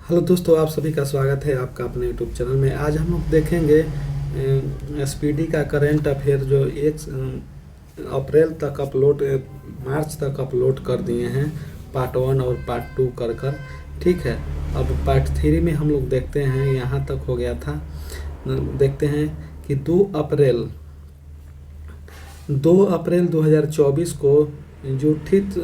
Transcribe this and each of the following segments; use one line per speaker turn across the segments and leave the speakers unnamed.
Hello दोस्तों, आप सभी का स्वागत है आपका अपने यूट्यूब चैनल में। आज हम लोग देखेंगे एसपीडी का करंट अफेयर जो 1 अप्रैल तक अपलोड मार्च तक अपलोड कर दिए हैं, पार्ट 1 और पार्ट 2 कर ठीक है। अब पार्ट 3 में हम लोग देखते हैं, यहाँ तक हो गया था। देखते हैं कि 2 अप्रैल 2024 को जूठित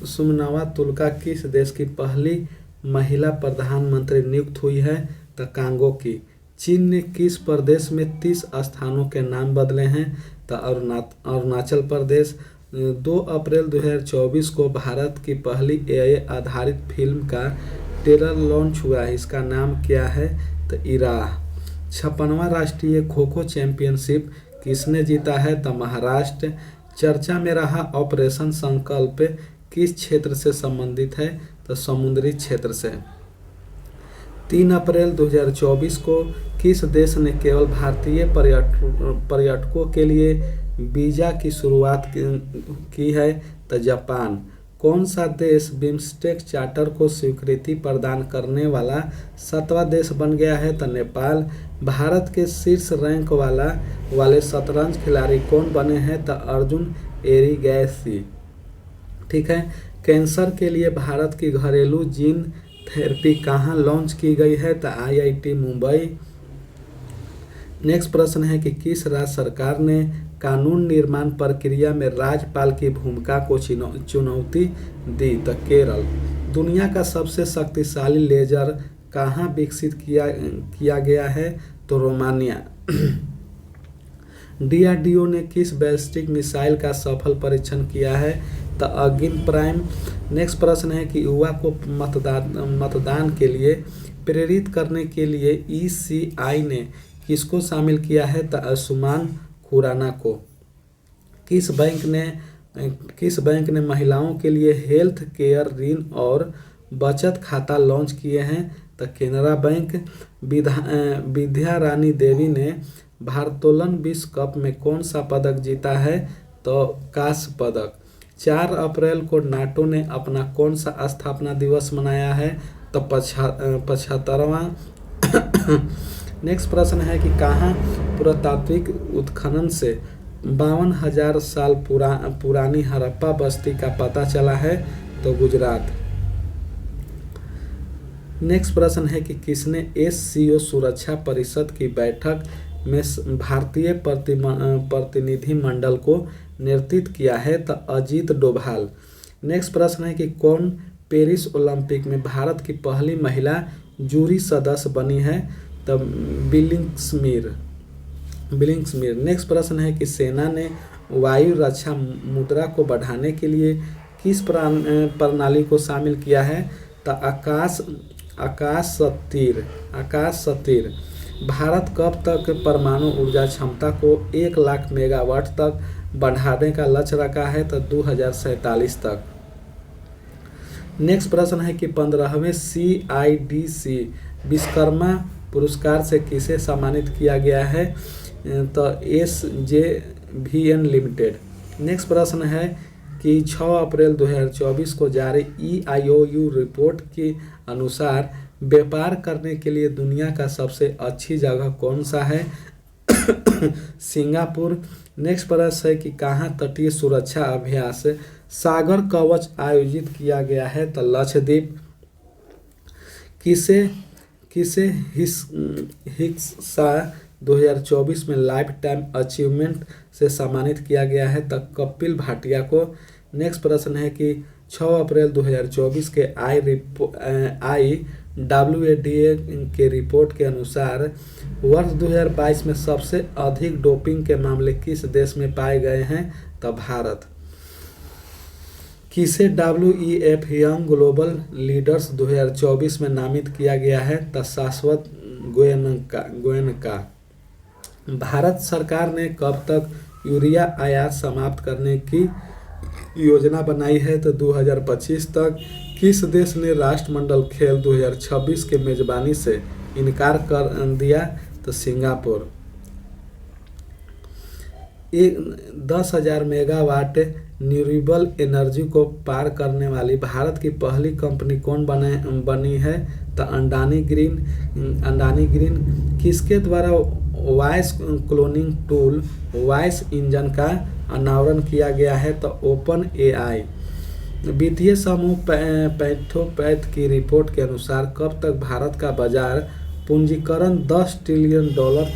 सुमनावा तुलका किस देश की पहली महिला प्रधानमंत्री नियुक्त हुई है? तो कांगो की। चीन ने किस प्रदेश में 30 स्थानों के नाम बदले हैं? तो अरुणाचल प्रदेश। 2 अप्रैल 2024 को भारत की पहली एआई आधारित फिल्म का ट्रेलर लॉन्च हुआ है, इसका नाम क्या है? तो इराह। 56वां राष्ट्रीय खो खो चैंपियनशिप किसने जीता है? तो महाराष्ट्र। चर्चा में रहा ऑपरेशन संकल्प किस क्षेत्र से संबंधित है? तो समुद्री क्षेत्र से। 3 अप्रैल 2024 को किस देश ने केवल भारतीय पर्यटकों के लिए वीजा की शुरुआत की है? तो जापान। कौन सा देश बिम्स्टेक चार्टर को स्वीकृति प्रदान करने वाला 7वां देश बन गया है? तो नेपाल। भारत के शीर्ष रैंक वाले शतरंज खिलाड़ी कौन बने हैं? तो अर्जुन एरिगैसी। ठीक है। कैंसर के लिए भारत की घरेलू जीन थेरेपी कहाँ लॉन्च की गई है? तो आईआईटी मुंबई। नेक्स्ट प्रश्न है कि किस राज्य सरकार ने कानून निर्माण प्रक्रिया में राज्यपाल की भूमिका को चुनौती दी? तो केरल। दुनिया का सबसे शक्तिशाली लेजर कहाँ विकसित किया गया है? तो रोमानिया। डीआरडीओ ने किस बैलिस्टिक मिसाइल का सफल परीक्षण किया है? तो अगिन प्राइम। नेक्स्ट प्रश्न है कि युवा को मतदान के लिए प्रेरित करने के लिए ईसीआई ने किसको शामिल किया है? तो आयुष्मान खुराना को। किस बैंक ने महिलाओं के लिए हेल्थ केयर ऋण और बचत खाता लॉन्च किए हैं? तो केनरा बैंक। विद्या रानी देवी ने भारोत्तोलन विश्व कप में कौन सा पदक जीता है? तो कांस्य पदक। 4 अप्रैल को नाटो ने अपना कौन सा स्थापना दिवस मनाया है? तो 75वां। नेक्स्ट प्रश्न है कि कहाँ पुरातात्विक उत्खनन से 52,000 साल पुरानी हड़प्पा बस्ती का पता चला है? तो गुजरात। नेक्स्ट प्रश्न है कि किसने एससीओ सुरक्षा परिषद की बैठक में भारतीय प्रतिनिधिमंडल को नेतृत्व किया है? तो अजीत डोभाल। नेक्स्ट प्रश्न है कि कौन पेरिस ओलंपिक में भारत की पहली महिला जूरी सदस्य बनी है? तो बिलिंग्समीर। नेक्स्ट प्रश्न है कि सेना ने वायु रक्षा मुद्रा को बढ़ाने के लिए किस प्रणाली को शामिल किया है? तो आकाश सतीर। भारत कब तक परमाणु ऊर्जा क्षमता को 1 लाख मेगावाट तक बढ़ाने का लक्ष्य रखा है? तो 2047 तक। नेक्स्ट प्रश्न है कि 15वें CIDC विश्वकर्मा पुरस्कार से किसे सम्मानित किया गया है? तो SJVN लिमिटेड। नेक्स्ट प्रश्न है कि 6 अप्रैल 2024 को जारी EIOU रिपोर्ट के अनुसार व्यापार करने के लिए दुनिया का सबसे अच्छी जगह कौन सा है? सिंगापुर। नेक्स्ट प्रश्न है कि कहाँ तटीय सुरक्षा अभ्यास सागर कवच आयोजित किया गया है? तो लक्षद्वीप। किसे हिस्सा 2024 में लाइफ टाइम अचीवमेंट से सम्मानित किया गया है? तो कपिल भाटिया को। नेक्स्ट प्रश्न है कि 6 अप्रैल 2024 के IWADA के रिपोर्ट के अनुसार वर्ष 2022 में सबसे अधिक डोपिंग के मामले किस देश में पाए गए हैं? तो भारत। किसे WEF यंग ग्लोबल लीडर्स 2024 में नामित किया गया है? तो शाश्वत गोयनका। भारत सरकार ने कब तक यूरिया आयात समाप्त करने की योजना बनाई है? तो 2025 तक। किस देश ने राष्ट्रमंडल खेल 2026 के मेजबानी से इनकार कर दिया? तो सिंगापुर। 10,000 मेगावाट न्यूट्रिबल एनर्जी को पार करने वाली भारत की पहली कंपनी कौन बनी है? तो अंडानी ग्रीन। किसके द्वारा voice cloning tool voice engine का अनावरण किया गया है? तो ओपन एआई। वित्तीय समूह पैथोपैथ की रिपोर्ट के अनुसार कब तक भारत का बाजार पूंजीकरण $10 ट्रिलियन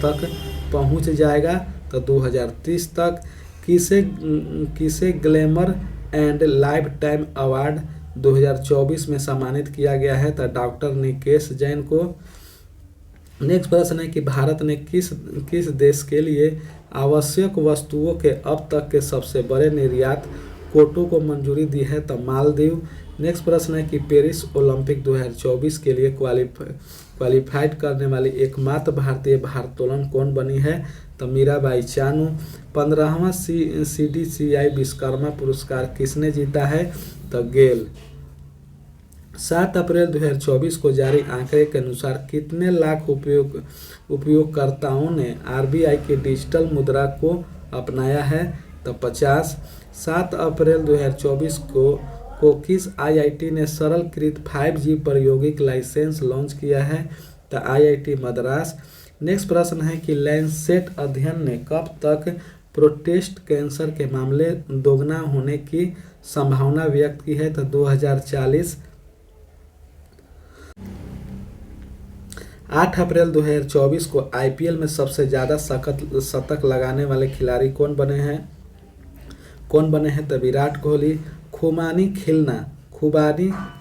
तक पहुंच जाएगा? तो 2030 तक। किसे glamour and life time award 2024 में सम्मानित किया गया है? तो डॉक्टर निकेश जैन को। नेक्स्ट प्रश्न है कि भारत ने किस देश के लिए आवश्यक वस्तुओं के अब तक के सबसे बड़े निर्यात कोटों को मंजूरी दी है? तो मालदीव। नेक्स्ट प्रश्न है कि पेरिस ओलंपिक 2024 के लिए क्वालिफाइड करने वाली एकमात्र भारतीय भारोत्तोलन कौन बनी है? तो मीराबाई चानू। 15वां CDCI विश्वकर्मा पुरस्कार किसने जीता है? तो गेल। 7 अप्रैल 2024 को जारी आंकड़े के अनुसार कितने लाख उपयोगकर्ताओं ने RBI की डिजिटल मुद्रा को अपनाया है? तो 50। 7 अप्रैल 2024 को किस IIT ने सरलीकृत 5G प्रायोगिक लाइसेंस लॉन्च किया है? तो IIT मद्रास। नेक्स्ट प्रश्न है कि लैंसेट अध्ययन ने कब तक प्रोस्टेट कैंसर के मामले दोगुना होने की संभावना व्यक्त की है? तो 2040। 8 अप्रैल 2024 को IPL में सबसे ज़्यादा शतक लगाने वाले खिलाड़ी कौन बने हैं? तो विराट कोहली। खुबानी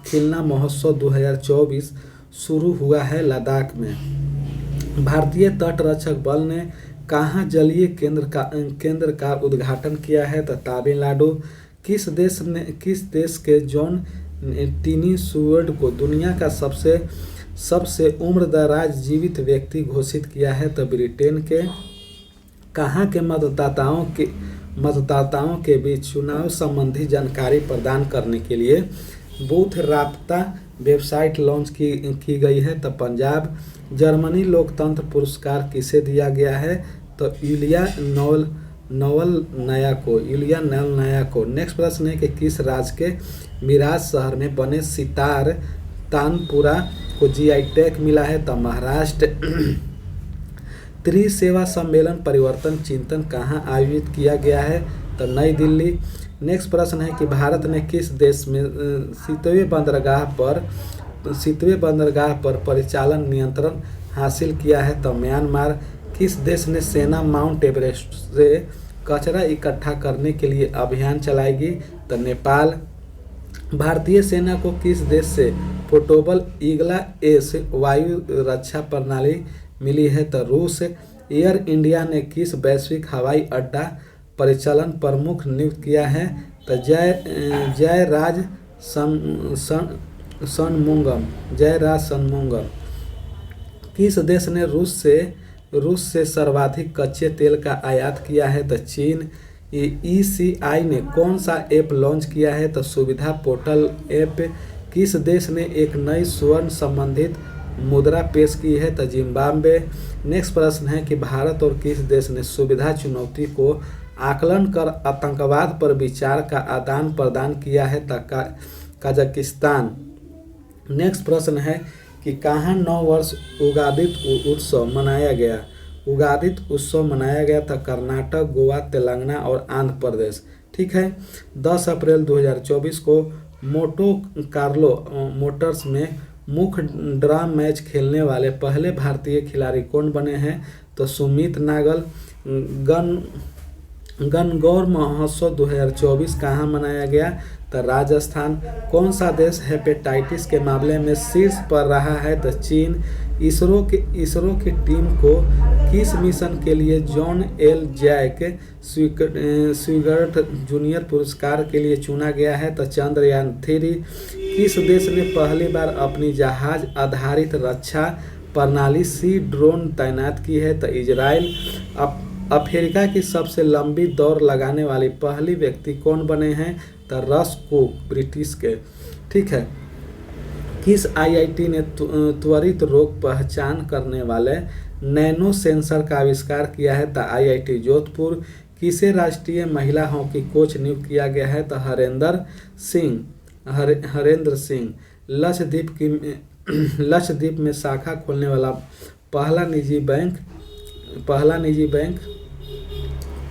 खिलना महोत्सव 2024 शुरू हुआ है लद्दाख में। भारतीय तटरक्षक बल ने कहाँ जलीय केंद्र का उद्घाटन किया है? तो तमिलनाडु। किस देश के जॉन टिनी सुवर्ड को दुनिया का सबसे उम्रदराज जीवित व्यक्ति घोषित किया है? तो ब्रिटेन के। कहाँ के मतदाताओं के बीच चुनाव संबंधी जानकारी प्रदान करने के लिए बूथ राब्ता वेबसाइट लॉन्च की गई है? तो पंजाब। जर्मनी लोकतंत्र पुरस्कार किसे दिया गया है? तो यूलिया नवलनया को। नेक्स्ट प्रश्न है कि किस राज्य के मिराज शहर में बने सितार तानपुरा को GI टैग मिला है? तो महाराष्ट्र। त्रिसेवा सम्मेलन परिवर्तन चिंतन कहाँ आयोजित किया गया है? तो नई दिल्ली। नेक्स्ट प्रश्न है कि भारत ने किस देश में शीतवे बंदरगाह पर परिचालन नियंत्रण हासिल किया है? तो म्यांमार। किस देश ने सेना माउंट एवरेस्ट से कचरा इकट्ठा करने के लिए अभियान चलाएगी? तो नेपाल। भारतीय सेना को किस देश से पोर्टेबल ईगल-एस वायु रक्षा प्रणाली मिली है? तो रूस। एयर इंडिया ने किस वैश्विक हवाई अड्डा परिचालन प्रमुख नियुक्त किया है? तो जयराज सनमुगम। किस देश ने रूस से सर्वाधिक कच्चे तेल का आयात किया है? तो चीन। ECI ने कौन सा ऐप लॉन्च किया है? तो सुविधा पोर्टल ऐप। किस देश ने एक नई स्वर्ण संबंधित मुद्रा पेश की है? तो जिम्बाब्वे। नेक्स्ट प्रश्न है कि भारत और किस देश ने सुविधा चुनौती को आकलन कर आतंकवाद पर विचार का आदान प्रदान किया है? तो कजाकिस्तान। नेक्स्ट प्रश्न है कि कहाँ 9 वर्ष उगादित उत्सव मनाया गया? था कर्नाटक, गोवा, तेलंगाना और आंध्र प्रदेश। ठीक है। 10 अप्रैल 2024 को मोटो कार्लो मोटर्स में मुख्य ड्रा मैच खेलने वाले पहले भारतीय खिलाड़ी कौन बने हैं? तो सुमित नागल। गणगौर महोत्सव 2024 कहाँ मनाया गया? तो राजस्थान। कौन सा देश हेपेटाइटिस के मामले में शीर्ष पर रहा है? तो चीन। इसरो की टीम को किस मिशन के लिए जॉन एल जैक स्विगर्ट जूनियर पुरस्कार के लिए चुना गया है? तो चंद्रयान 3। किस देश ने पहली बार अपनी जहाज आधारित रक्षा प्रणाली सी ड्रोन तैनात की है? तो इजराइल। अफ्रीका की सबसे लंबी दौड़ लगाने वाली पहली व्यक्ति कौन बने हैं? तो रस कुक, ब्रिटिश के। ठीक है। किस IIT ने त्वरित रोग पहचान करने वाले नैनो सेंसर का आविष्कार किया है? तो IIT जोधपुर। किसे राष्ट्रीय महिला हॉकी कोच नियुक्त किया गया है? तो हरेंद्र सिंह। लक्षद्वीप में शाखा खोलने वाला पहला निजी बैंक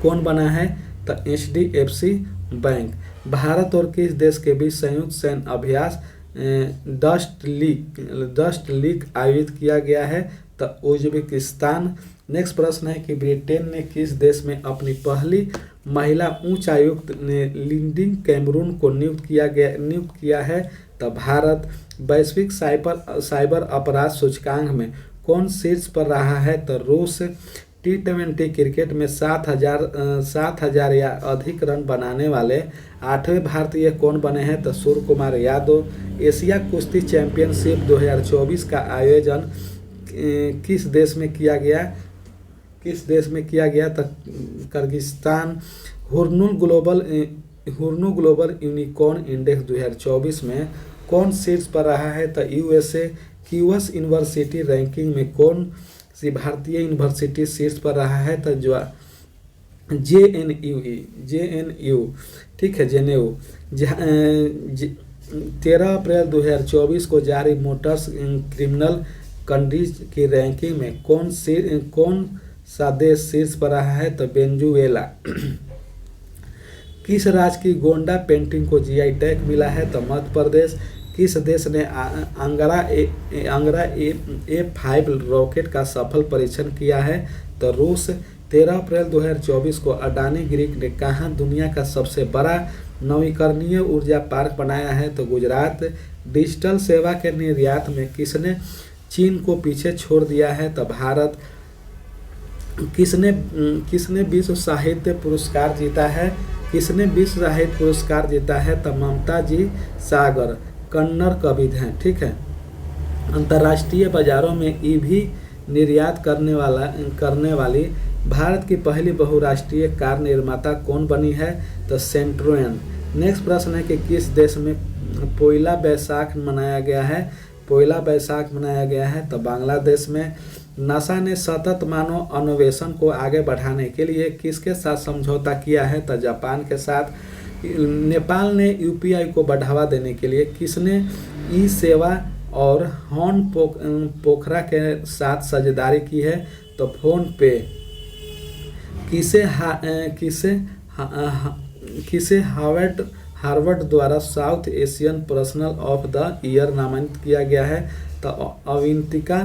कौन बना है? तो HDFC बैंक। भारत और किस देश के बीच संयुक्त सैन्य अभ्यास डस्ट लीग आयोजित किया गया है? तो उज्बेकिस्तान। नेक्स्ट प्रश्न है कि ब्रिटेन ने किस देश में अपनी पहली महिला उच्च आयुक्त लिंडी कैमरून को नियुक्त किया है? तो भारत। वैश्विक साइबर अपराध सूचकांक में कौन शीर्ष पर रहा है? तो रूस। T20 क्रिकेट में 7,000 या अधिक रन बनाने वाले 8वें भारतीय कौन बने हैं? तो सूर्य कुमार यादव। एशिया कुश्ती चैंपियनशिप 2024 का आयोजन किस देश में किया गया? तो किर्गिस्तान। हुर्नुल ग्लोबल यूनिकॉर्न इंडेक्स 2024 में कौन शीर्ष पर रहा है? तो USA। क्यूएस यूनिवर्सिटी रैंकिंग में कौन सी भारतीय यूनिवर्सिटी शीर्ष पर रहा है? तो JNU। ठीक है, JNU। 13 अप्रैल 2024 को जारी मोटर्स क्रिमिनल कंडीज की रैंकिंग में कौन सा देश शीर्ष पर रहा है? तो वेनेजुएला। किस राज्य की गोंडा पेंटिंग को GI टैग मिला है? तो मध्य प्रदेश। किस देश ने अंगरा A5 रॉकेट का सफल परीक्षण किया है? तो रूस। 13 अप्रैल 2024 को अडानी ग्रुप ने कहाँ दुनिया का सबसे बड़ा नवीकरणीय ऊर्जा पार्क बनाया है? तो गुजरात। डिजिटल सेवा के निर्यात में किसने चीन को पीछे छोड़ दिया है? तो भारत। किसने विश्व साहित्य पुरस्कार जीता है? तो ममता जी सागर, कन्नड़ कवि हैं। ठीक है। अंतर्राष्ट्रीय बाजारों में EV निर्यात करने वाली भारत की पहली बहुराष्ट्रीय कार निर्माता कौन बनी है? तो सेंट्रोन। नेक्स्ट प्रश्न है कि किस देश में पोइला बैसाख मनाया गया है? तो बांग्लादेश में। नासा ने सतत मानव अन्वेषण को आगे बढ़ाने के लिए किसके साथ समझौता किया है? तो जापान के साथ। नेपाल ने UPI को बढ़ावा देने के लिए किसने ई-सेवा और हॉर्न पोखरा के साथ साझेदारी की है? तो फोन पे। किसे हार्वर्ड द्वारा south Asian personal of the year नामांकित किया गया है? तो अविंतिका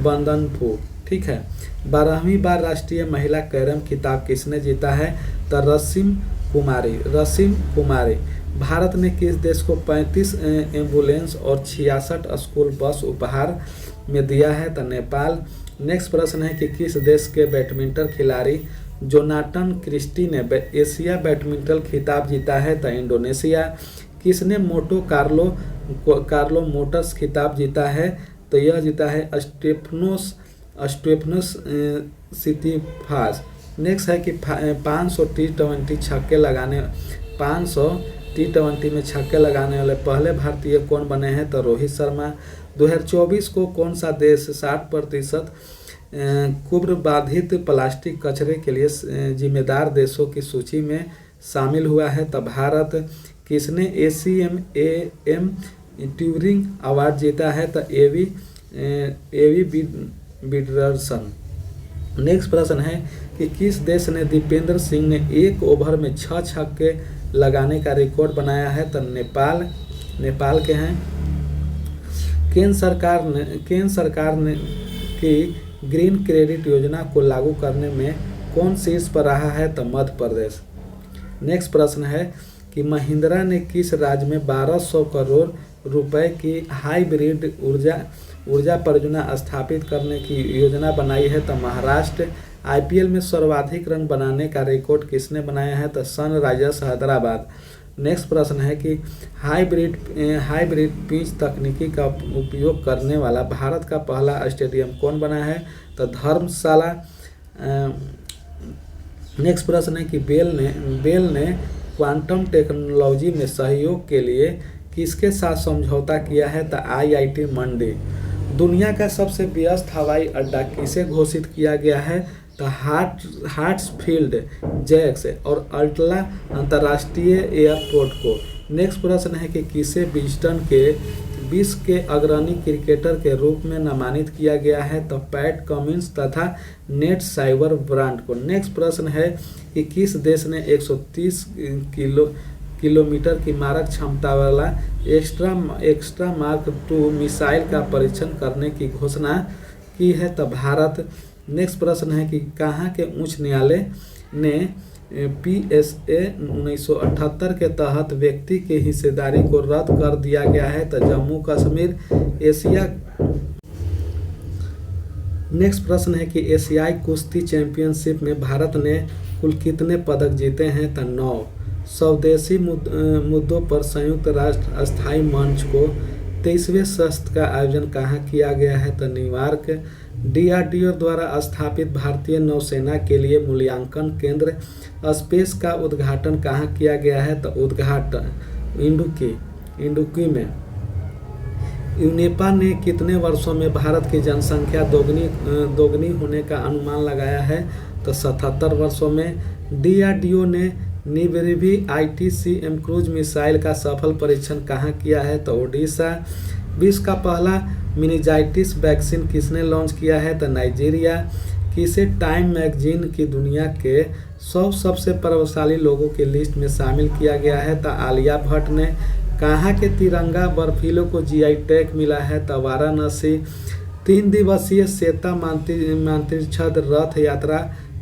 बंदनफू। ठीक है। 12वीं बार राष्ट्रीय महिला कैरम खिताब किसने जीता है? तो रसीम कुमारी। भारत ने किस देश को 35 एम्बुलेंस और 66 स्कूल बस उपहार में दिया है? तो नेपाल। नेक्स्ट प्रश्न है कि किस देश के बैडमिंटन खिलाड़ी जोनाथन क्रिस्टी ने एशिया बैडमिंटन खिताब जीता है? तो इंडोनेशिया। किसने मोटो कार्लो मोटर्स खिताब जीता है? तो यह जीता है स्टेफनोस सितिफास। नेक्स्ट है कि 500 T20 में छक्के लगाने वाले पहले भारतीय कौन बने हैं? तो रोहित शर्मा। 2024 को कौन सा देश 60% कुब्र बाधित प्लास्टिक कचरे के लिए जिम्मेदार देशों की सूची में शामिल हुआ है? तो भारत। किसने ACM ट्यूरिंग अवार्ड जीता है? तो एवी बिडरसन। नेक्स्ट प्रश्न है कि किस देश ने दीपेंद्र सिंह ने एक ओवर में 6 छक्के लगाने का रिकॉर्ड बनाया है? तो नेपाल के हैं। केंद्र सरकार ने की ग्रीन क्रेडिट योजना को लागू करने में कौन शीर्ष पर रहा है? तो मध्य प्रदेश। नेक्स्ट प्रश्न है कि महिंद्रा ने किस राज्य में 1200 करोड़ रुपए की हाइब्रिड ऊर्जा परियोजना स्थापित करने की योजना बनाई है? तो महाराष्ट्र। IPL में सर्वाधिक रन बनाने का रिकॉर्ड किसने बनाया है? तो सनराइजर्स हैदराबाद। नेक्स्ट प्रश्न है कि हाइब्रिड पिच तकनीकी का उपयोग करने वाला भारत का पहला स्टेडियम कौन बना है? तो धर्मशाला। नेक्स्ट प्रश्न है कि बेल ने क्वांटम टेक्नोलॉजी में सहयोग के लिए किसके साथ समझौता किया है? तो IIT मंडी। दुनिया का सबसे व्यस्त हवाई अड्डा किसे घोषित किया गया है? तो हार्ट्सफील्ड जैक्स और अटला अंतर्राष्ट्रीय एयरपोर्ट को। नेक्स्ट प्रश्न है कि किसे विजडन के विश्व के अग्रणी क्रिकेटर के रूप में नामांकित किया गया है, तो पैट कमिंस तथा नेट साइबर ब्रांड को। नेक्स्ट प्रश्न है कि किस देश ने 130 किलोमीटर की मारक क्षमता वाला एक्स्ट्रा मार्क 2 मिसाइल का परीक्षण करने की घोषणा की है, तो भारत। नेक्स्ट प्रश्न है कि कहाँ के उच्च न्यायालय ने PSA 1978 के तहत व्यक्ति के हिस्सेदारी को रद्द कर दिया गया है, तो जम्मू कश्मीर। एशिया। नेक्स्ट प्रश्न है कि एशियाई कुश्ती चैंपियनशिप में भारत ने कुल कितने पदक जीते हैं, तो 9। स्वदेशी मुद्दों पर संयुक्त राष्ट्र अस्थायी मंच को 23वें सत्र का आयोजन कहाँ किया गया है, तो न्यूयॉर्क। DRDO द्वारा स्थापित भारतीय नौसेना के लिए मूल्यांकन केंद्र स्पेस का उद्घाटन कहाँ किया गया है, तो उद्घाटन इडुक्की में। यूनेपा ने कितने वर्षों में भारत की जनसंख्या दोगुनी होने का अनुमान लगाया है, तो 77 वर्षों में। DRDO ने निबेरिबी ITCM क्रूज मिसाइल का सफल परीक्षण कहाँ किया है, तो ओडिशा। विश्व का पहला मेनिंजाइटिस वैक्सीन किसने लॉन्च किया है, तो नाइजीरिया। किसे टाइम मैगजीन की दुनिया के 100 सबसे प्रभावशाली लोगों की लिस्ट में शामिल किया गया है, तो आलिया भट्ट ने। कहाँ के तिरंगा बर्फीलों को GI टैग मिला है, तो वाराणसी। 3 दिवसीय सेता मातृछद रथ यात्रा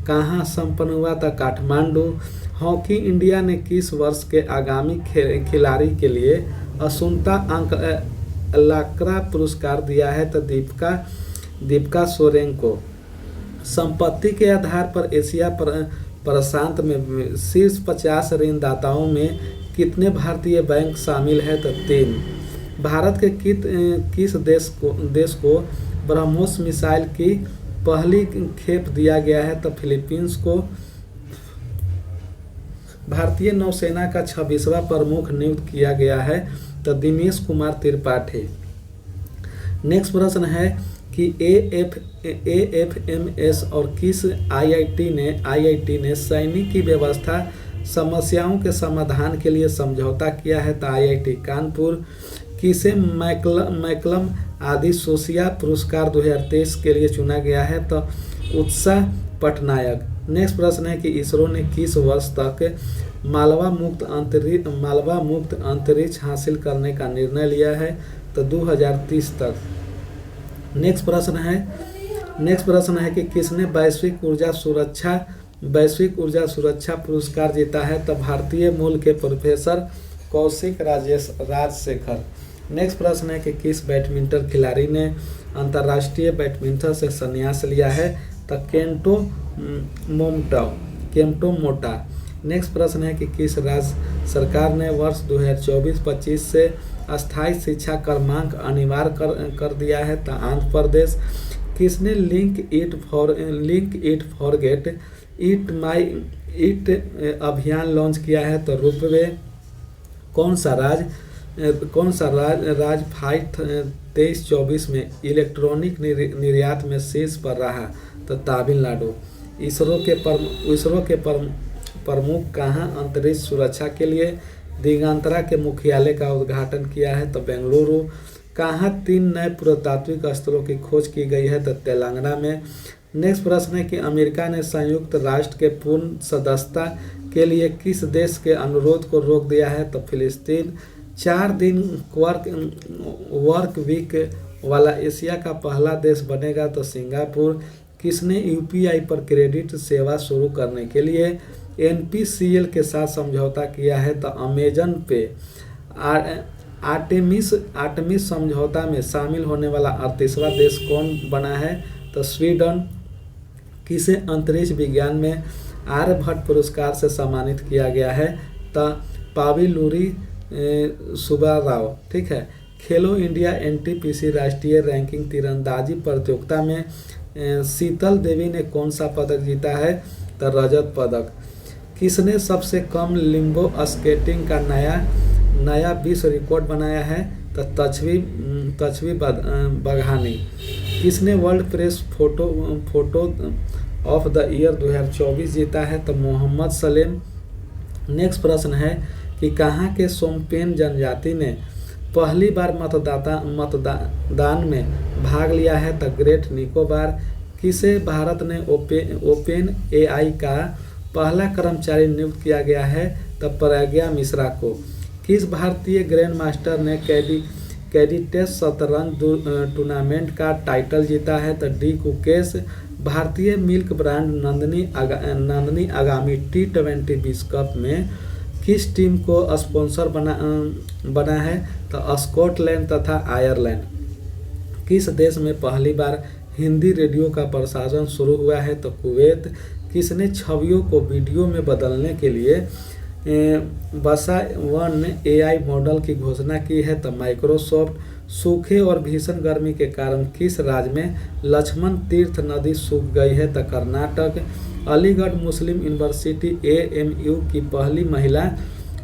कहाँ संपन्न हुआ, था काठमांडू। हॉकी इंडिया ने किस वर्ष के आगामी खिलाड़ी के लिए असुंता अंकलाकरा पुरस्कार दिया है, तो दीपिका सोरेन को। संपत्ति के आधार पर एशिया प्रशांत में शीर्ष 50 ऋणदाताओं में कितने भारतीय बैंक शामिल है, तो 3। भारत के किस देश को ब्रह्मोस मिसाइल की पहली खेप दिया गया है, तो फिलीपींस को। भारतीय नौसेना का 26वां प्रमुख नियुक्त किया गया है, तो दिनेश कुमार त्रिपाठी। नेक्स्ट प्रश्न है कि AFMS और किस IIT ने सैनिक की व्यवस्था समस्याओं के समाधान के लिए समझौता किया है, तो IIT कानपुर। किसे मैकलम आदि सोशिया पुरस्कार 2023 के लिए चुना गया है, तो उत्साह पटनायक। नेक्स्ट प्रश्न है कि इसरो ने किस वर्ष तक मालवा मुक्त अंतरिक्ष हासिल करने का निर्णय लिया है, तो 2030 तक। नेक्स्ट प्रश्न है कि किसने वैश्विक ऊर्जा सुरक्षा पुरस्कार जीता है, तो भारतीय मूल के प्रोफेसर कौशिक राजशेखर। नेक्स्ट प्रश्न है कि किस बैडमिंटन खिलाड़ी ने अंतर्राष्ट्रीय बैडमिंटन से संन्यास लिया है, तो केंटो मोटा। नेक्स्ट प्रश्न है कि किस राज्य सरकार ने वर्ष 2024-25 से अस्थायी शिक्षा क्रमांक अनिवार्य कर दिया है, तो आंध्र प्रदेश। किसने लिंक इट फॉरगेट इट अभियान लॉन्च किया है, तो रुपवे। कौन सा राज फाइट 23-24 में इलेक्ट्रॉनिक निर्यात में शीर्ष पर रहा, तो तमिलनाडु। इसरो के प्रमुख कहाँ अंतरिक्ष सुरक्षा के लिए दिगंतरा के मुख्यालय का उद्घाटन किया है, तो बेंगलुरु। कहाँ 3 नए पुरातात्विक स्थलों की खोज की गई है, तो तेलंगाना में। नेक्स्ट प्रश्न है कि अमेरिका ने संयुक्त राष्ट्र के पूर्ण सदस्यता के लिए किस देश के अनुरोध को रोक दिया है, तो फिलिस्तीन। 4 दिन वर्क वीक वाला एशिया का पहला देश बनेगा, तो सिंगापुर। किसने UPI पर क्रेडिट सेवा शुरू करने के लिए NPCL के साथ समझौता किया है, तो अमेजन पे। आर्टेमिस समझौता में शामिल होने वाला 38वां देश कौन बना है, तो स्वीडन। किसे अंतरिक्ष विज्ञान में आर्यभट्ट पुरस्कार से सम्मानित किया गया है, तो पाविलूरी सुब्बाराव। ठीक है। खेलो इंडिया NTPC राष्ट्रीय रैंकिंग तीरंदाजी प्रतियोगिता में शीतल देवी ने कौन सा पदक जीता है, तो रजत पदक। किसने सबसे कम लिम्बो स्केटिंग का नया विश्व रिकॉर्ड बनाया है, तो तछवी बघानी। किसने world press photo of the year 2024 जीता है? तो मोहम्मद सलेम। नेक्स्ट प्रश्न है कि कहाँ के शोम्पेन जनजाति ने पहली बार मतदान में भाग लिया है? तो ग्रेट निकोबार। किसे भारत ने ओपन एआई का पहला कर्मचारी नियुक्त किया गया है? तो प्रज्ञा मिश्रा को। किस भारतीय ग्रैंड मास्टर ने कैडिटेस शतरंज टूर्नामेंट का टाइटल जीता है? तो डी कुकेश। भारतीय मिल्क ब्रांड नंदनी आगामी T20 विश्व कप में किस टीम को स्पॉन्सर बना है? तो स्कॉटलैंड तथा आयरलैंड। किस देश में पहली बार हिंदी रेडियो का प्रसारण शुरू हुआ है? तो कुवैत। किसने छवियों को वीडियो में बदलने के लिए बसा 1 AI मॉडल की घोषणा की है? तो माइक्रोसॉफ्ट। सूखे और भीषण गर्मी के कारण किस राज्य में लक्ष्मण तीर्थ नदी सूख गई है? तो कर्नाटक। अलीगढ़ मुस्लिम यूनिवर्सिटी AMU की पहली महिला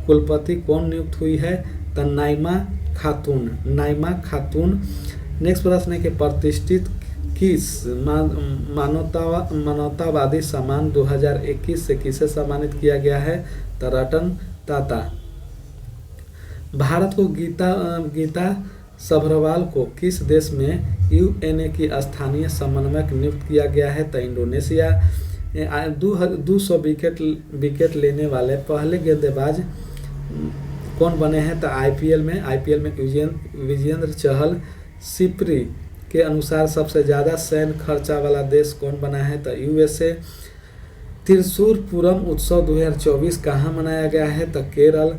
कुलपति कौन नियुक्त हुई है? तो नाइमा खातून। नेक्स्ट प्रश्न है कि प्रतिष्ठित किस मानवतावादी सम्मान 2021 से किसे सम्मानित किया गया है? तो रतन टाटा। भारत को गीता सभरवाल को किस देश में UNA की स्थानीय समन्वयक नियुक्त किया गया है? तो इंडोनेशिया। 200 विकेट लेने वाले पहले गेंदबाज कौन बने हैं? तो IPL में विजेंद्र चहल। सिप्री के अनुसार सबसे ज़्यादा सैन्य खर्चा वाला देश कौन बना है? तो USA। त्रिशूर पूरम उत्सव 2024 कहाँ मनाया गया है? तो केरल।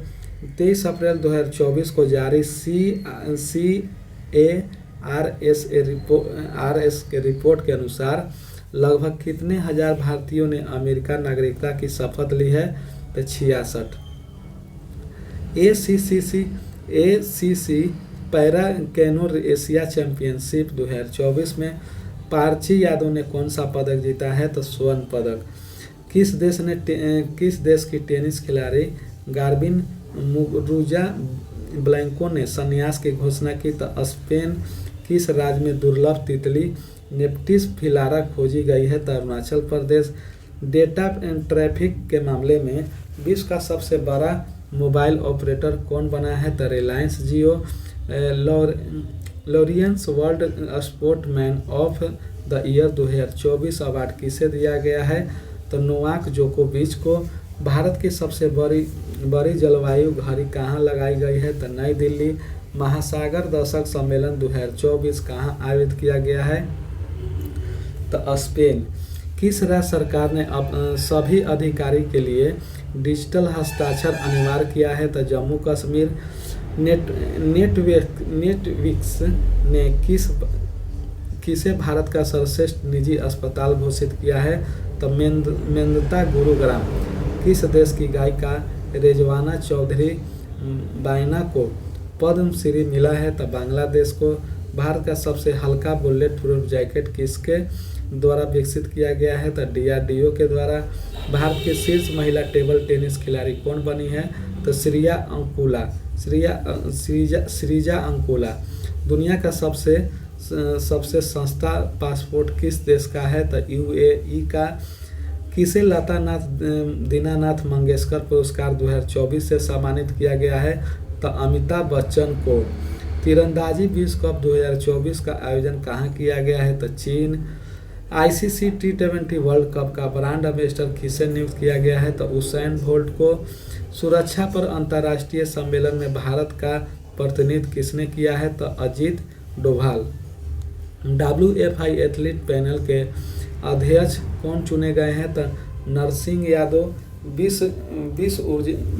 23 अप्रैल 2024 को जारी CARS के रिपोर्ट के अनुसार लगभग कितने हजार भारतीयों ने अमेरिका नागरिकता की शपथ ली है? तो 66। ACC para canoe Asia championship 2024 में पार्ची यादव ने कौन सा पदक जीता है? तो स्वर्ण पदक। किस देश की टेनिस खिलाड़ी गार्बिन मुगुरुजा ब्लैंको ने संन्यास की घोषणा की? तो स्पेन। किस राज्य में दुर्लभ तितली नेप्टिस फिलारा खोजी गई है? तो अरुणाचल प्रदेश। डेटा ट्रैफिक के मामले में विश्व का सबसे बड़ा मोबाइल ऑपरेटर कौन बना है? तो Reliance Jio. Laureus world sportsman of the year 2024 award किसे दिया गया है? तो नोवाक जोकोविच को। भारत की सबसे बड़ी जलवायु घड़ी कहाँ लगाई गई है? तो नई दिल्ली। महासागर दशक सम्मेलन 2024 कहाँ आयोजित किया गया है? तो स्पेन। किस राज्य सरकार ने सभी अधिकारी के लिए डिजिटल हस्ताक्षर अनिवार्य किया है? तो जम्मू कश्मीर। नेटविक्स ने किसे भारत का सर्वश्रेष्ठ निजी अस्पताल घोषित किया है? तो मेंदता गुरुग्राम। किस देश की गायिका रेजवाना चौधरी बायना को पद्म श्री मिला है? तो बांग्लादेश को। भारत का सबसे हल्का बुलेट प्रूफ जैकेट किसके द्वारा विकसित किया गया है? तो DRDO के द्वारा। भारत की शीर्ष महिला टेबल टेनिस खिलाड़ी कौन बनी है? तो श्रीजा अंकोला। दुनिया का सबसे सस्ता पासपोर्ट किस देश का है? तो UAE का। किसे लता दीनानाथ मंगेशकर पुरस्कार 2024 से सम्मानित किया गया है? तो अमिताभ बच्चन को। तीरंदाजी विश्व कप 2024 का आयोजन कहाँ किया गया है? तो चीन। ICC T20 वर्ल्ड कप का ब्रांड एम्बेसडर किसे नियुक्त किया गया है? तो उसैन बोल्ट को। सुरक्षा पर अंतर्राष्ट्रीय सम्मेलन में भारत का प्रतिनिधित्व किसने किया है? तो Ajit Doval. WFI athlete panel के अध्यक्ष कौन चुने गए हैं? तो नरसिंह यादव।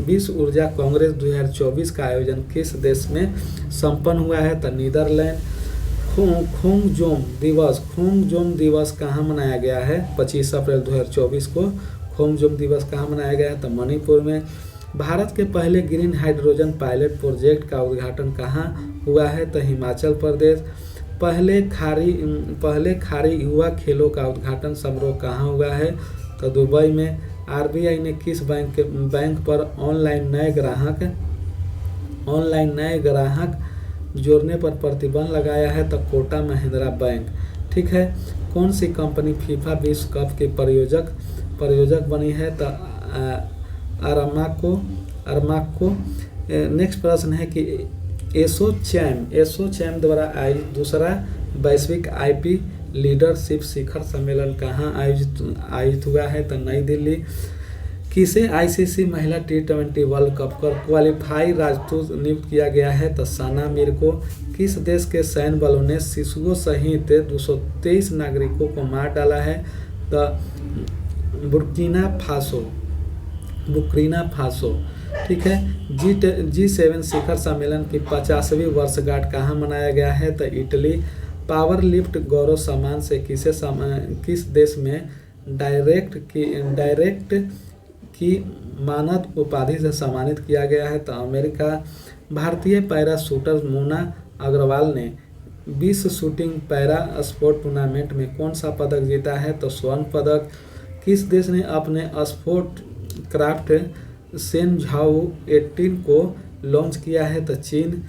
विश्व ऊर्जा कांग्रेस 2024 का आयोजन किस देश में संपन्न हुआ है? तो नीदरलैंड। खोंगजोम दिवस कहाँ मनाया गया है? 25 अप्रैल 2024 को खोंगजोम दिवस कहाँ मनाया गया है? तो मणिपुर में। भारत के पहले ग्रीन हाइड्रोजन पायलट प्रोजेक्ट का उद्घाटन कहाँ हुआ है? तो हिमाचल प्रदेश। पहले खारी युवा खेलों का उद्घाटन समारोह कहाँ हुआ है? तो दुबई में। RBI ने किस बैंक पर ऑनलाइन नए ग्राहक जोड़ने पर प्रतिबंध लगाया है? तो कोटक महिंद्रा बैंक। ठीक है। कौन सी कंपनी फीफा विश्व कप के प्रायोजक बनी है? तो अरामाको। नेक्स्ट प्रश्न है कि एसोचैम द्वारा आयोजित दूसरा वैश्विक आईपी लीडरशिप शिखर सम्मेलन कहाँ आयोजित हुआ है? तो नई दिल्ली। किसे आईसीसी महिला T20 वर्ल्ड कप पर क्वालिफाई राजदूत नियुक्त किया गया है? तो सना मीर को। किस देश के सैन्य बलों ने शिशुओं सहित 223 नागरिकों को मार डाला है? तो बुर्किना फासो। ठीक है। G7 शिखर सम्मेलन की 50वीं वर्षगांठ कहाँ मनाया गया है? तो इटली। पावर लिफ्ट गौरव सम्मान से किस देश में डायरेक्ट की मानद उपाधि से सम्मानित किया गया है? तो अमेरिका। भारतीय पैरा शूटर मोना अग्रवाल ने विश्व शूटिंग पैरा स्पोर्ट टूर्नामेंट में कौन सा पदक जीता है? तो स्वर्ण पदक। किस देश ने अपने स्पोर्ट क्राफ्ट शेनझाओ 18 को लॉन्च किया है? तो चीन।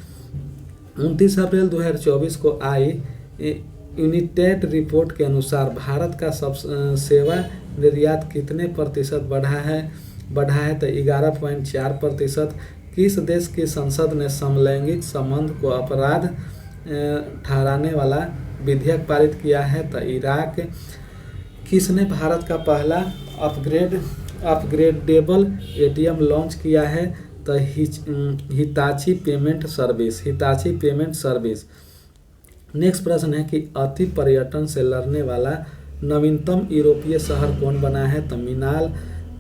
29 अप्रैल 2024 को आई यूनिटेड रिपोर्ट के अनुसार भारत का सेवा निर्यात कितने प्रतिशत बढ़ा है? तो 11.4%। किस देश की संसद ने समलैंगिक संबंध को अपराध ठहराने वाला विधेयक पारित किया है? तो इराक। किसने भारत का पहला अपग्रेडेबल एटीएम लॉन्च किया है? तो हिताची पेमेंट सर्विस। नेक्स्ट प्रश्न है कि अति पर्यटन से लड़ने वाला नवीनतम यूरोपीय शहर कौन बना है? तो मिलान।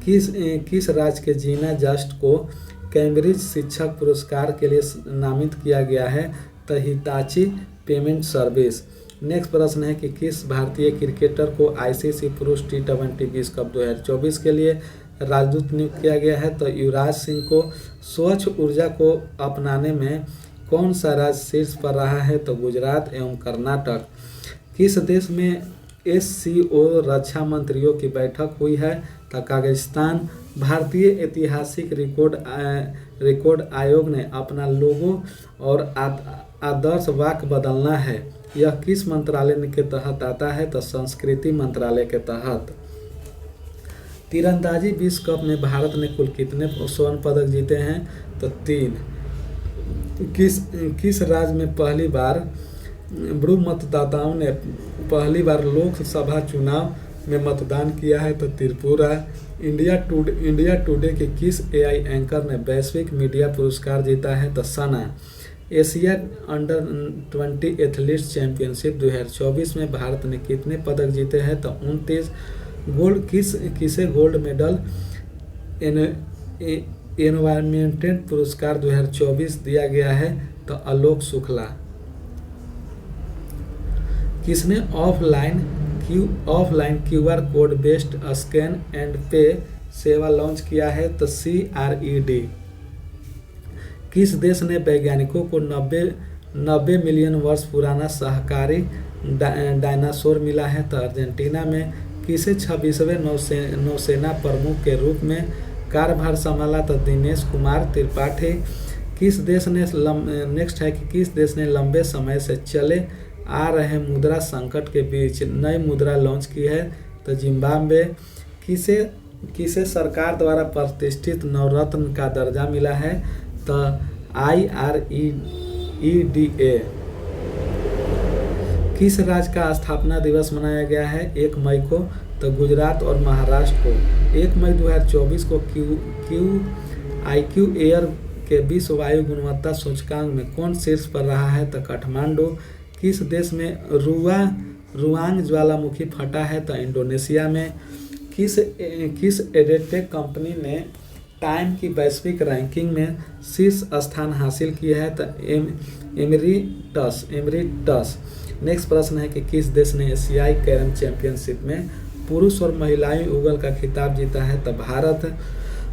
किस राज्य के जीना जस्ट को कैम्ब्रिज शिक्षक पुरस्कार के लिए नामित किया गया है? तो हिताची पेमेंट सर्विस। नेक्स्ट प्रश्न है कि किस भारतीय क्रिकेटर को आईसीसी पुरुष T20 विश्व कप 2024 के लिए राजदूत नियुक्त किया गया है? तो युवराज सिंह को। स्वच्छ ऊर्जा को अपनाने में कौन सा राज्य शीर्ष पर रहा है? तो गुजरात एवं कर्नाटक। किस देश में SCO रक्षा मंत्रियों की बैठक हुई है? तो कजाकिस्तान। भारतीय ऐतिहासिक रिकॉर्ड आयोग ने अपना लोगो और आदर्श वाक्य बदलना है, यह किस मंत्रालय के तहत आता है? तो संस्कृति मंत्रालय के तहत। तीरंदाजी विश्व कप में भारत ने कुल कितने स्वर्ण पदक जीते हैं? तो 3। किस राज्य में पहली बार ब्रू मतदाताओं ने पहली बार लोकसभा चुनाव में मतदान किया है? तो त्रिपुरा। इंडिया टुडे के किस AI एंकर ने वैश्विक मीडिया पुरस्कार जीता है? तो सना। एशिया अंडर-20 एथलीट्स चैंपियनशिप 2024 में भारत ने कितने पदक जीते हैं? तो 29। गोल्ड किसे गोल्ड मेडल एनवायरमेंटल पुरस्कार 2024 दिया गया है? तो आलोक शुक्ला। किसने offline QR code based scan and पे सेवा लॉन्च किया है? तो CRED। किस देश ने वैज्ञानिकों को 90 मिलियन वर्ष पुराना शाकाहारी डायनासोर मिला है? तो अर्जेंटीना में। किसे 26वें नौसेना प्रमुख के रूप में कार्यभार संभाला? तो दिनेश कुमार त्रिपाठी। किस देश ने नेक्स्ट है कि किस देश ने लंबे समय से चले आ रहे मुद्रा संकट के बीच नई मुद्रा लॉन्च की है? तो जिम्बाब्वे। किसे सरकार द्वारा प्रतिष्ठित नवरत्न का दर्जा मिला है? तो IREDA। किस राज्य का स्थापना दिवस मनाया गया है 1 मई को? तो गुजरात और महाराष्ट्र को। 1 मई 2024 को IQ एयर के विश्व वायु गुणवत्ता सूचकांक में कौन शीर्ष पर रहा है? तो काठमांडू। किस देश में रुआंग ज्वालामुखी फटा है? तो इंडोनेशिया में। किस एडेटेक कंपनी ने टाइम की वैश्विक रैंकिंग में शीर्ष स्थान हासिल किया है? तो एमरिटस। नेक्स्ट प्रश्न है कि किस देश ने एशियाई कैरम चैंपियनशिप में पुरुष और महिलाएं युगल का खिताब जीता है? तो भारत।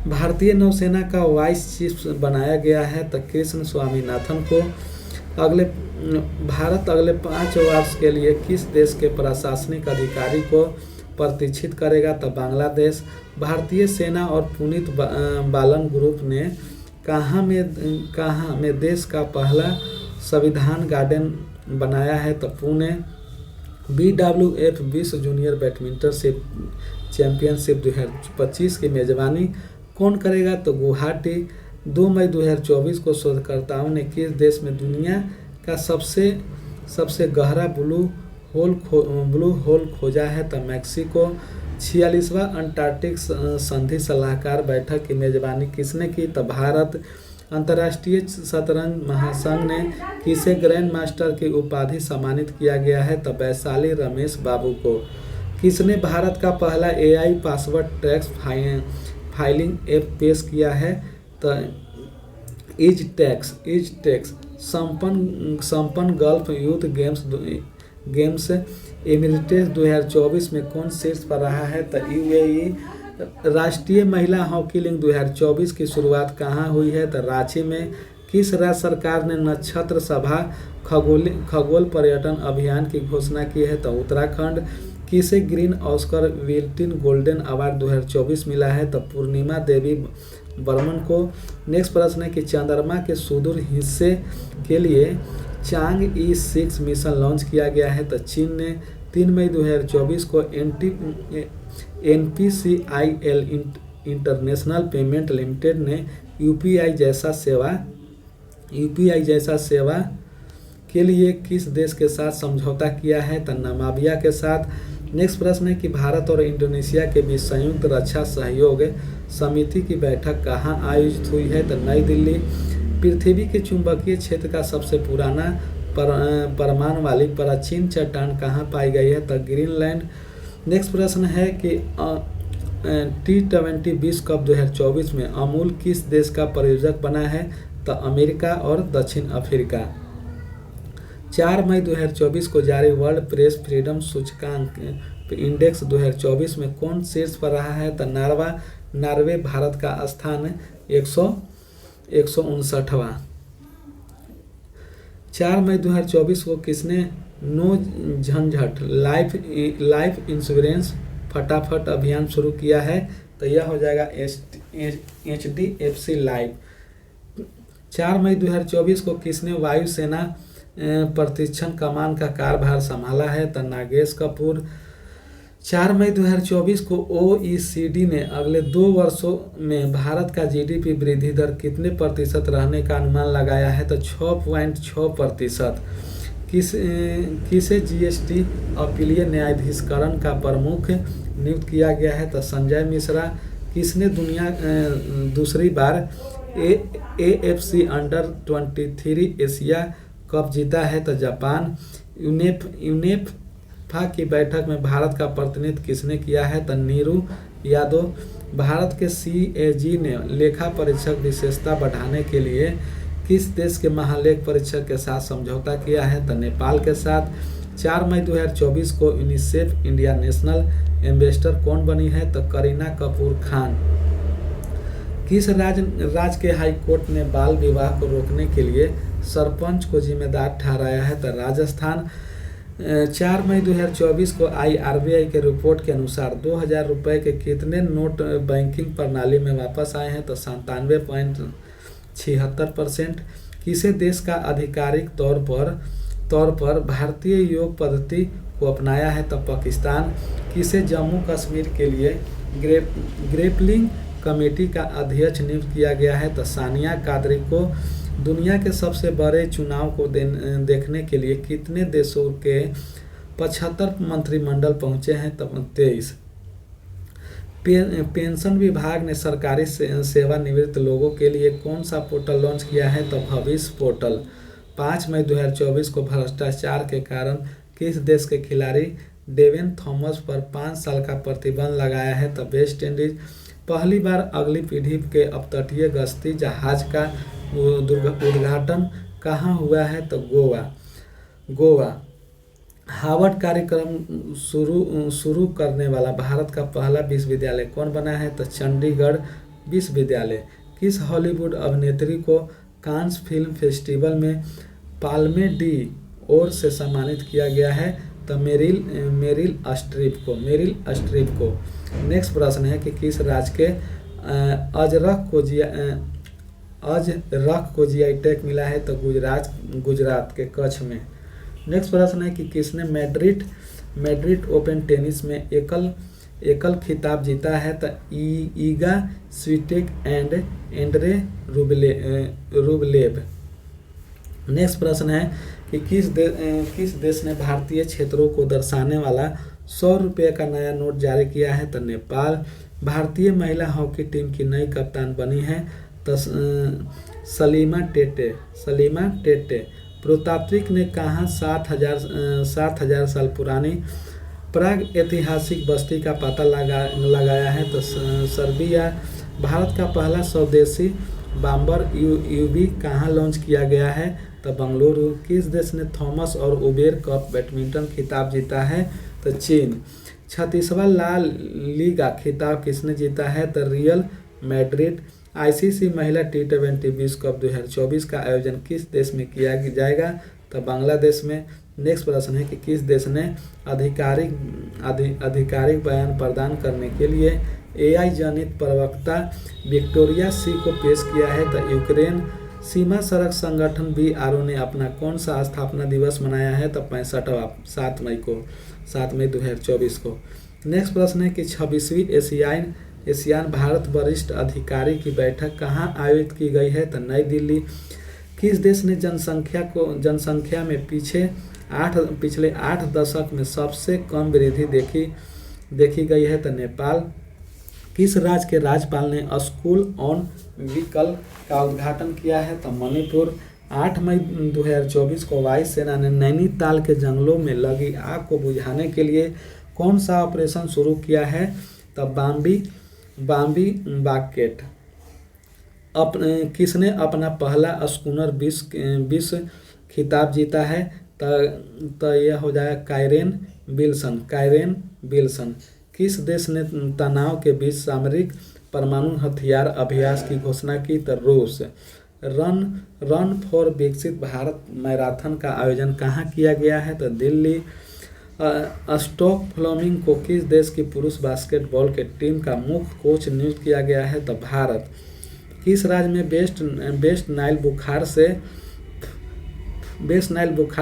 भारतीय नौसेना का वाइस चीफ बनाया गया है? तो कृष्ण स्वामीनाथन को। भारत अगले 5 वर्ष के लिए किस देश के प्रशासनिक अधिकारी को प्रतिष्ठित करेगा? तो बांग्लादेश। भारतीय सेना और पुनीत बालन ग्रुप ने कहाँ में देश का पहला संविधान गार्डन बनाया है? तो पुणे। BWF विश्व जूनियर बैडमिंटन चैंपियनशिप 2025 की मेजबानी कौन करेगा? तो गुवाहाटी। 2 मई 2024 को शोधकर्ताओं ने किस देश में दुनिया का सबसे गहरा ब्लू होल खोजा है? तो मैक्सिको। 46वां अंटार्कटिक संधि सलाहकार बैठक की मेजबानी किसने की? तो भारत। अंतर्राष्ट्रीय शतरंज महासंघ ने किसे ग्रैंड मास्टर की उपाधि सम्मानित किया गया है? तो वैशाली रमेश बाबू को। किसने भारत का पहला AI password tax filing app पेश किया है? तो इज टैक्स। संपन्न गल्फ यूथ गेम्स एमिरेट्स 2024 में कौन शीर्ष पर रहा है? तो UAE। राष्ट्रीय महिला हॉकी लीग 2024 की शुरुआत कहाँ हुई है? तो रांची में। किस राज्य सरकार ने नक्षत्र सभा खगोल पर्यटन अभियान की घोषणा की है? तो उत्तराखंड। किसे ग्रीन ऑस्कर विल्टिन गोल्डन अवार्ड 2024 मिला है? तो पूर्णिमा देवी बर्मन को। नेक्स्ट प्रश्न है कि चंद्रमा के सुदूर हिस्से के लिए चांग-E6 मिशन लॉन्च किया गया है? तो चीन ने। 3 मई 2024 को NPCIL इंटरनेशनल पेमेंट लिमिटेड ने यूपीआई जैसा सेवा के लिए किस देश के साथ समझौता किया है? तो नामीबिया के साथ। नेक्स्ट प्रश्न है कि भारत और इंडोनेशिया के बीच संयुक्त रक्षा सहयोग समिति की बैठक कहाँ आयोजित हुई है? तो नई दिल्ली। पृथ्वी के चुंबकीय क्षेत्र का सबसे पुराना परमाणु वाली प्राचीन चट्टान कहाँ पाई गई है? तो ग्रीनलैंड। नेक्स्ट प्रश्न है कि T20 विश्व कप 2024 में अमूल किस देश का प्रायोजक बना है? तो अमेरिका और दक्षिण अफ्रीका। 4 मई 2024 को जारी वर्ल्ड प्रेस फ्रीडम सूचकांक इंडेक्स 2024 में कौन शीर्ष पर रहा है? तो नॉर्वे। भारत का स्थान 159वां। 4 मई 2024 को किसने नो झंझट लाइफ इंश्योरेंस फटाफट अभियान शुरू किया है? तो यह हो जाएगा HDFC लाइफ। 4 मई 2024 को किसने वायुसेना प्रशिक्षण कमान का कार्यभार संभाला है? तो नागेश कपूर। 4 मई 2024 को OECD ने अगले 2 वर्षों में भारत का GDP वृद्धि दर कितने प्रतिशत रहने का अनुमान लगाया है? तो 6.6%। किसे GST अपीलीय न्यायाधीकरण का प्रमुख नियुक्त किया गया है? तो संजय मिश्रा। किसने दूसरी बार AFC अंडर-23 एशिया कप जीता है? तो जापान। यूनेफा की बैठक में भारत का प्रतिनिधित्व किसने किया है? तो नीरू यादव। भारत के CAG ने लेखा परीक्षक विशेषता बढ़ाने के लिए किस देश के महालेख परीक्षक के साथ समझौता किया है? तो नेपाल के साथ। 4 मई 2024 को यूनिसेफ इंडिया नेशनल एम्बेसडर कौन बनी है? तो करीना कपूर खान। किस राज्य के हाई कोर्ट ने बाल विवाह को रोकने के लिए सरपंच को जिम्मेदार ठहराया है? तो राजस्थान। 4 मई 2024 को RBI के रिपोर्ट के अनुसार 2000 रुपये के कितने नोट बैंकिंग प्रणाली में वापस आए हैं? तो 97.76%। किसे देश का आधिकारिक तौर पर भारतीय योग पद्धति को अपनाया है? तो पाकिस्तान। किसे जम्मू कश्मीर के लिए ग्रेपलिंग कमेटी का अध्यक्ष नियुक्त किया गया है? तो सानिया कादरी को। दुनिया के सबसे बड़े चुनाव को देखने के लिए कितने देशों के 75 मंत्रिमंडल पहुंचे हैं? तो 23। पेंशन विभाग ने सरकारी सेवानिवृत्त लोगों के लिए कौन सा पोर्टल लॉन्च किया है? तो भविष्य पोर्टल। 5 मई 2024 को भ्रष्टाचार के कारण किस देश के खिलाड़ी डेवेन थॉमस पर 5 साल का प्रतिबंध लगाया है? तो वेस्ट इंडीज। पहली बार अगली पीढ़ी के अपतटीय गश्ती जहाज का उद्घाटन कहाँ हुआ है? तो गोवा। हार्वर्ड कार्यक्रम शुरू करने वाला भारत का पहला विश्वविद्यालय कौन बना है? तो चंडीगढ़ विश्वविद्यालय। किस हॉलीवुड अभिनेत्री को कांस फिल्म फेस्टिवल में पाल्मे डी ओर से सम्मानित किया गया है? तो मेरिल स्ट्रीप को। नेक्स्ट प्रश्न है कि किस राज्य के अजरक को GI टैग मिला है? तो गुजरात के कच्छ में। नेक्स्ट प्रश्न है कि किसने मैड्रिड मैड्रिड ओपन टेनिस में एकल एकल खिताब जीता है? तो ईगा Swiatek and Andre Rublev. Next प्रश्न है कि किस देश ने भारतीय क्षेत्रों को दर्शाने वाला 100 रुपये का नया नोट जारी किया है? तो नेपाल। भारतीय महिला हॉकी टीम की नई कप्तान बनी है? तो सलीमा टेटे। पुरातात्विक ने कहाँ 7,000 साल पुरानी प्राग ऐतिहासिक बस्ती का पता लगाया है? तो सर्बिया। भारत का पहला स्वदेशी बॉम्बर यूवी कहाँ लॉन्च किया गया है? तो बंगलुरु। किस देश ने थॉमस और उबेर कप बैडमिंटन खिताब जीता है? तो चीन। 36वां ला लीगा खिताब किसने जीता है? तो रियल मैड्रिड। आईसीसी महिला टी20 विश्व कप 2024 का आयोजन किस देश में किया जाएगा? तो बांग्लादेश में। नेक्स्ट प्रश्न है कि किस देश ने आधिकारिक बयान प्रदान करने के लिए एआई जनित प्रवक्ता विक्टोरिया सी को पेश किया है? तो यूक्रेन। सीमा सड़क संगठन बीआरओ ने अपना कौन सा स्थापना दिवस मनाया है? तो 65वां 7 मई 2024 को। नेक्स्ट प्रश्न है कि 26वीं एशियान भारत वरिष्ठ अधिकारी की बैठक कहाँ आयोजित की गई है? तो नई दिल्ली। किस देश ने जनसंख्या में पिछले 8 दशक में सबसे कम वृद्धि देखी गई है? तो नेपाल। किस राज्य के राज्यपाल ने स्कूल ऑन व्हीकल का उद्घाटन किया है? तो मणिपुर। 8 मई 2024 को वायुसेना ने नैनीताल के जंगलों में लगी आग को बुझाने के लिए कौन सा ऑपरेशन शुरू किया है? तो बाम्बी बाकेट। किसने अपना पहला स्कूनर विश्व खिताब जीता है? तो यह हो जाएगा कायरेन विल्सन। किस देश ने तनाव के बीच सामरिक परमाणु हथियार अभ्यास की घोषणा की? तो रूस। रन फॉर विकसित भारत मैराथन का आयोजन कहाँ किया गया है? तो दिल्ली। स्टॉकहोल्म को किस देश की पुरुष बास्केटबॉल के टीम का मुख्य कोच नियुक्त किया गया है? तो भारत। किस राज्य में वेस्ट नाइल बुखार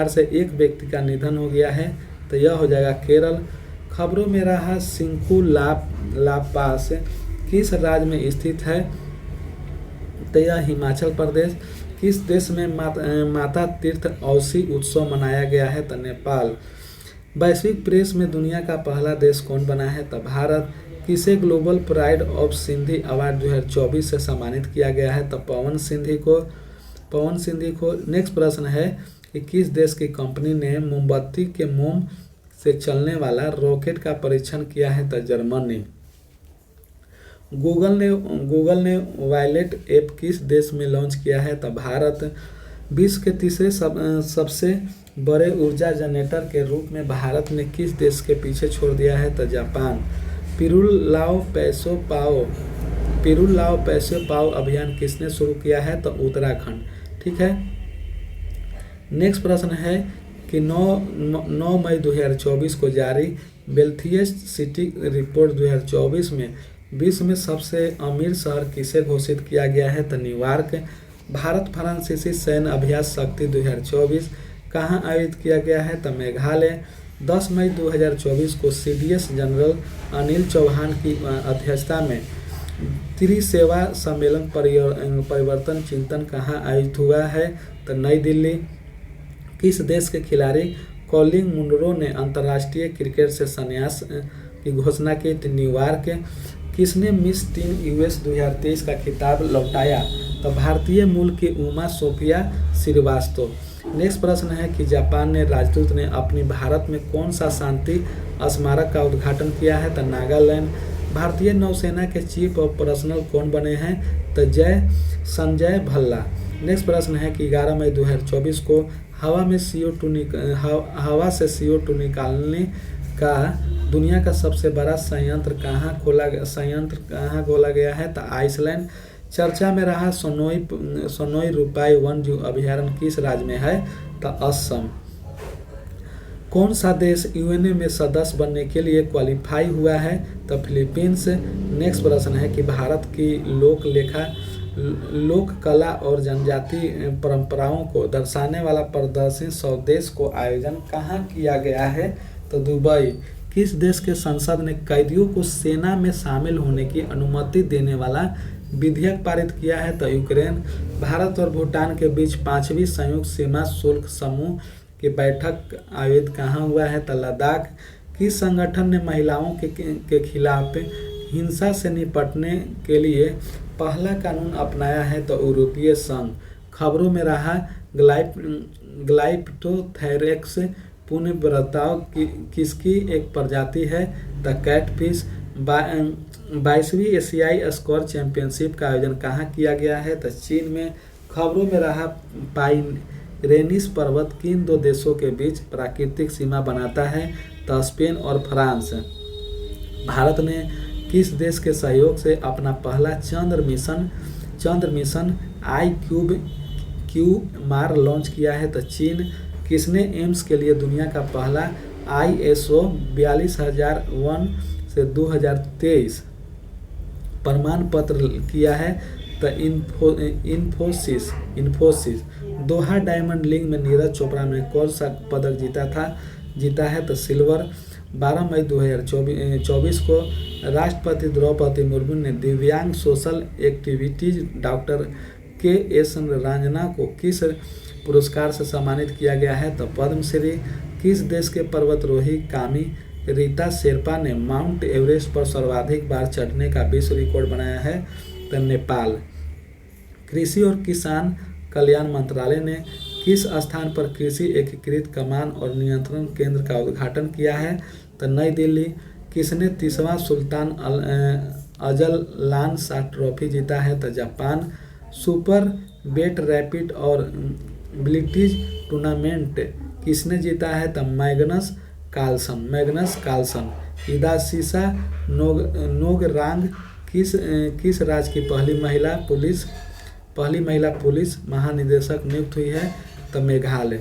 से एक व्यक्ति का निधन हो गया है? तो यह हो जाएगा केरल। खबरों में रहा सिंकू लापास किस राज्य में स्थित है? तो यह हिमाचल प्रदेश। किस देश में माता तीर्थ औसी उत्सव मनाया गया है? तो नेपाल। वैश्विक प्रेस में दुनिया का पहला देश कौन बना है? तो भारत। किसे global pride of Sindhi award 2024 से सम्मानित किया गया है? तो पवन सिंधी को। नेक्स्ट प्रश्न है कि किस देश की कंपनी ने मोमबत्ती के मोम से चलने वाला रॉकेट का परीक्षण किया है? तो जर्मनी। गूगल ने वॉलेट ऐप किस देश में लॉन्च किया है? तो भारत। विश्व के तीसरे सबसे बड़े ऊर्जा जनरेटर के रूप में भारत ने किस देश के पीछे छोड़ दिया है? तो जापान। पिरुलाओ पैसो पाओ अभियान किसने शुरू किया है? तो उत्तराखंड। ठीक है। नेक्स्ट प्रश्न है कि 9 मई 2024 को जारी वेल्थिएस्ट सिटी रिपोर्ट 2024 में विश्व में सबसे अमीर शहर किसे घोषित किया गया है? तो न्यूयॉर्क। भारत फ्रांसीसी सैन्य अभ्यास शक्ति 2024 कहाँ आयोजित किया गया है? तो मेघालय। 10 मई 2024 को सीडीएस जनरल अनिल चौहान की अध्यक्षता में त्रिसेवा सम्मेलन परिवर्तन चिंतन कहाँ आयोजित हुआ है? तो नई दिल्ली। किस देश के खिलाड़ी कॉलिन मुनरो ने अंतर्राष्ट्रीय क्रिकेट से संन्यास की घोषणा की? तो न्यूयॉर्क। किसने मिस टीन यूएस 2023 का खिताब लौटाया? तो भारतीय मूल की उमा सोफिया श्रीवास्तव। नेक्स्ट प्रश्न है कि जापान ने राजदूत ने अपनी भारत में कौन सा शांति स्मारक का उद्घाटन किया है? तो नागालैंड। भारतीय नौसेना के चीफ ऑफ पर्सनल कौन बने हैं? तो संजय भल्ला। नेक्स्ट प्रश्न है कि 11 मई 2024 को हवा से CO2 निकालने का दुनिया का सबसे बड़ा संयंत्र कहाँ खोला गया है? तो आइसलैंड। चर्चा में रहा सोनोई रूपाई वन्यजीव अभयारण्य किस राज्य में है? तो असम। कौन सा देश यूएनए में सदस्य बनने के लिए क्वालिफाई हुआ है? तो फिलीपींस। नेक्स्ट प्रश्न है कि भारत की लोक कला और जनजाति परंपराओं को दर्शाने वाला प्रदर्शनी स्वदेश को आयोजन कहाँ किया गया है? तो दुबई। किस देश के संसद ने कैदियों को सेना में शामिल होने की अनुमति देने वाला विधेयक पारित किया है? तो यूक्रेन। भारत और भूटान के बीच 5वीं संयुक्त सीमा शुल्क समूह की बैठक आयोजित कहाँ हुआ है? तो लद्दाख। किस संगठन ने महिलाओं के खिलाफ हिंसा से निपटने के लिए पहला कानून अपनाया है? तो यूरोपीय संघ। खबरों में रहा ग्लाइप्टोथेरेक्स पुनर्बर्ताव किसकी एक प्रजाति है? The catfish. 22वीं एशियाई स्क्वाश चैंपियनशिप का आयोजन कहाँ किया गया है? तो चीन में। खबरों में रहा पाइरेनीस पर्वत किन दो देशों के बीच प्राकृतिक सीमा बनाता है? तो स्पेन और फ्रांस। भारत ने किस देश के सहयोग से अपना पहला चंद्र मिशन IQ-MAR लॉन्च किया है? तो चीन। किसने एम्स के लिए दुनिया का पहला ISO 42001 से 2023 प्रमाण पत्र किया है? तो इन्फोसिस। दोहा डायमंड लीग में नीरज चोपड़ा ने कौन सा पदक जीता है? तो सिल्वर। 12 मई 2024 को राष्ट्रपति द्रौपदी मुर्मू ने दिव्यांग social activities doctor KS Ranjana को किस पुरस्कार से सम्मानित किया गया है? तो पद्मश्री। किस देश के पर्वतारोही कामी रीता शेरपा ने माउंट एवरेस्ट पर सर्वाधिक बार चढ़ने का विश्व रिकॉर्ड बनाया है? तो नेपाल। कृषि और किसान कल्याण मंत्रालय ने किस स्थान पर कृषि एकीकृत कमान और नियंत्रण केंद्र का उद्घाटन किया है? तो नई दिल्ली। किसने 30वां सुल्तान अजलान शाह ट्रॉफी जीता है? तो जापान। सुपर वेट रैपिड और ब्लिट्ज टूर्नामेंट किसने जीता है? तो मैग्नस कार्लसन। हिदाशिसा नोगरांग किस राज्य की पहली महिला पुलिस महानिदेशक नियुक्त हुई है? तो मेघालय।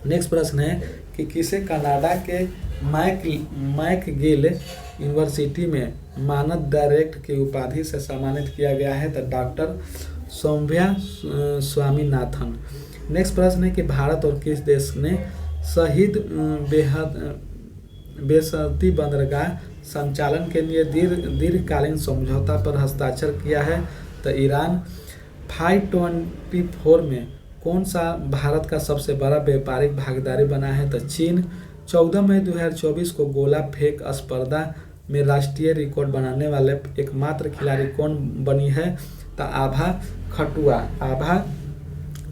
नेक्स्ट प्रश्न है कि किसे कनाडा के मैकगिल यूनिवर्सिटी में मानद डायरेक्ट की उपाधि से सम्मानित किया गया है? तो डॉक्टर सौम्या स्वामीनाथन। नेक्स्ट प्रश्न है कि भारत और किस देश ने शहीद बेसरती बंदरगाह संचालन के लिए दीर्घकालीन समझौता पर हस्ताक्षर किया है? तो ईरान। 524 में कौन सा भारत का सबसे बड़ा व्यापारिक भागीदारी बना है? तो चीन। 14 मई 2024 को गोला फेंक स्पर्धा में राष्ट्रीय रिकॉर्ड बनाने वाले एकमात्र खिलाड़ी कौन बनी है? तो आभा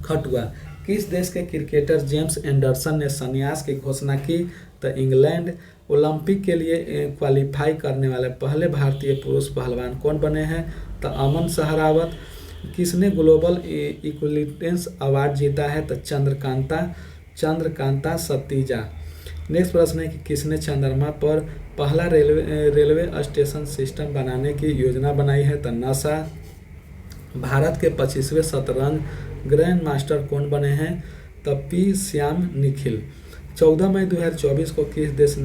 खटुआ। किस देश के क्रिकेटर जेम्स एंडरसन ने संन्यास की घोषणा की? तो इंग्लैंड। ओलंपिक के लिए क्वालिफाई करने वाले पहले भारतीय पुरुष पहलवान कौन बने हैं? तो अमन सहरावत। किसने ग्लोबल इक्विटेंस अवार्ड जीता है? तो चंद्रकांता सतीजा। नेक्स्ट प्रश्न है कि किसने चंद्रमा पर पहला रेलवे स्टेशन सिस्टम बनाने की योजना बनाई है? तो नासा। भारत के 25वें शतरंज ग्रैंड मास्टर कौन बने हैं? तो P श्याम निखिल। 14 मई 2024 को किस देश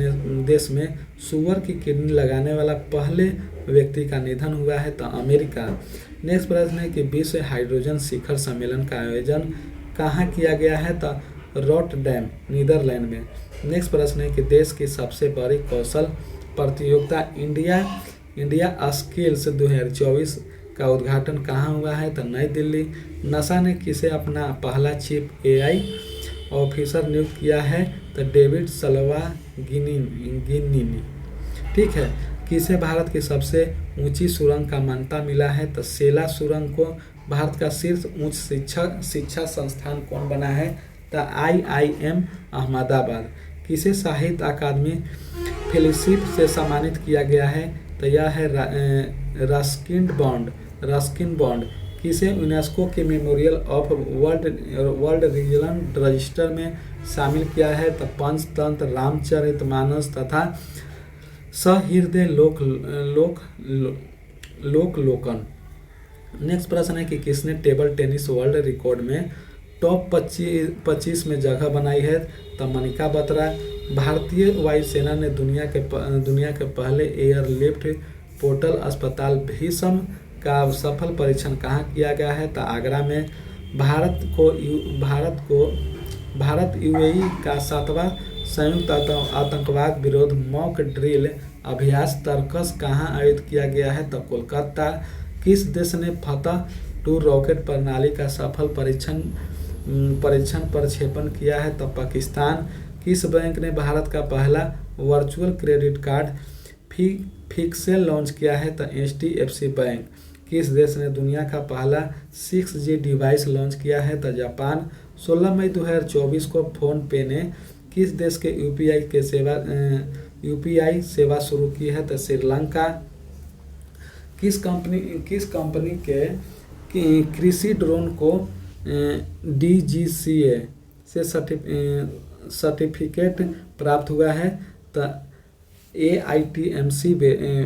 में सुअर की किडनी लगाने वाला पहले व्यक्ति का निधन हुआ है? तो अमेरिका। नेक्स्ट प्रश्न है कि विश्व हाइड्रोजन शिखर सम्मेलन का आयोजन कहाँ किया गया है? तो रॉटरडैम नीदरलैंड में। नेक्स्ट प्रश्न है कि देश की सबसे बड़ी कौशल प्रतियोगिता इंडिया स्किल्स 2024 का उद्घाटन कहाँ हुआ है? तो नई दिल्ली। नासा ने किसे अपना पहला चीफ AI ऑफिसर नियुक्त किया है? तो डेविड सल्वागिनी। ठीक है। किसे भारत की सबसे ऊंची सुरंग का मान्यता मिला है? तो सेला सुरंग को। भारत का शीर्ष उच्च शिक्षा संस्थान कौन बना है? तो IIM अहमदाबाद। किसे साहित्य अकादमी फेलोशिप से सम्मानित किया गया है? तो यह है रस्किन बॉन्ड। किसे यूनेस्को के memorial of world regional register में शामिल किया है? तो पंचतंत्र, रामचरितमानस तथा सहृदय लोकन। नेक्स्ट प्रश्न है कि किसने टेबल टेनिस वर्ल्ड रिकॉर्ड में टॉप 25 में जगह बनाई है? तो मनिका बत्रा। भारतीय वायुसेना ने दुनिया के पहले एयरलिफ्ट पोर्टल अस्पताल भीषम का सफल परीक्षण कहाँ किया गया है? तो आगरा में। भारत यूएई का 7वां संयुक्त आतंकवाद विरोध मॉक ड्रिल अभ्यास तर्कस कहाँ आयोजित किया गया है? तो कोलकाता। किस देश ने फतह 2 रॉकेट प्रणाली का सफल परीक्षण प्रक्षेपण किया है? तो पाकिस्तान। किस बैंक ने भारत का पहला वर्चुअल क्रेडिट कार्ड फिक्से लॉन्च किया है? तो HDFC बैंक। किस देश ने दुनिया का पहला 6G डिवाइस लॉन्च किया है? तो जापान। 16 मई 2024 को फोन पे ने किस देश के यूपीआई सेवा शुरू की है? तो श्रीलंका। किस कंपनी के कृषि ड्रोन को DGCA से सर्टिफिकेट प्राप्त हुआ है? तो AITMC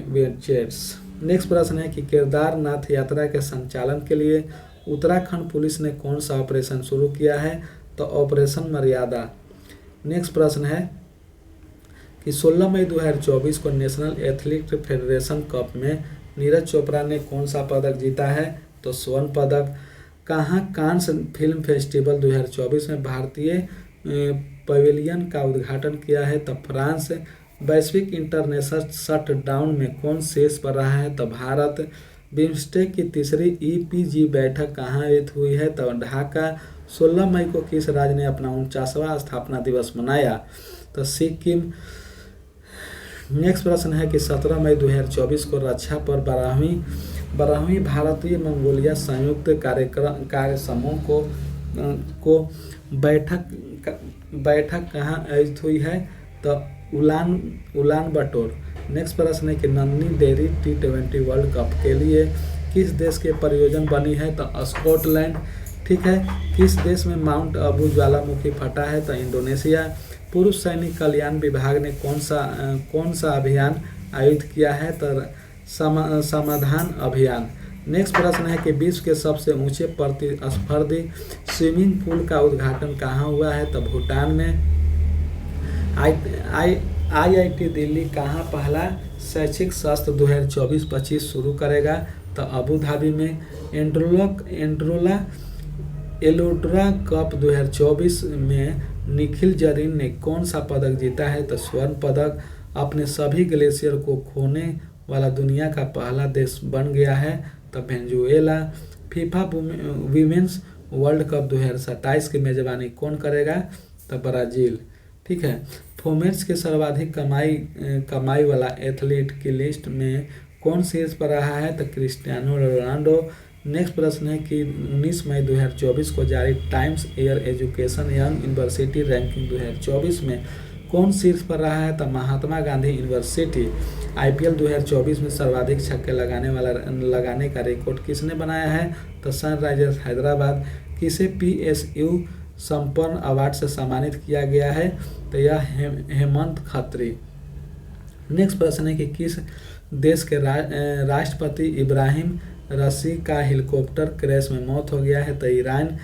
वेंचर्स। नेक्स्ट प्रश्न है कि केदारनाथ यात्रा के संचालन के लिए उत्तराखंड पुलिस ने कौन सा ऑपरेशन शुरू किया है? तो ऑपरेशन मर्यादा। नेक्स्ट प्रश्न है कि 16 मई 2024 को नेशनल एथलेटिक फेडरेशन कप में नीरज चोपड़ा ने कौन सा पदक जीता है? तो स्वर्ण पदक। कहाँ कांस फिल्म फेस्टिवल 2024 में भारतीय पवेलियन का उद्घाटन किया है? तो फ्रांस। वैश्विक इंटरनेशनल शटडाउन में कौन शीर्ष पर रहा है? तो भारत। बिम्स्टेक की तीसरी EPG बैठक कहाँ आयोजित हुई है? तो ढाका। 16 मई को किस राज्य ने अपना 49वां स्थापना दिवस मनाया? तो सिक्किम। नेक्स्ट प्रश्न है कि 17 मई 2024 को रक्षा पर 12वीं भारतीय मंगोलिया संयुक्त कार्य समूह को बैठक कहाँ आयोजित हुई है? तो उलान बटोर। नेक्स्ट प्रश्न है कि Nandi dairy T20 world cup के लिए किस देश के प्रायोजन बनी है? तो स्कॉटलैंड। ठीक है। किस देश में माउंट अबू ज्वालामुखी फटा है? तो इंडोनेशिया। पुरुष सैनिक कल्याण विभाग ने कौन सा अभियान आयोजित किया है? तो समाधान अभियान। नेक्स्ट प्रश्न है कि विश्व के सबसे ऊंचे प्रतिस्पर्धी स्विमिंग पूल का उद्घाटन कहाँ हुआ है? तो भूटान में। IIT दिल्ली कहाँ पहला शैक्षिक सत्र 2024-25 शुरू करेगा? तो अबू धाबी में। एलोड्रा कप 2024 में निखिल जरीन ने कौन सा पदक जीता है? तो स्वर्ण पदक। अपने सभी ग्लेशियर को खोने वाला दुनिया का पहला देश बन गया है? तो Venezuela. FIFA women's world cup 2027 की मेजबानी कौन करेगा? तो ब्राजील। ठीक है। फोर्ब्स के सर्वाधिक कमाई वाला एथलीट की लिस्ट में कौन शीर्ष पर रहा है? तो क्रिस्टियानो रोनाल्डो। नेक्स्ट प्रश्न है कि 19 मई 2024 को जारी times air education young university ranking 2024 में कौन शीर्ष पर रहा है? तो महात्मा गांधी यूनिवर्सिटी। IPL 2024 में सर्वाधिक छक्के लगाने का रिकॉर्ड किसने बनाया है? तो सनराइजर्स हैदराबाद। किसे PSU संपन्न अवार्ड से सम्मानित किया गया है? तो यह हेमंत खत्री। नेक्स्ट प्रश्न है कि किस देश के राष्ट्रपति इब्राहिम रसी का हेलीकॉप्टर क्रैश में मौत हो गया है? तो ईरान।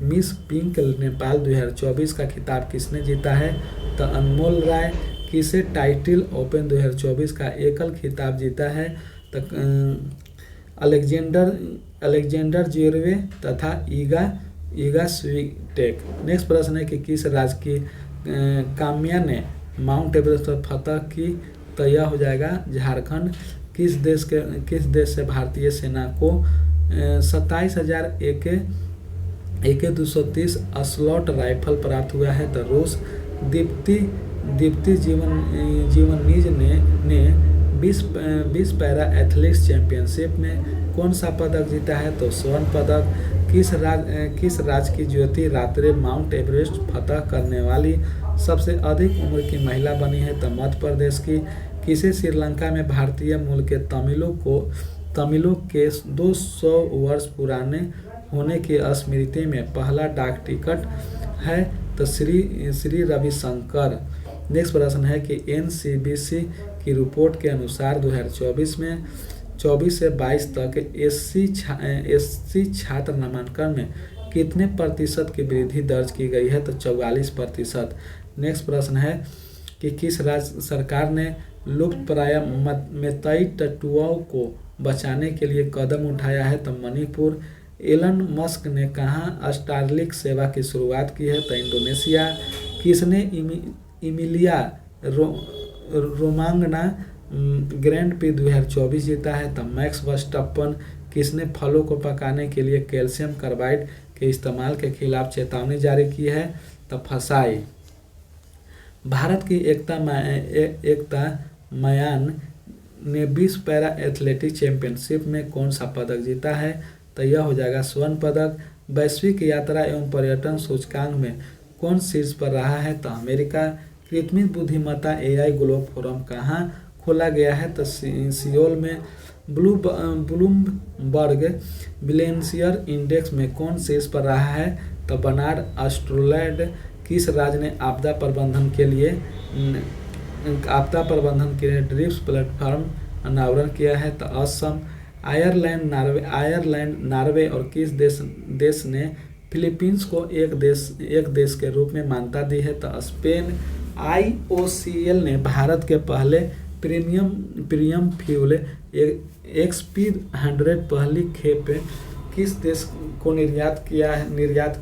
मिस पिंक नेपाल 2024 का खिताब किसने जीता है? तो अनमोल राय। किसे टाइटल ओपन 2024 का एकल खिताब जीता है? तो अलेक्जेंडर ज्वेरेव तथा ईगा स्वीटेक। नेक्स्ट प्रश्न है कि किस राज्य की काम्या ने माउंट एवरेस्ट पर फतह की? तो यह हो जाएगा झारखंड। किस देश से भारतीय सेना को 27,000 AK-230 असलॉट राइफल प्राप्त हुआ है? तो रूस। दीप्ति जीवननीज ने 20 पैरा एथलेटिक्स चैंपियनशिप में कौन सा पदक जीता है? तो स्वर्ण पदक। किस राज्य की ज्योति रात्रे माउंट एवरेस्ट फतह करने वाली सबसे अधिक उम्र की महिला बनी है? तो मध्य प्रदेश की। किसे श्रीलंका में भारतीय मूल के तमिलों के 200 वर्ष पुराने होने की स्मृति में पहला डाक टिकट है? तो श्री रविशंकर। नेक्स्ट प्रश्न है कि NCBC की रिपोर्ट के अनुसार 2024 में 24 से 22 तक SC छात्र नामांकन में कितने प्रतिशत की वृद्धि दर्ज की गई है? तो 44%। नेक्स्ट प्रश्न है कि किस राज्य सरकार ने लुप्तप्राय मेतई टटुओं को बचाने के लिए कदम उठाया है? तो मणिपुर। एलन मस्क ने कहाँ स्टारलिंक सेवा की शुरुआत की है? तो इंडोनेशिया। किसने इमिलिया रोमांगना ग्रैंड प्री 2024 जीता है? तो मैक्स वर्स्टप्पन। किसने फलों को पकाने के लिए कैल्शियम कार्बाइड के इस्तेमाल के खिलाफ चेतावनी जारी की है? तो फसाई। भारत की एकता मयान ने 20 पैरा एथलेटिक चैंपियनशिप में कौन सा पदक जीता है? तो यह हो जाएगा स्वर्ण पदक। वैश्विक यात्रा एवं पर्यटन सूचकांक में कौन शीर्ष पर रहा है? तो अमेरिका। कृत्रिम बुद्धिमत्ता AI ग्लोब फोरम कहाँ खोला गया है? तो सियोल में। ब्लूमबर्ग बिलियनियर इंडेक्स में कौन शीर्ष पर रहा है? तो बर्नार्ड ऑस्ट्रेलैंड। किस राज्य ने आपदा प्रबंधन के लिए ड्रिफ्ट प्लेटफॉर्म अनावरण किया है? तो असम। आयरलैंड नॉर्वे और किस देश ने फिलीपींस को एक देश के रूप में मान्यता दी है? तो स्पेन। IOCL ने भारत के पहले प्रीमियम फ्यूल XP100 पहली खेप किस देश को निर्यात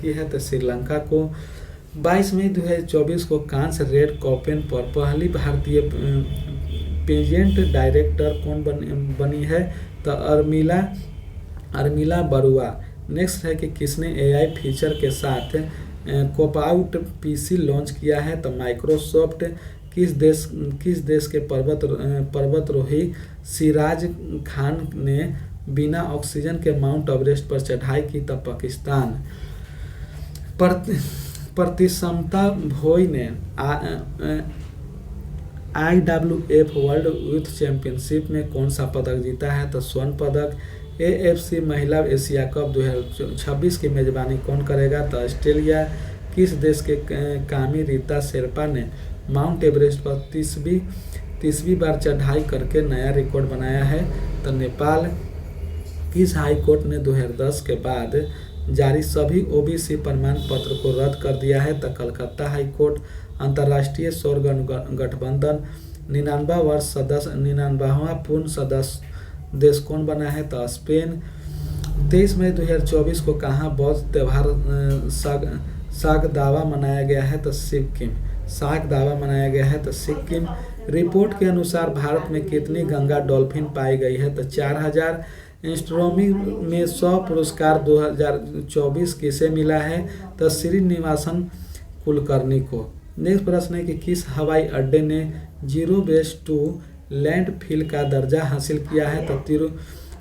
की है? तो श्रीलंका को। 22 मई 2024 को कांस रेड कार्पेट पर पहली भारतीय पेजेंट डायरेक्टर कौन बनी है? तो अर्मिला बरुआ। नेक्स्ट है कि किसने AI फीचर के साथ कोपआउट PC लॉन्च किया है? तो माइक्रोसॉफ्ट। किस देश के पर्वतारोही सिराज खान ने बिना ऑक्सीजन के माउंट एवरेस्ट पर चढ़ाई की? तो पाकिस्तान। प्रतिशमता भोई ने IWF वर्ल्ड यूथ चैंपियनशिप में कौन सा पदक जीता है? तो स्वर्ण पदक। AFC महिला एशिया कप 2026 की मेजबानी कौन करेगा? तो ऑस्ट्रेलिया। किस देश के कामी रीता शेरपा ने माउंट एवरेस्ट पर 30वीं बार चढ़ाई करके नया रिकॉर्ड बनाया है? तो नेपाल। किस हाई कोर्ट ने 2010 के बाद जारी सभी OBC प्रमाण पत्र को रद्द कर दिया है? तो कलकत्ता हाई कोर्ट। अंतर्राष्ट्रीय सौर गठबंधन 99वां पूर्ण सदस्य देश कौन बना है? तो स्पेन। 23 मई 2024 को कहाँ बौद्ध त्योहार सागदावा मनाया गया है? तो सिक्किम। सिक्किम। रिपोर्ट के अनुसार भारत में कितनी गंगा डॉल्फिन पाई गई है? तो 4000। एस्ट्रोनॉमी में 100 पुरस्कार 2024 किसे मिला है? तो श्रीनिवासन कुलकर्णी को। नेक्स्ट प्रश्न है कि किस हवाई अड्डे ने जीरो वेस्ट टू लैंडफिल का दर्जा हासिल किया है? तो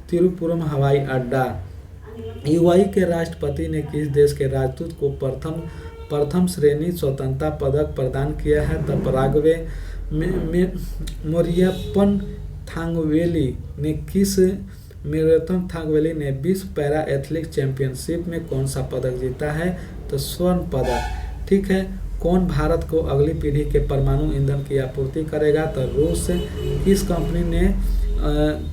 तिरुपुरम हवाई अड्डा। UAE के राष्ट्रपति ने किस देश के राजदूत को प्रथम श्रेणी स्वतंत्रता पदक प्रदान किया है? तो पराग्वे। मोरियप्पन थांगवेली ने 20 पैरा एथलेटिक चैंपियनशिप में कौन सा पदक जीता है? तो स्वर्ण पदक। ठीक है। कौन भारत को अगली पीढ़ी के परमाणु ईंधन की आपूर्ति करेगा? तो रूस।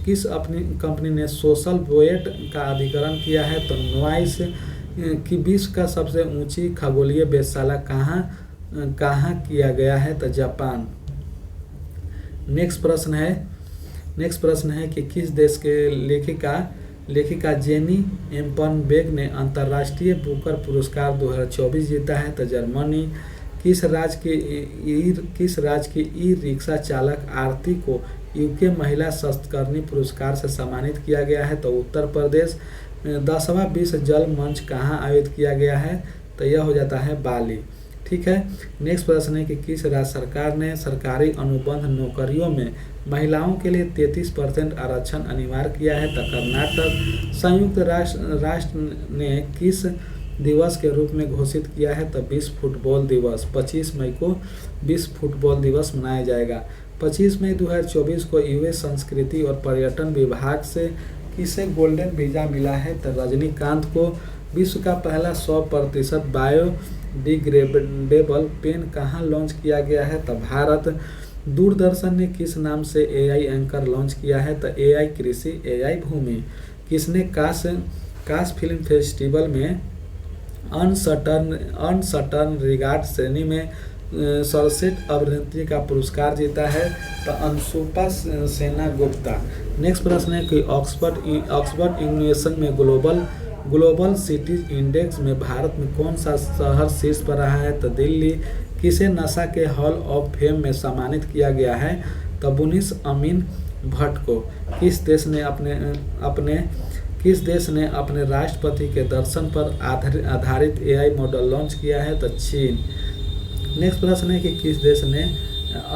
किस अपनी कंपनी ने सोशल वेट का अधिग्रहण किया है? तो नॉइस। कि विश्व का सबसे ऊंची खगोलीय वेधशाला कहाँ किया गया है? तो जापान। नेक्स्ट प्रश्न है कि किस देश के लेखिका जेनी एम्पनबेग ने अंतर्राष्ट्रीय बुकर पुरस्कार 2024 जीता है? तो जर्मनी। किस राज्य की ई-रिक्शा चालक आरती को UK महिला सशक्तिकरण पुरस्कार से सम्मानित किया गया है? तो उत्तर प्रदेश। 10वां विश्व जल मंच कहाँ आयोजित किया गया है? तो यह हो जाता है बाली। ठीक है। नेक्स्ट प्रश्न है कि किस राज्य सरकार ने सरकारी अनुबंध नौकरियों में महिलाओं के लिए 33% आरक्षण अनिवार्य किया है? तो कर्नाटक। संयुक्त राष्ट्र ने किस दिवस के रूप में घोषित किया है? तो विश्व फुटबॉल दिवस। 25 मई को विश्व फुटबॉल दिवस मनाया जाएगा। 25 मई 2024 को US संस्कृति और पर्यटन विभाग से किसे गोल्डन वीजा मिला है? तो रजनीकांत को। विश्व का पहला 100% बायोडिग्रेडेबल पेन कहाँ लॉन्च किया गया है? तो भारत। दूरदर्शन ने किस नाम से AI एंकर लॉन्च किया है? तो AI कृषि, AI भूमि। किसने कांस फिल्म फेस्टिवल में अनसर्टन रिगार्ड श्रेणी में सर्वश्रेष्ठ अभिनेत्री का पुरस्कार जीता है? तो अंशुपा सेना गुप्ता। नेक्स्ट प्रश्न है कि ऑक्सफोर्ड यूनिवर्सिटी में ग्लोबल सिटीज इंडेक्स में भारत में कौन सा शहर शीर्ष पर रहा है? तो दिल्ली। किसे नशा के हॉल ऑफ फेम में सम्मानित किया गया है? तो बुनिस अमीन भट्ट को। किस देश ने अपने राष्ट्रपति के दर्शन पर आधारित एआई मॉडल लॉन्च किया है? तो चीन। नेक्स्ट प्रश्न है कि किस देश ने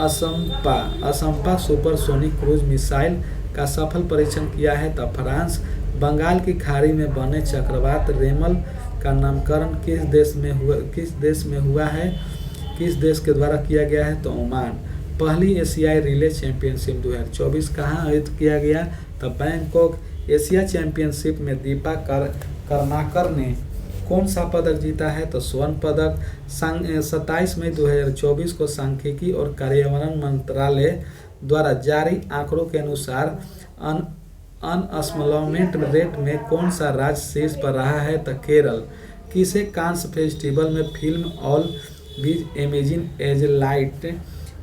असंपा सुपरसोनिक क्रूज मिसाइल का सफल परीक्षण किया है? तो फ्रांस। बंगाल की खाड़ी में बने चक्रवात रेमल का नामकरण किस देश में हुआ है? किस देश के द्वारा किया गया है? तो ओमान। पहली एशियाई रिले चैंपियनशिप 2024 कहाँ आयोजित किया गया? तो बैंकॉक। एशिया चैंपियनशिप में दीपा कर्माकर ने कौन सा पदक जीता है? तो स्वर्ण पदक। 27 मई 2024 को सांख्यिकी और पर्यावरण मंत्रालय द्वारा जारी आंकड़ों के अनुसार अनएम्प्लॉयमेंट रेट में कौन सा राज्य शीर्ष पर रहा है? तो केरल। किसे कांस फेस्टिवल में film all we imagine as light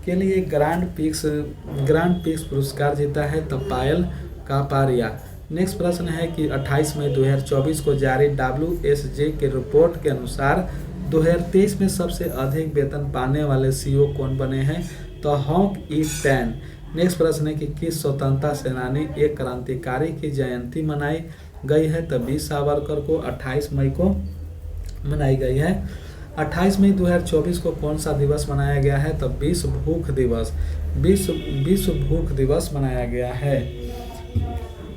के लिए ग्रांड पिक्स पुरस्कार जीता है? तो पायल कापारिया। नेक्स्ट प्रश्न है कि 28 मई 2024 को जारी WSJ के रिपोर्ट के अनुसार 2023 में सबसे अधिक वेतन पाने वाले सीईओ कौन बने हैं? तो हॉन्ग ई टैन। नेक्स्ट प्रश्न है कि किस स्वतंत्रता सेनानी एक क्रांतिकारी की जयंती मनाई गई है? तो वीर सावरकर को 28 मई को मनाई गई है। 28 मई 2024 को कौन सा दिवस मनाया गया है? तो विश्व भूख दिवस मनाया गया है।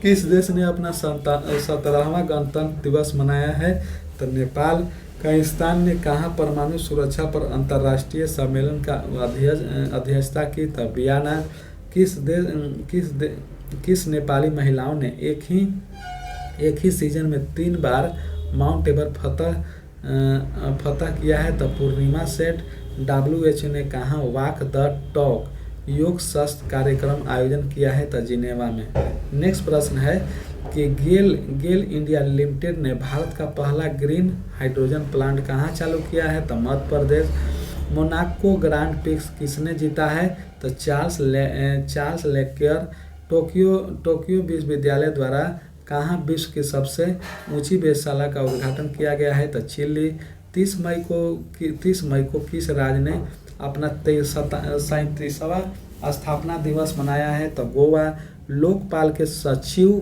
किस देश ने अपना 17वां गणतंत्र दिवस मनाया है? तो नेपाल। पाकिस्तान ने कहाँ परमाणु सुरक्षा पर अंतर्राष्ट्रीय सम्मेलन का अध्यक्षता की? तो वियना। किस नेपाली महिलाओं ने एक ही सीजन में 3 बार माउंट एवरेस्ट फतह किया है? तो पूर्णिमा सेठ। WHO ने कहाँ वॉक द टॉक योग स्वास्थ्य कार्यक्रम आयोजन किया है? तो जिनेवा में। नेक्स्ट प्रश्न है कि गेल इंडिया लिमिटेड ने भारत का पहला ग्रीन हाइड्रोजन प्लांट कहाँ चालू किया है? तो Madhya Pradesh. Monaco grand pics किसने जीता है? तो चार्ल्स लेक्यर। टोक्यो विश्वविद्यालय द्वारा कहाँ विश्व की सबसे ऊंची वेधशाला का उद्घाटन किया गया है? तो चिली। 30 मई को किस राज्य ने अपना 37वां स्थापना दिवस मनाया है? तो गोवा। लोकपाल के सचिव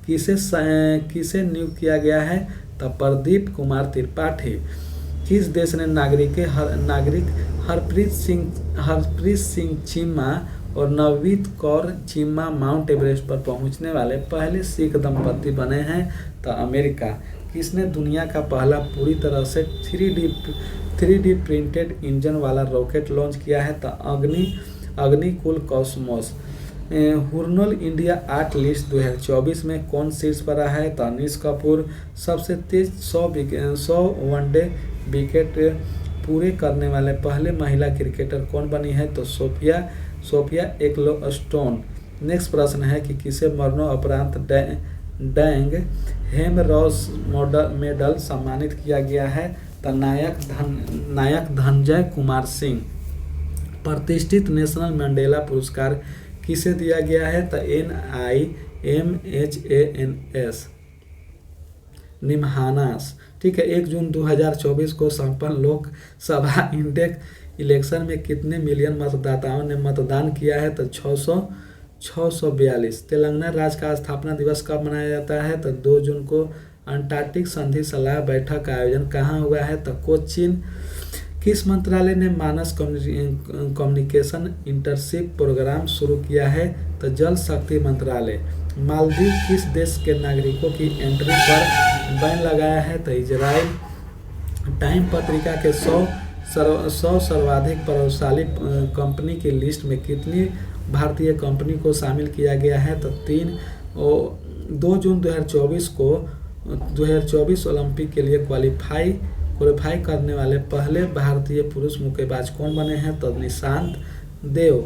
किसे नियुक्त किया गया है? तो प्रदीप कुमार त्रिपाठी। किस देश ने नागरिक हरप्रीत सिंह चीमा और नवनीत कौर चीमा माउंट एवरेस्ट पर पहुंचने वाले पहले सिख दंपति बने हैं? तो अमेरिका। किसने दुनिया का पहला पूरी तरह से 3D प्रिंटेड इंजन वाला रॉकेट लॉन्च किया है? तो Agnikul Cosmos. Hurun India art list 2024 में कौन शीर्ष पर रहा है? तो अनीश कपूर। सबसे तेज 100 वनडे विकेट पूरे करने वाले पहले महिला क्रिकेटर कौन बनी है? तो सोफिया एक्लोस्टोन। नेक्स्ट प्रश्न है कि किसे मरणोपरांत डैंग हेमरॉस मेडल सम्मानित किया गया है? तो नायक धनंजय कुमार सिंह। प्रतिष्ठित नेशनल मंडेला पुरस्कार किसे दिया गया है? तो NIMHANS निम्हांस। ठीक है। 1 जून 2024 को संपन्न लोकसभा इलेक्शन में कितने मिलियन मतदाताओं ने मतदान किया है? तो 642। तेलंगाना राज्य का स्थापना दिवस कब मनाया जाता है? तो 2 जून को। अंटार्कटिक संधि सलाह बैठक का आयोजन कहाँ हुआ है? तो कोचीन। किस मंत्रालय ने मानस कम्युनिकेशन इंटर्नशिप प्रोग्राम शुरू किया है? तो जल शक्ति मंत्रालय। मालदीव किस देश के नागरिकों की एंट्री पर बैन लगाया है? तो इजराइल। टाइम पत्रिका के 100 सर्वाधिक प्रभावशाली कंपनी की लिस्ट में कितनी भारतीय कंपनी को शामिल किया गया है? तो 3। 2 जून 2024 ओलंपिक के लिए क्वालिफाई करने वाले पहले भारतीय पुरुष मुक्केबाज कौन बने हैं? तो निशांत देव।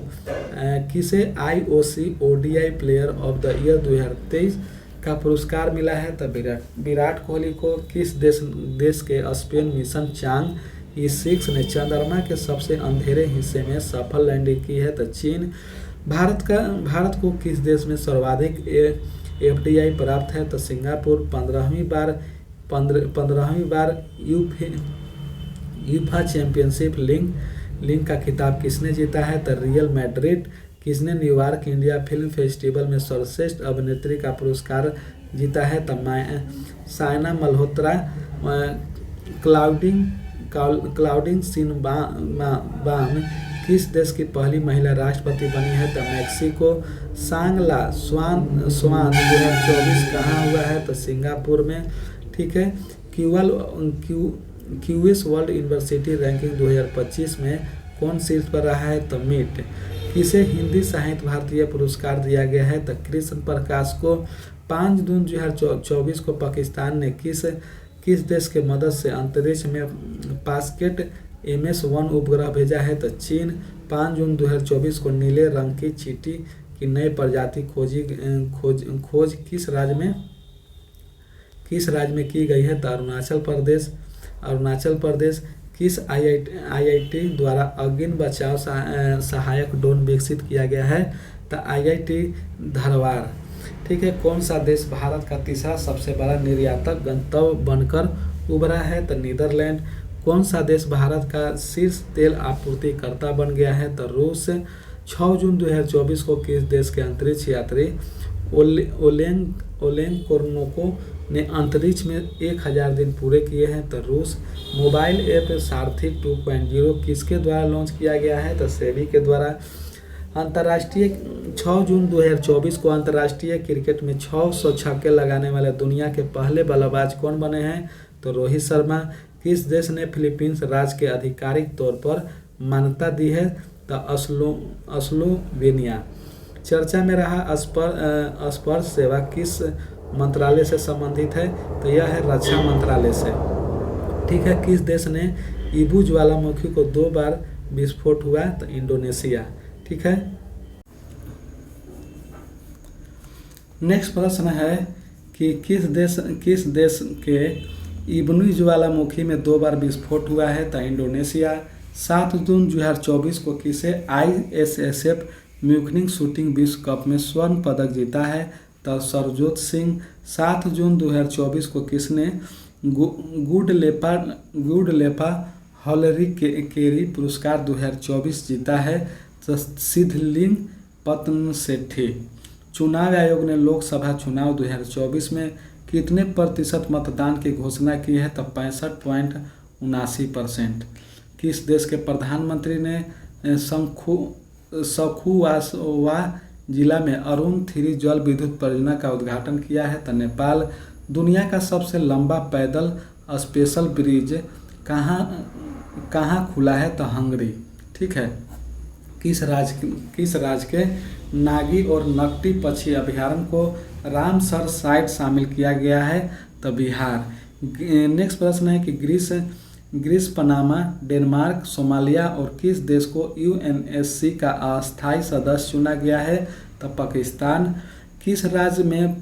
किसे IOC ODI player of the year 2023 का पुरस्कार मिला है? तो विराट कोहली को। किस देश के स्पेन मिशन चांग E6 ने चंद्रमा के सबसे अंधेरे हिस्से में सफल लैंडिंग की है। तो चीन भारत को किस देश में सर्वाधिक FDI प्राप्त है? तो सिंगापुर। 15वीं बार यूफा चैंपियनशिप लीग का खिताब किसने जीता है? तो रियल मैड्रिड। किसने न्यूयॉर्क इंडिया फिल्म फेस्टिवल में सर्वश्रेष्ठ अभिनेत्री का पुरस्कार जीता है? तो सायना मल्होत्रा। क्लाउडिन सिनबाम किस देश की पहली महिला राष्ट्रपति बनी है? तो मैक्सिको। सांगला स्वान 2024 कहाँ हुआ है? तो सिंगापुर में। ठीक है। क्यूएस वर्ल्ड यूनिवर्सिटी रैंकिंग 2025 में कौन शीर्ष पर रहा है? तो मिट। किसे हिंदी साहित्य भारतीय पुरस्कार दिया गया है? तो कृष्ण प्रकाश को। 5 जून 2024 को पाकिस्तान ने किस देश के मदद से अंतरिक्ष में पास्केट MS-1 उपग्रह भेजा है? तो चीन। 5 जून 2024 को नीले रंग की चींटी की नई प्रजाति खोज किस राज्य में की गई है? तो अरुणाचल प्रदेश। किस IIT द्वारा अग्नि बचाव सहायक ड्रोन विकसित किया गया है? तो IIT धारवाड़। ठीक है। कौन सा देश भारत का तीसरा सबसे बड़ा निर्यातक गंतव्य बनकर उभरा है? तो नीदरलैंड। कौन सा देश भारत का शीर्ष तेल आपूर्तिकर्ता बन गया है? तो रूस। 6 जून 2024 को किस देश के अंतरिक्ष यात्री ओलेग कोर्नोको ने अंतरिक्ष में 1000 दिन पूरे किए हैं? तो रूस। मोबाइल ऐप सारथी 2.0 किसके द्वारा लॉन्च किया गया है? तो सेबी के द्वारा। 6 जून 2024 को अंतर्राष्ट्रीय क्रिकेट में 600 छक्के लगाने वाले दुनिया के पहले बल्लेबाज कौन बने हैं? तो रोहित शर्मा। किस देश ने फिलीपींस राज्य के आधिकारिक तौर पर मान्यता दी है? तो स्लोवेनिया। चर्चा में रहा स्पर्श सेवा किस मंत्रालय से संबंधित है? तो यह है रक्षा मंत्रालय से। ठीक है। किस देश ने ईबू ज्वालामुखी को 2 बार विस्फोट हुआ? तो इंडोनेशिया। ठीक है। नेक्स्ट प्रश्न है कि किस देश के इब्नी ज्वालामुखी में 2 बार विस्फोट हुआ है? तो इंडोनेशिया। 7 जून 2024 को किसे ISSF म्यूनिख शूटिंग विश्व कप में स्वर्ण पदक जीता है? तो सरजोत सिंह। 7 जून 2024 को किसने गुड लेपा हॉलरी केरी पुरस्कार 2024 जीता है? तो सिद्धलिंग पतनसेठी। चुनाव आयोग ने लोकसभा चुनाव 2024 में कितने प्रतिशत मतदान की घोषणा की है? तो 65.79%। किस देश के प्रधानमंत्री ने सखुवा जिला में अरुण 3 जल विद्युत परियोजना का उद्घाटन किया है? तो नेपाल। दुनिया का सबसे लंबा पैदल स्पेशल ब्रिज कहाँ खुला है? तो हंगरी। ठीक है। किस राज्य के नागी और नकटी पक्षी अभयारण्य को रामसर साइट शामिल किया गया है? तो बिहार। नेक्स्ट प्रश्न है कि ग्रीस, पनामा, डेनमार्क, सोमालिया और किस देश को UNSC का अस्थायी सदस्य चुना गया है? तो पाकिस्तान। किस राज्य में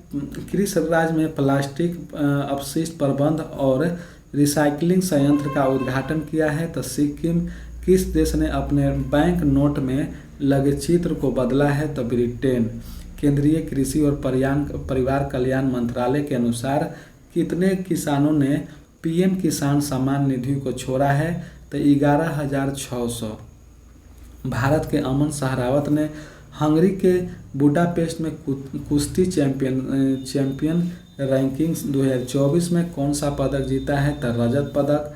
प्लास्टिक अपशिष्ट प्रबंध और रिसाइकलिंग संयंत्र का उद्घाटन किया है? तो सिक्किम। किस देश ने अपने बैंक नोट में लगे चित्र को बदला है? तो ब्रिटेन। केंद्रीय कृषि और परिवार कल्याण मंत्रालय के अनुसार कितने किसानों ने PM किसान सम्मान निधि को छोड़ा है? तो 11,600। भारत के अमन सहरावत ने हंगरी के बुडापेस्ट में कुश्ती चैंपियन रैंकिंग्स 2024 में कौन सा पदक जीता है? तो रजत पदक।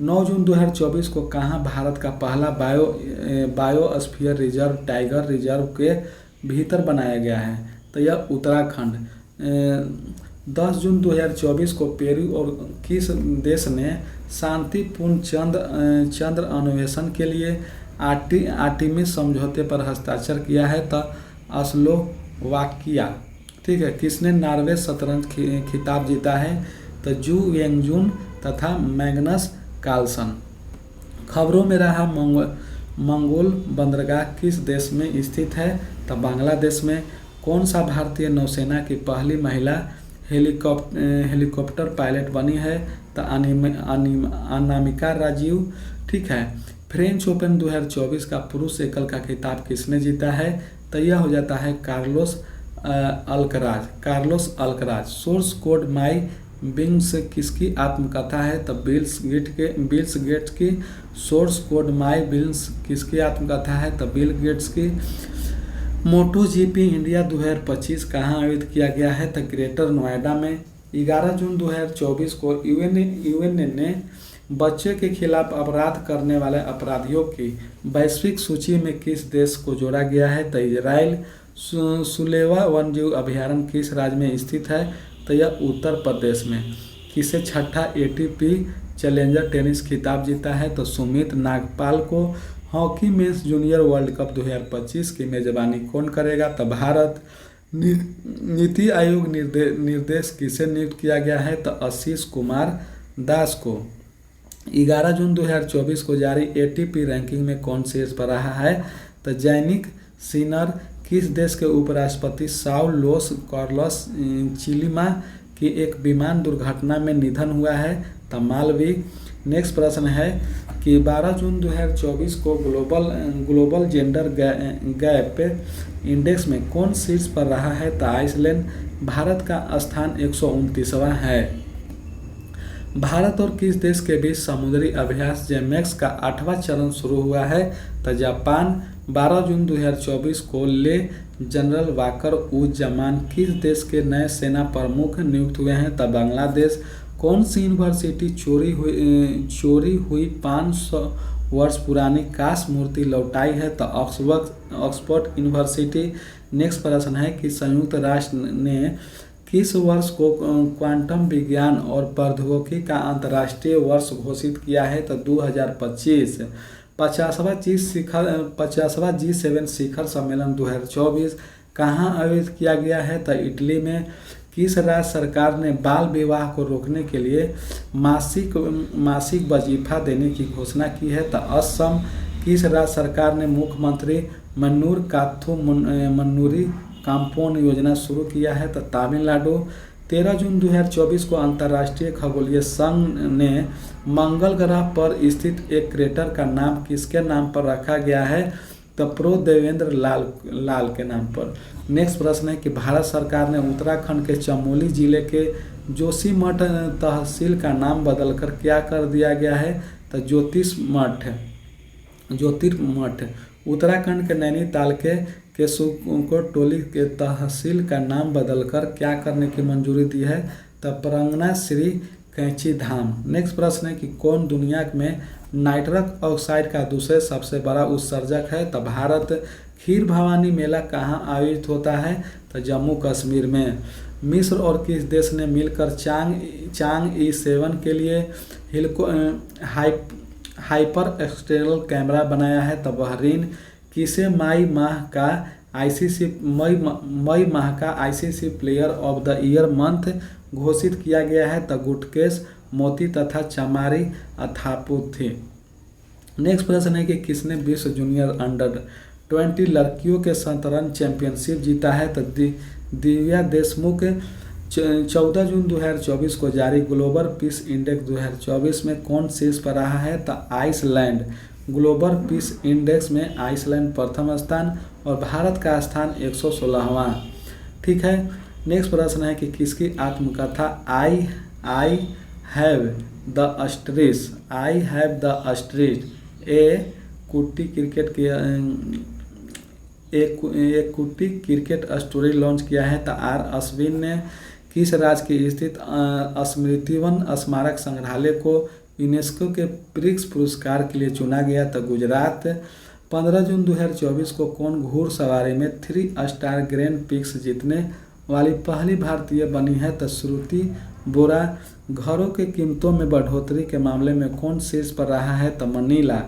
9 जून 2024 को कहाँ भारत का पहला बायोस्फीयर रिजर्व टाइगर रिजर्व के भीतर बनाया गया है? तो यह उत्तराखंड। 10 जून 2024 को पेरू और किस देश ने शांतिपूर्ण चंद्र अन्वेषण के लिए आर्टेमिस समझौते पर हस्ताक्षर किया है? तो स्लोवाकिया। ठीक है। किसने नॉर्वे शतरंज खिताब जीता है? तो जू येंगजुन तथा मैग्नस कार्लसन। खबरों में रहा मंगोल बंदरगाह किस देश में स्थित है? तो बांग्लादेश में। कौन सा भारतीय नौसेना की पहली महिला हेलीकॉप्टर पायलट बनी है? तो अनामिका राजीव। ठीक है। फ्रेंच ओपन 2024 का पुरुष एकल का खिताब किसने जीता है? तो यह हो जाता है Carlos Alcaraz. Source code my wings किसकी आत्मकथा है? तो बिल्स गेट्स की। सोर्स कोड माई विंग्स किसकी आत्मकथा है? तो बिल गेट्स की। मोटो जीपी इंडिया 2025 कहाँ आयोजित किया गया है? तो ग्रेटर नोएडा में। 11 जून 2024 को यूएन ने बच्चे के खिलाफ अपराध करने वाले अपराधियों की वैश्विक सूची में किस देश को जोड़ा गया है? तो इजराइल। सुलेवा वन्यजीव अभयारण्य किस राज्य में स्थित है? तो यह उत्तर प्रदेश में। किसे छठा एटीपी चैलेंजर टेनिस खिताब जीता है? तो सुमित नागपाल को। Hockey mains junior world cup 2025 की मेजबानी कौन करेगा? तो भारत। नीति आयोग निर्देश किसे नियुक्त किया गया है? तो आशीष कुमार दास को। 11 जून 2024 को जारी एटीपी रैंकिंग में कौन शीर्ष पर रहा है? तो जैनिक सिनर। किस देश के उपराष्ट्रपति साउल लोस कार्लोस चिलिमा की एक विमान दुर्घटना में निधन हुआ है? तो मालवी। नेक्स्ट प्रश्न है कि 12 जून 2024 को ग्लोबल जेंडर गैप इंडेक्स में कौन शीर्ष पर रहा है? तो आइसलैंड। भारत का स्थान 129वां है। भारत और किस देश के बीच समुद्री अभ्यास जेमैक्स का 8वां चरण शुरू हुआ है? तो जापान। 12 जून 2024 को ले जनरल वाकर उज़-जमान किस देश के नए सेना प्रमुख नियुक्त हुए हैं? तो बांग्लादेश। कौन सी यूनिवर्सिटी चोरी हुई 500 वर्ष पुरानी कांस्य मूर्ति लौटाई है? तो ऑक्सफोर्ड यूनिवर्सिटी। नेक्स्ट प्रश्न है कि संयुक्त राष्ट्र ने किस वर्ष को क्वांटम विज्ञान और प्रौद्योगिकी का अंतर्राष्ट्रीय वर्ष घोषित किया है? तो 2025। 50वां G7 शिखर सम्मेलन 2024 कहाँ आयोजित किया गया है? तो इटली में। किस राज्य सरकार ने बाल विवाह को रोकने के लिए मासिक वजीफा देने की घोषणा की है? तो असम। किस राज्य सरकार ने मुख्यमंत्री मन्नूर काथू मन्नूरी काम्पोन योजना शुरू किया है? तो तमिलनाडु। 13 जून 2024 को अंतर्राष्ट्रीय खगोलीय संघ ने मंगल ग्रह पर स्थित एक क्रेटर का नाम किसके नाम पर रखा गया है? तो प्रो देवेंद्र लाल के नाम पर। नेक्स्ट प्रश्न है कि भारत सरकार ने उत्तराखंड के चमोली जिले के जोशीमठ तहसील का नाम बदलकर क्या कर दिया गया है? तो ज्योतिर्मठ। उत्तराखंड के नैनीताल के केशुकोट टोली के तहसील का नाम बदलकर क्या करने की मंजूरी दी है? तो प्रंगना श्री कैंची धाम। नेक्स्ट प्रश्न है कि कौन दुनिया में नाइट्रस ऑक्साइड का दूसरे सबसे बड़ा उत्सर्जक है? तो भारत। खीर भवानी मेला कहाँ आयोजित होता है? तो जम्मू कश्मीर में। मिस्र और किस देश ने मिलकर चांग E7 के लिए हाइपर एक्सटर्नल कैमरा बनाया है? तो बहरीन। किसे मई माह का ICC player of the year month घोषित किया गया है? तो गुटकेश मोती तथा चमारी अथापुथी। नेक्स्ट प्रश्न है कि किसने विश्व जूनियर अंडर-20 लड़कियों के शतरंज चैंपियनशिप जीता है? तो दिव्या देशमुख। 14 जून 2024 को जारी ग्लोबल पीस इंडेक्स 2024 में कौन शीर्ष पर रहा है? तो आइसलैंड। ग्लोबल पीस इंडेक्स में आइसलैंड प्रथम स्थान और भारत का स्थान 116वां। ठीक है। नेक्स्ट प्रश्न है कि किसकी आत्मकथा आई हैव द स्ट्रीट एक कुट्टी क्रिकेट स्टोरी लॉन्च किया है? तो आर अश्विन ने। किस राज्य के स्थित स्मृतिवन स्मारक संग्रहालय को यूनेस्को के प्रिक्स पुरस्कार के लिए चुना गया? तो गुजरात। 15 जून 2024 को कौन घुड़सवारी में 3 स्टार ग्रैंड प्रिक्स जीतने वाली पहली भारतीय बनी है? तो श्रुति बोरा। घरों के कीमतों में बढ़ोतरी के मामले में कौन शीर्ष पर रहा है? तो मनीला।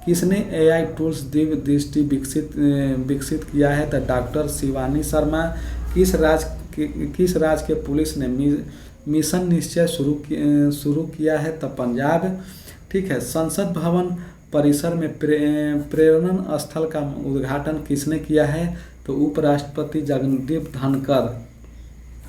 किसने AI टूल्स दिव्य दृष्टि विकसित किया है? तो डॉक्टर शिवानी शर्मा। किस राज्य के पुलिस ने मिशन निश्चय शुरू किया है? तो पंजाब। ठीक है। संसद भवन परिसर में प्रेरण स्थल का उद्घाटन किसने किया है? तो उपराष्ट्रपति जगदीप धनखड़।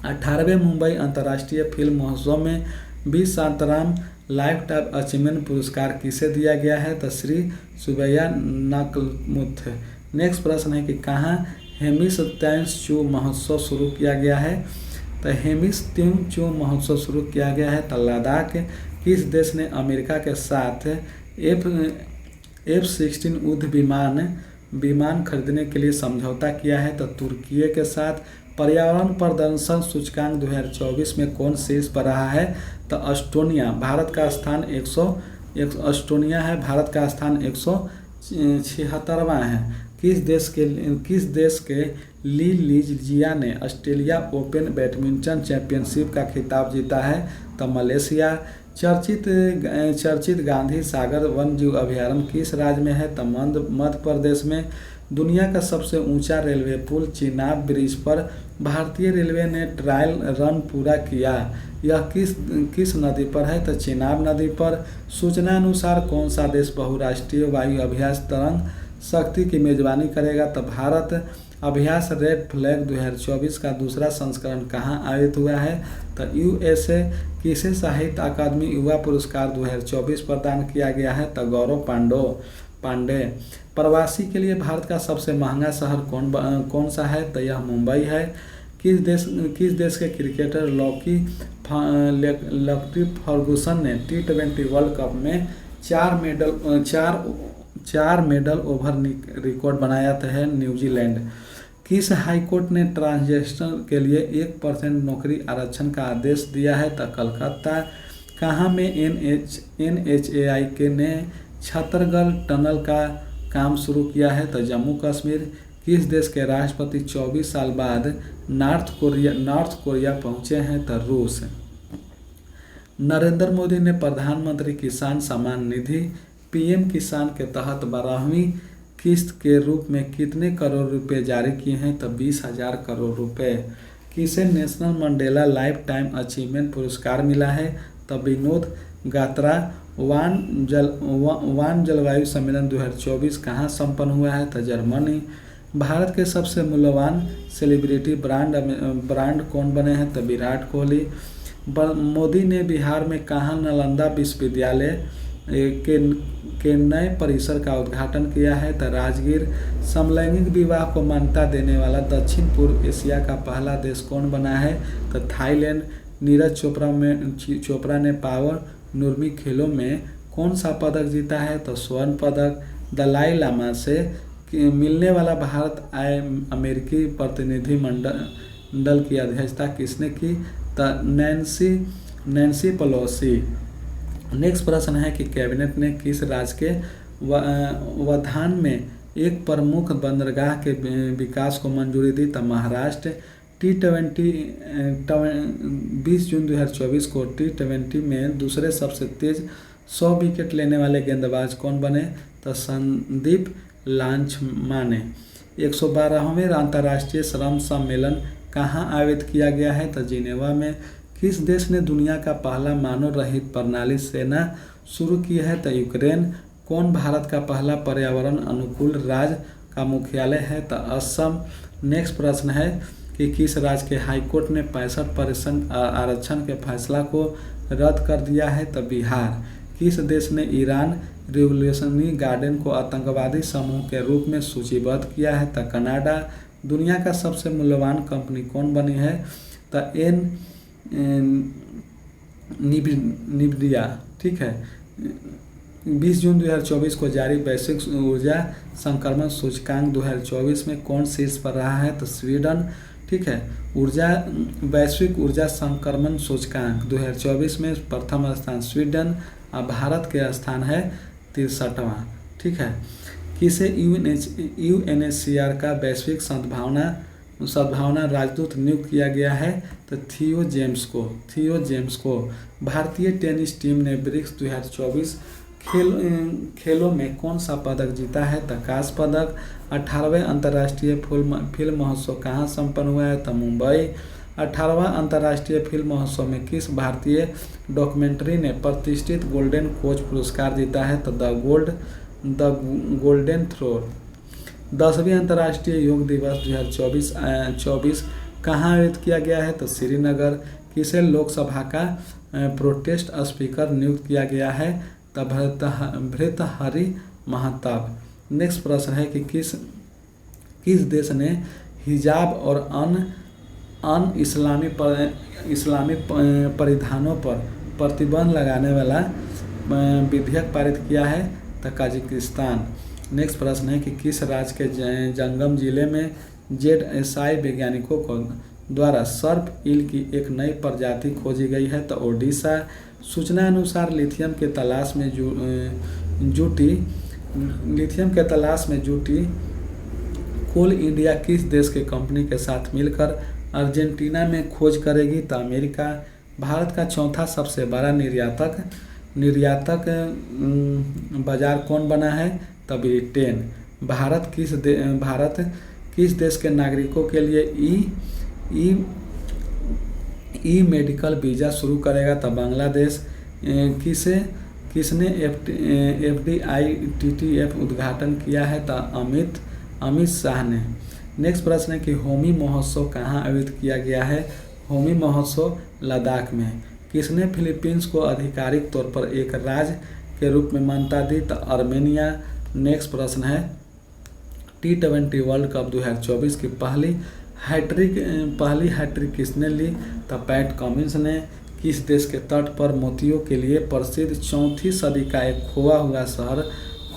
18वें मुंबई अंतर्राष्ट्रीय फिल्म महोत्सव में B Shantaram lifetime achievement पुरस्कार किसे दिया गया है? तो श्री सुबैया नागमुथ। नेक्स्ट प्रश्न है कि कहाँ हेमिस त्योंगचू महोत्सव शुरू किया गया है? तो हेमिस त्योंगचू महोत्सव शुरू किया गया है तो लद्दाख। किस देश ने अमेरिका के साथ F-16 युद्ध विमान खरीदने के लिए समझौता किया है? तो तुर्की के साथ। पर्यावरण प्रदर्शन सूचकांक 2024 में कौन शीर्ष पर रहा है? तो एस्टोनिया। भारत का स्थान 176वां है। किस देश के ली लिजिया ने ऑस्ट्रेलिया ओपन बैडमिंटन चैंपियनशिप का खिताब जीता है? तो मलेशिया। चर्चित गांधी सागर वन्यजीव अभयारण्य किस राज्य में है? तो मध्य प्रदेश में। दुनिया का सबसे ऊंचा रेलवे पुल चिनाब ब्रिज पर भारतीय रेलवे ने ट्रायल रन पूरा किया। यह किस नदी पर है? तो चिनाब नदी पर। सूचना अनुसार कौन सा देश बहुराष्ट्रीय वायु अभ्यास तरंग शक्ति की मेजबानी करेगा? तो भारत। अभ्यास रेड फ्लैग 2024 का दूसरा संस्करण कहाँ आयोजित हुआ है? तो USA। किसे साहित्य अकादमी युवा पुरस्कार 2024 प्रदान किया गया है? तो गौरव पांडे। प्रवासी के लिए भारत का सबसे महंगा शहर कौन सा है? तो यह मुंबई है। किस देश के क्रिकेटर लकी फर्गुसन ने T20 वर्ल्ड कप में 4 मेडल ओवर रिकॉर्ड बनाया है? न्यूजीलैंड। किस हाईकोर्ट ने ट्रांसजेंडर के लिए 1% नौकरी आरक्षण का आदेश दिया है? तो कलकत्ता। कहाँ में NHAI ने छतरगढ़ टनल का काम शुरू किया है? तो जम्मू कश्मीर। किस देश के राष्ट्रपति 24 साल बाद नॉर्थ कोरिया पहुंचे हैं? तो रूस। नरेंद्र मोदी ने प्रधानमंत्री किसान सम्मान निधि PM किसान के तहत 12वीं किस्त के रूप में कितने करोड़ रुपए जारी किए हैं? तो 20,000 करोड़ रुपए। किसे national Mandela life time achievement पुरस्कार मिला है? तो विनोद गात्रा। वान जलवायु सम्मेलन 2024 कहाँ संपन्न हुआ है? तो जर्मनी। भारत के सबसे मूल्यवान सेलिब्रिटी ब्रांड कौन बने हैं? तो विराट कोहली। मोदी ने बिहार में कहाँ नालंदा विश्वविद्यालय के नए परिसर का उद्घाटन किया है? तो राजगीर। समलैंगिक विवाह को मान्यता देने वाला दक्षिण पूर्व एशिया का पहला देश कौन बना है? तो थाईलैंड। नीरज चोपड़ा ने पावर नुर्मी खेलों में कौन सा पदक जीता है? तो स्वर्ण पदक। दलाई लामा से मिलने वाला भारत आए अमेरिकी प्रतिनिधि मंडल की अध्यक्षता किसने की? तो नैन्सी पेलोसी। नेक्स्ट प्रश्न है कि कैबिनेट ने किस राज्य के वधान में एक प्रमुख बंदरगाह के विकास को मंजूरी दी? तो महाराष्ट्र। T20 20 जून 2024 को T20 में दूसरे सबसे तेज 100 विकेट लेने वाले गेंदबाज कौन बने? तो संदीप लांछमाने। 112वें अंतर्राष्ट्रीय श्रम सम्मेलन कहाँ आयोजित किया गया है? तो जिनेवा में। किस देश ने दुनिया का पहला मानव रहित प्रणाली सेना शुरू की है? तो यूक्रेन। कौन भारत का पहला पर्यावरण अनुकूल राज्य का मुख्यालय है? तो असम। नेक्स्ट प्रश्न है कि किस राज्य के हाईकोर्ट ने 65% आरक्षण के फैसला को रद्द कर दिया है? तो बिहार। किस देश ने ईरान रिवोल्यूशनरी गार्ड को आतंकवादी समूह के रूप में सूचीबद्ध किया है? तो कनाडा। दुनिया का सबसे मूल्यवान कंपनी कौन बनी है? तो निविया। ठीक है। 20 जून 2024 को जारी वैश्विक ऊर्जा संक्रमण सूचकांक 2024 में कौन शीर्ष पर रहा है? तो स्वीडन। ठीक है। वैश्विक ऊर्जा संक्रमण सूचकांक 2024 में प्रथम स्थान स्वीडन और भारत के स्थान है 63वां। ठीक है। किसे UNHCR का वैश्विक सद्भावना राजदूत नियुक्त किया गया है? तो थियो जेम्स को। भारतीय टेनिस टीम ने ब्रिक्स 2024 खेलों में कौन सा पदक जीता है? तो कांस्य पदक। 18वें अंतर्राष्ट्रीय फिल्म महोत्सव कहाँ संपन्न हुआ है? तो मुंबई। 18वां अंतर्राष्ट्रीय फिल्म महोत्सव में किस भारतीय डॉक्यूमेंट्री ने प्रतिष्ठित गोल्डन कोच पुरस्कार जीता है? तो द गोल्डन थ्रोन। 10वीं अंतर्राष्ट्रीय योग दिवस 2024 कहाँ आयोजित किया गया है? तो श्रीनगर। किसे लोकसभा का प्रोटेस्ट स्पीकर नियुक्त किया गया है? तो भर्तृहरि महताब। नेक्स्ट प्रश्न है कि किस देश ने हिजाब और अन्य इस्लामी परिधानों पर प्रतिबंध लगाने वाला विधेयक पारित किया है? तो ताजिकिस्तान। नेक्स्ट प्रश्न है कि किस राज्य के जंगम जिले में ZSI वैज्ञानिकों को द्वारा सर्प ईल की एक नई प्रजाति खोजी गई है? तो ओडिशा। सूचना अनुसार लिथियम के तलाश में जुटी कोल इंडिया किस देश के कंपनी के साथ मिलकर अर्जेंटीना में खोज करेगी? तो अमेरिका। भारत का चौथा सबसे बड़ा निर्यातक बाजार कौन बना है? तो ब्रिटेन। भारत किस देश के नागरिकों के लिए ई मेडिकल वीज़ा शुरू करेगा? तो बांग्लादेश। किसने FDI-TTF उद्घाटन किया है? तो अमित शाह ने। नेक्स्ट प्रश्न है कि होमी महोत्सव कहाँ आयोजित किया गया है? होमी महोत्सव लद्दाख में। किसने फिलीपींस को आधिकारिक तौर पर एक राज्य के रूप में मान्यता दी? तो आर्मेनिया। नेक्स्ट प्रश्न है T20 वर्ल्ड कप 2024 की पहली हैट्रिक किसने ली? तो पैट कमिंस ने। किस देश के तट पर मोतियों के लिए प्रसिद्ध 4वीं सदी का एक खोया हुआ शहर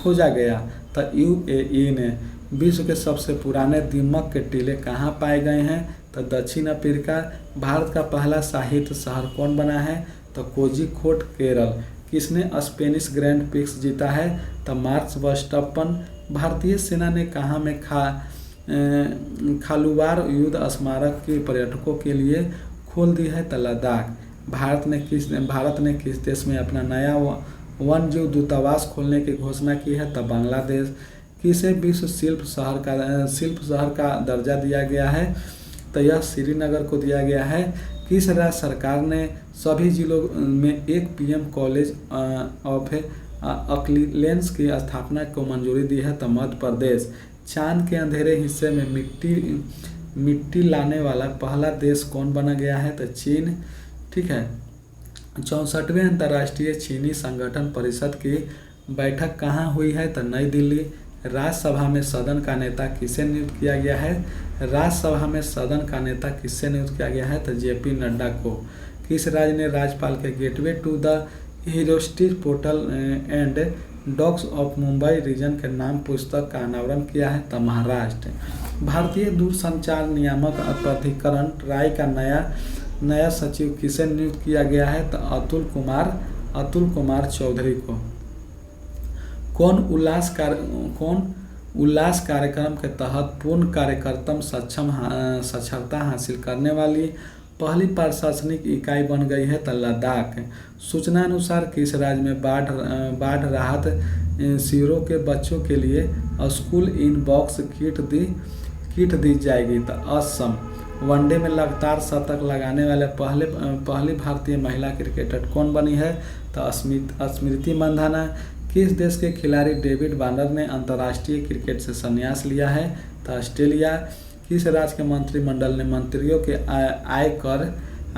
खोजा गया? तो UAE ने। विश्व के सबसे पुराने दीमक के टीले कहाँ पाए गए हैं? तो दक्षिण अफ्रीका। भारत का पहला साहित्य शहर कौन बना है? तो कोझिकोड, केरल। किसने स्पेनिश ग्रैंड प्रिक्स जीता है? तो मार्क्स वर्स्टप्पन। भारतीय सेना ने कहाँ में खालुवार युद्ध स्मारक के पर्यटकों के लिए खोल दी है? तो लद्दाख। भारत ने किस देश में अपना नया वन्यजीव दूतावास खोलने की घोषणा की है? तो बांग्लादेश। किसे विश्व शिल्प शहर का दर्जा दिया गया है? तो यह श्रीनगर को दिया गया है। किस राज्य सरकार ने सभी जिलों में एक PM कॉलेज ऑफ एक्सीलेंस की स्थापना को मंजूरी दी है? तो मध्य प्रदेश। चांद के अंधेरे हिस्से में मिट्टी लाने वाला पहला देश कौन बना गया है? तो चीन। ठीक है। 64वें अंतर्राष्ट्रीय चीनी संगठन परिषद की बैठक कहाँ हुई है? तो नई दिल्ली। राज्यसभा में सदन का नेता किसे नियुक्त किया गया है? तो JP नड्डा को। किस राज्य ने राज्यपाल के gateway to the heritage portal and docks of Mumbai region के नाम पुस्तक का अनावरण किया है? तो महाराष्ट्र। भारतीय दूरसंचार नियामक प्राधिकरण ट्राई का नया सचिव किसे नियुक्त किया गया है? तो अतुल कुमार चौधरी को। कौन उल्लास कार्यक्रम के तहत पूर्ण कार्यक्रम साक्षरता हासिल करने वाली पहली प्रशासनिक इकाई बन गई है? तो लद्दाख। सूचना अनुसार किस राज्य में बाढ़ राहत शिविरों के बच्चों के लिए स्कूल इन बॉक्स किट दी जाएगी? तो असम। वनडे में लगातार शतक लगाने वाले पहली भारतीय महिला क्रिकेटर कौन बनी है? तो स्मृति मंधाना। किस देश के खिलाड़ी डेविड वार्नर ने अंतर्राष्ट्रीय क्रिकेट से संन्यास लिया है? तो ऑस्ट्रेलिया। किस राज्य के मंत्रिमंडल ने मंत्रियों के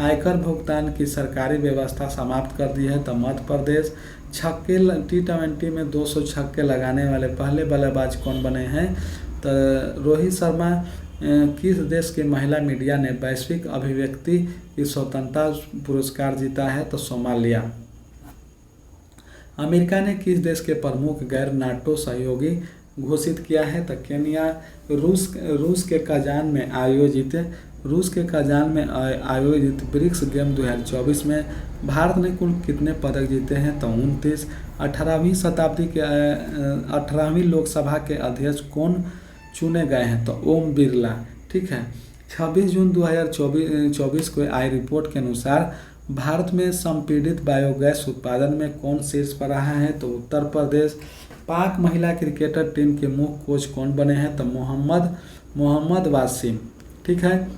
आयकर भुगतान की सरकारी व्यवस्था समाप्त कर दी है? तो मध्य प्रदेश। T20 में 200 छक्के लगाने वाले पहले बल्लेबाज कौन बने हैं? तो रोहित शर्मा। किस देश की महिला मीडिया ने वैश्विक अभिव्यक्ति की स्वतंत्रता पुरस्कार जीता है? तो सोमालिया। अमेरिका ने किस देश के प्रमुख गैर नाटो सहयोगी घोषित किया है? तो केन्या। रूस के कजान में आयोजित ब्रिक्स गेम 2024 में भारत ने कुल कितने पदक जीते हैं? तो 29। 18वीं लोकसभा के अध्यक्ष कौन चुने गए हैं? तो ओम बिरला। ठीक है। 26 जून 2024 को आई रिपोर्ट के अनुसार भारत में संपीड़ित बायोगैस उत्पादन में कौन शीर्ष पर रहा है? तो उत्तर प्रदेश। पाक महिला क्रिकेटर टीम के मुख्य कोच कौन बने हैं? तो मोहम्मद वासिम। ठीक है।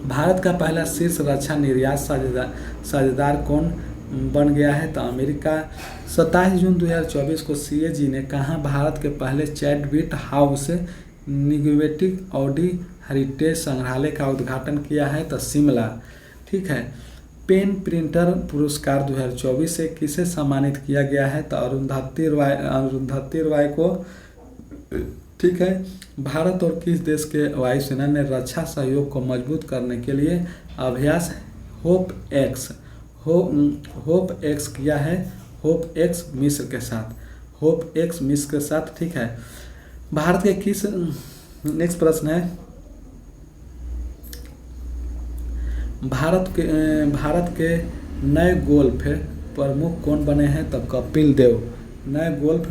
भारत का पहला शीर्ष रक्षा निर्यात साझेदार कौन बन गया है? तो अमेरिका। 27 जून 2024 को CAG ने कहाँ भारत के पहले चैडविट हाउस निगेटिव ऑडी हेरिटेज संग्रहालय का उद्घाटन किया है? तो शिमला। ठीक है। पेन प्रिंटर पुरस्कार 2024 से किसे सम्मानित किया गया है? तो अरुंधति रॉय को। ठीक है। भारत और किस देश के वायुसेना ने रक्षा सहयोग को मजबूत करने के लिए अभ्यास होप एक्स किया है? होप एक्स मिस्र के साथ, होप एक्स मिस्र के साथ। ठीक है। भारत के किस, नेक्स्ट प्रश्न है, भारत के नए गोल्फ प्रमुख कौन बने हैं? तब कपिल देव। नए गोल्फ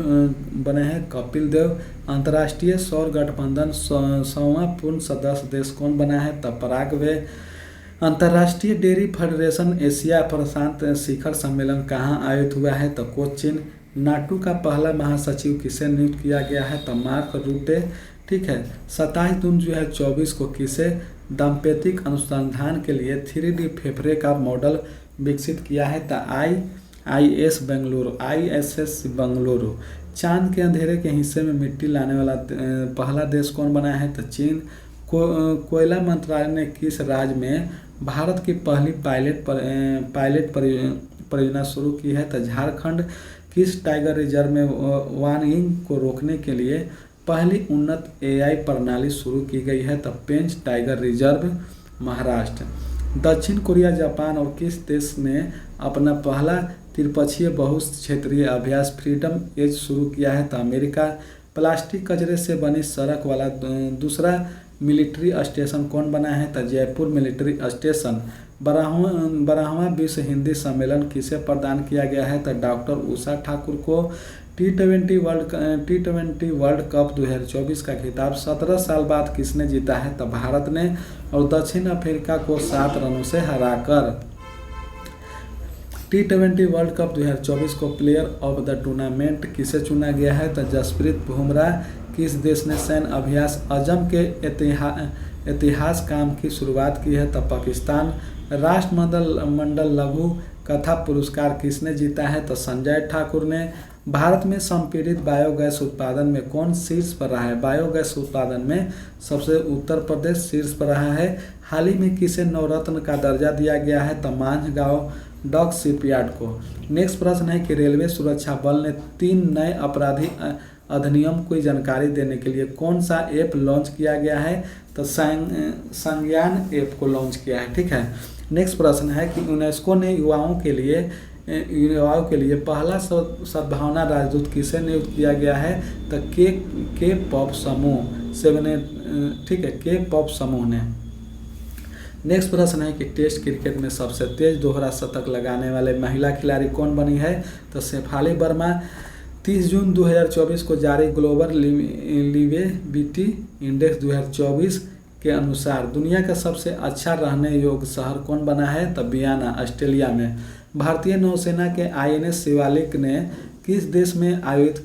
बने हैं कपिल देव। अंतर्राष्ट्रीय सौर गठबंधन 100वां पूर्ण सदस्य देश कौन बना है? तब पराग्वे। अंतर्राष्ट्रीय डेयरी फेडरेशन एशिया प्रशांत शिखर सम्मेलन कहाँ आयोजित हुआ है? तो कोचीन। नाटो का पहला महासचिव किसे नियुक्त किया गया है? तो मार्क रूटे। ठीक है। 27 जून 2024 को किसे दाम्पत्यिक अनुसंधान के लिए 3D फेफड़े का मॉडल विकसित किया है? तो ISS बेंगलुरु। चांद के अंधेरे के हिस्से में मिट्टी लाने वाला पहला देश कौन बना है? तो चीन। कोयला मंत्रालय ने किस राज्य में भारत की पहली पायलट परियोजना शुरू की है? तो झारखंड। किस टाइगर रिजर्व में वानगिंग को रोकने के लिए पहली उन्नत AI प्रणाली शुरू की गई है? तो पेंच टाइगर रिजर्व, महाराष्ट्र। दक्षिण कोरिया, जापान और किस देश ने अपना पहला त्रिपक्षीय बहुक्षेत्रीय अभ्यास फ्रीडम एज शुरू किया है? तो अमेरिका। प्लास्टिक कचरे से बनी सड़क वाला दूसरा मिलिट्री स्टेशन कौन बना है? तो जयपुर मिलिट्री स्टेशन। 12वां विश्व हिंदी सम्मेलन किसे प्रदान किया गया है? तो डॉक्टर उषा ठाकुर को। T20 वर्ल्ड कप 2024 का खिताब 17 साल बाद किसने जीता है? तो भारत ने। और दक्षिण अफ्रीका को 7 रनों से हराकर T20 वर्ल्ड कप 2024 को प्लेयर ऑफ द टूर्नामेंट किसे चुना गया है? तो जसप्रीत बुमराह। किस देश ने सैन्य अभ्यास अजम के इतिहास काम की शुरुआत की है? तो पाकिस्तान। राष्ट्रमंडल लघु कथा पुरस्कार किसने जीता है? तो संजय ठाकुर ने। भारत में संपीड़ित बायोगैस उत्पादन में कौन शीर्ष पर रहा है? बायोगैस उत्पादन में सबसे उत्तर प्रदेश शीर्ष पर रहा है। हाल ही में किसे नवरत्न का दर्जा दिया गया है? तो मांझगांव डॉक शिपयार्ड को। नेक्स्ट प्रश्न है कि रेलवे सुरक्षा बल ने 3 नए अपराधी अधिनियम की जानकारी देने के लिए कौन सा ऐप लॉन्च किया गया है? तो संज्ञान ऐप को लॉन्च किया है। ठीक है। नेक्स्ट प्रश्न है कि यूनेस्को ने युवाओं के लिए पहला सद्भावना राजदूत किसे नियुक्त किया गया है? तो के पॉप समूह 7। ठीक है, के पॉप समूह ने। नेक्स्ट प्रश्न है कि टेस्ट क्रिकेट में सबसे तेज दोहरा शतक लगाने वाले महिला खिलाड़ी कौन बनी है? तो शेफाली वर्मा। 30 जून 2024 को जारी ग्लोबल लिवेबिलिटी इंडेक्स 2024 के अनुसार दुनिया का सबसे अच्छा रहने योग्य शहर कौन बना है? तो वियना, ऑस्ट्रेलिया में। भारतीय नौसेना के INS शिवालिक ने किस देश में आयोजित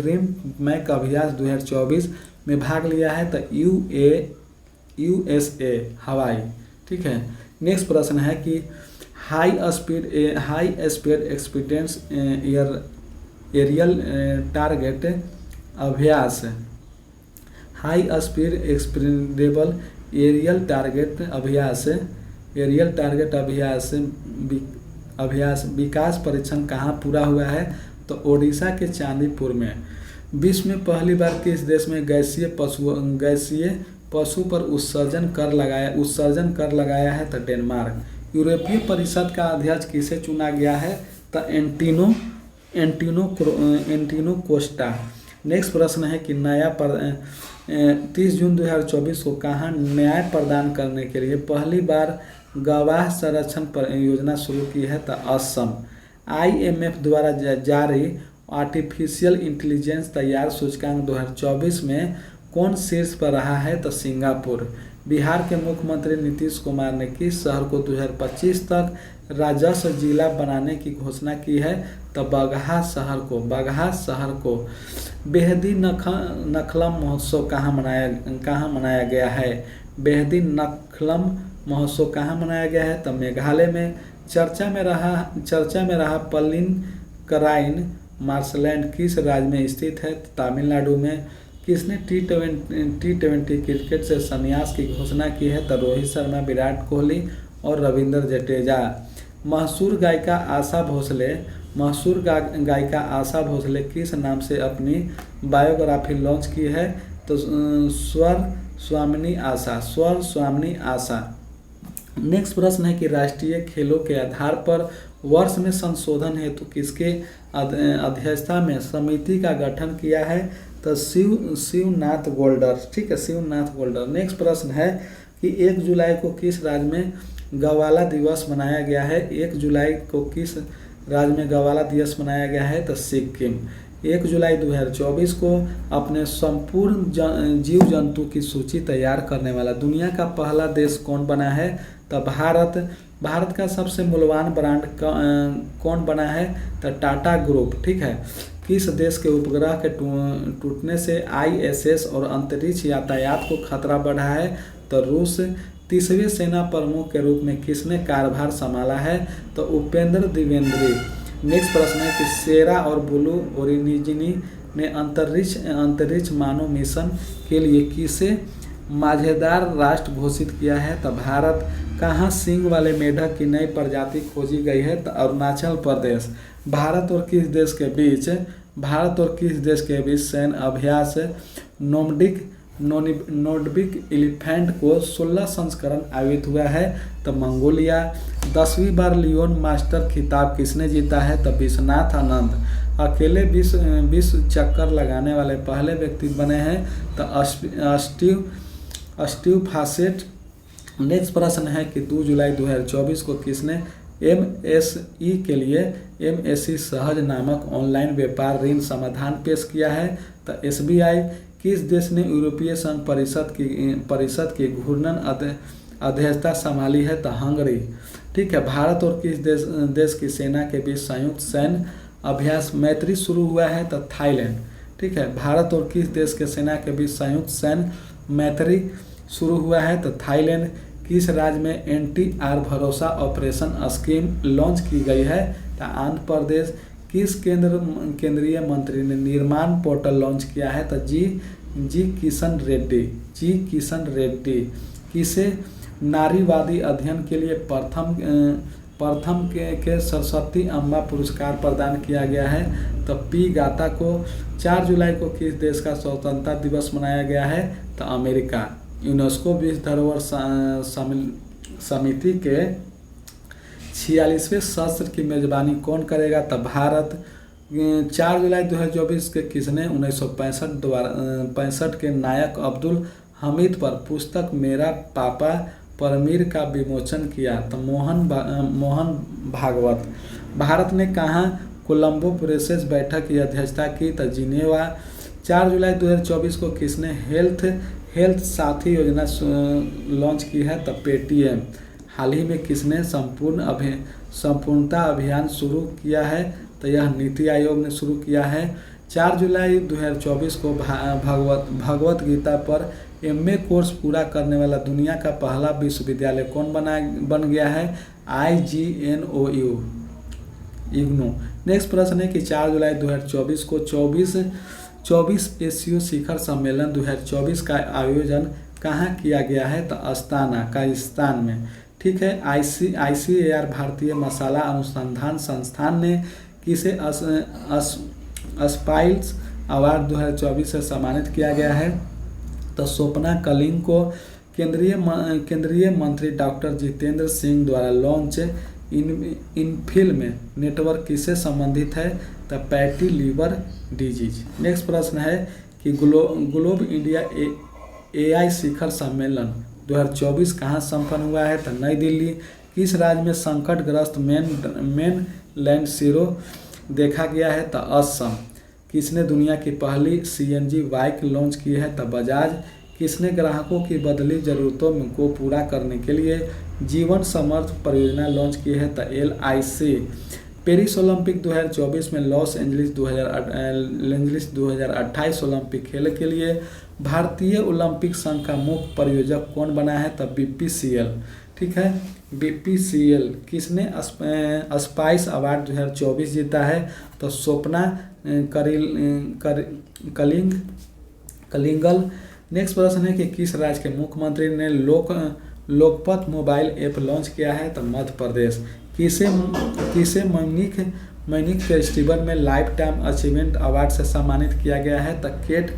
रिम मैक अभ्यास 2024 में भाग लिया है? तो USA, हवाई। ठीक है। नेक्स्ट प्रश्न है कि हाई स्पीड एक्सपीडियंस एरियल टारगेट अभ्यास, हाई स्पीड एक्सपीडेबल एरियल टारगेट अभ्यास विकास परीक्षण कहाँ पूरा हुआ है? तो ओडिशा के चांदीपुर में। विश्व में पहली बार किस देश में गैसीय पशु पर उत्सर्जन कर लगाया है? तो डेनमार्क। यूरोपीय परिषद का अध्यक्ष किसे चुना गया है? तो एंटिनो कोस्टा। नेक्स्ट प्रश्न है कि 30 जून 2024 को कहाँ न्याय प्रदान करने के लिए पहली बार गवाह संरक्षण योजना शुरू की है? तो असम। IMF द्वारा जारी आर्टिफिशियल इंटेलिजेंस तैयार सूचकांक 2024 में कौन शीर्ष पर रहा है? तो सिंगापुर। बिहार के मुख्यमंत्री नीतीश कुमार ने किस शहर को 2025 तक राजस्व जिला बनाने की घोषणा की है? तो बगहा शहर को। बेहदी नखलम महोत्सव कहाँ मनाया गया है? बेहदी नखलम महोत्सव कहाँ मनाया गया है? तो मेघालय में। चर्चा में रहा पल्लिन कराइन मार्शलैंड किस राज्य में स्थित है? तो तमिलनाडु में। किसने T20 क्रिकेट से संन्यास की घोषणा की है? तो रोहित शर्मा, विराट कोहली और रविंद्र जडेजा। मशहूर गायिका आशा भोसले किस नाम से अपनी बायोग्राफी लॉन्च की है? तो स्वर स्वामिनी आशा। नेक्स्ट प्रश्न है कि राष्ट्रीय खेलों के आधार पर वर्ष में संशोधन हेतु किसके अध्यक्षता में समिति का गठन किया है? तो शिवनाथ गोल्डर। ठीक है, शिवनाथ गोल्डर। नेक्स्ट प्रश्न है कि 1 जुलाई को किस राज्य में गवाला दिवस मनाया गया है? 1 जुलाई को किस राज्य में गवाला दिवस मनाया गया है? तो सिक्किम। 1 जुलाई 2024 को अपने संपूर्ण जीव जंतु की सूची तैयार करने वाला दुनिया का पहला देश कौन बना है? तो भारत का सबसे मूल्यवान ब्रांड कौन बना है? तो टाटा ग्रुप। ठीक है। किस देश के उपग्रह के टूटने से ISS और अंतरिक्ष यातायात को खतरा बढ़ा है? तो रूस। 30वें सेना प्रमुख के रूप में किसने कार्यभार संभाला है? तो उपेंद्र द्विवेदी। नेक्स्ट प्रश्न है कि सेरा और ब्लू ओरिजिन ने अंतरिक्ष मानव मिशन के लिए किसे साझेदार राष्ट्र घोषित किया है? तो भारत। कहाँ सींग वाले मेढक की नई प्रजाति खोजी गई है? तो अरुणाचल प्रदेश। भारत और किस देश के बीच सैन्य अभ्यास नोर्डिक एलिफेंट को 16 संस्करण आयोजित हुआ है? तो मंगोलिया। 10वीं बार लियोन मास्टर खिताब किसने जीता है? तो विश्वनाथ आनंद। अकेले विश्व चक्कर लगाने वाले पहले व्यक्ति बने हैं? तो स्टीव फासेट। नेक्स्ट प्रश्न है कि 2 जुलाई 2024 को किसने MSE के लिए MSE सहज नामक ऑनलाइन व्यापार ऋण समाधान पेश किया है? तो SBI। किस देश ने यूरोपीय संघ परिषद की घूर्णन अध्यक्षता संभाली है? तो हंगरी। ठीक है। भारत और किस देश की सेना के बीच संयुक्त सैन्य अभ्यास मैत्री शुरू हुआ है? तो थाईलैंड। ठीक है। भारत और किस देश के सेना के बीच संयुक्त सैन्य मैत्री शुरू हुआ है? तो थाईलैंड। किस राज्य में NTR भरोसा ऑपरेशन स्कीम लॉन्च की गई है? तो आंध्र प्रदेश। किस केंद्रीय मंत्री ने निर्माण पोर्टल लॉन्च किया है? तो जी किशन रेड्डी। किसे नारीवादी अध्ययन के लिए प्रथम के सरस्वती अम्मा पुरस्कार प्रदान किया गया है? तो P गाता को। 4 जुलाई को किस देश का स्वतंत्रता दिवस मनाया गया है? तो अमेरिका। यूनेस्को विश्व धरोहर समिति के 46वें सत्र की मेजबानी कौन करेगा? तो भारत। 4 जुलाई 2024 के किसने 1965 के नायक अब्दुल हमीद पर पुस्तक मेरा पापा परमीर का विमोचन किया? तो मोहन भागवत। भारत ने कहाँ कोलंबो प्रेसेस बैठक की अध्यक्षता की? तो जिनेवा। 4 जुलाई 2024 को किसने हेल्थ साथी योजना लॉन्च की है? तो पेटीएम। हाल ही में किसने संपूर्णता अभियान शुरू किया है? तो यह नीति आयोग ने शुरू किया है। 4 जुलाई 2024 को भगवत गीता पर MA कोर्स पूरा करने वाला दुनिया का पहला विश्वविद्यालय कौन बन गया है? IGNOU। नेक्स्ट प्रश्न है कि 4 जुलाई 2024 को 24 एशियो शिखर सम्मेलन 2024 का आयोजन कहाँ किया गया है? तो अस्ताना काजाकिस्तान में। ठीक है। ICAR भारतीय मसाला अनुसंधान संस्थान ने किसे स्पाइस अवार्ड 2024 से सम्मानित किया गया है? तो स्वप्ना कलिंग को। केंद्रीय मंत्री डॉक्टर जितेंद्र सिंह द्वारा लॉन्च इनफिल में नेटवर्क किससे संबंधित है? तो फैटी लिवर डिजीज। नेक्स्ट प्रश्न है कि ग्लोब इंडिया AI शिखर सम्मेलन 2024 कहाँ संपन्न हुआ है? तो नई दिल्ली। किस राज्य में संकटग्रस्त मेन लैंड सीरो देखा गया है? तो असम। किसने दुनिया की पहली CNG बाइक लॉन्च की है? तो बजाज। किसने ग्राहकों की बदली जरूरतों को पूरा करने के लिए जीवन समर्थ परियोजना लॉन्च की है? तो LIC। पेरिस ओलंपिक 2024 में लॉस एंजलिस 2028 ओलंपिक खेल के लिए भारतीय ओलंपिक संघ का मुख्य प्रायोजक कौन बना है? तो BPCL। ठीक है। BPCL। किसने स्पाइस अवार्ड 2024 जीता है? तो स्वप्ना कलिंगल। नेक्स्ट प्रश्न है कि किस राज्य के मुख्यमंत्री ने लोकपथ मोबाइल ऐप लॉन्च किया है? तो मध्य प्रदेश। किसे किसे म्यूनिख फेस्टिवल में लाइफ टाइम अचीवमेंट अवार्ड से सम्मानित किया गया है? तो केट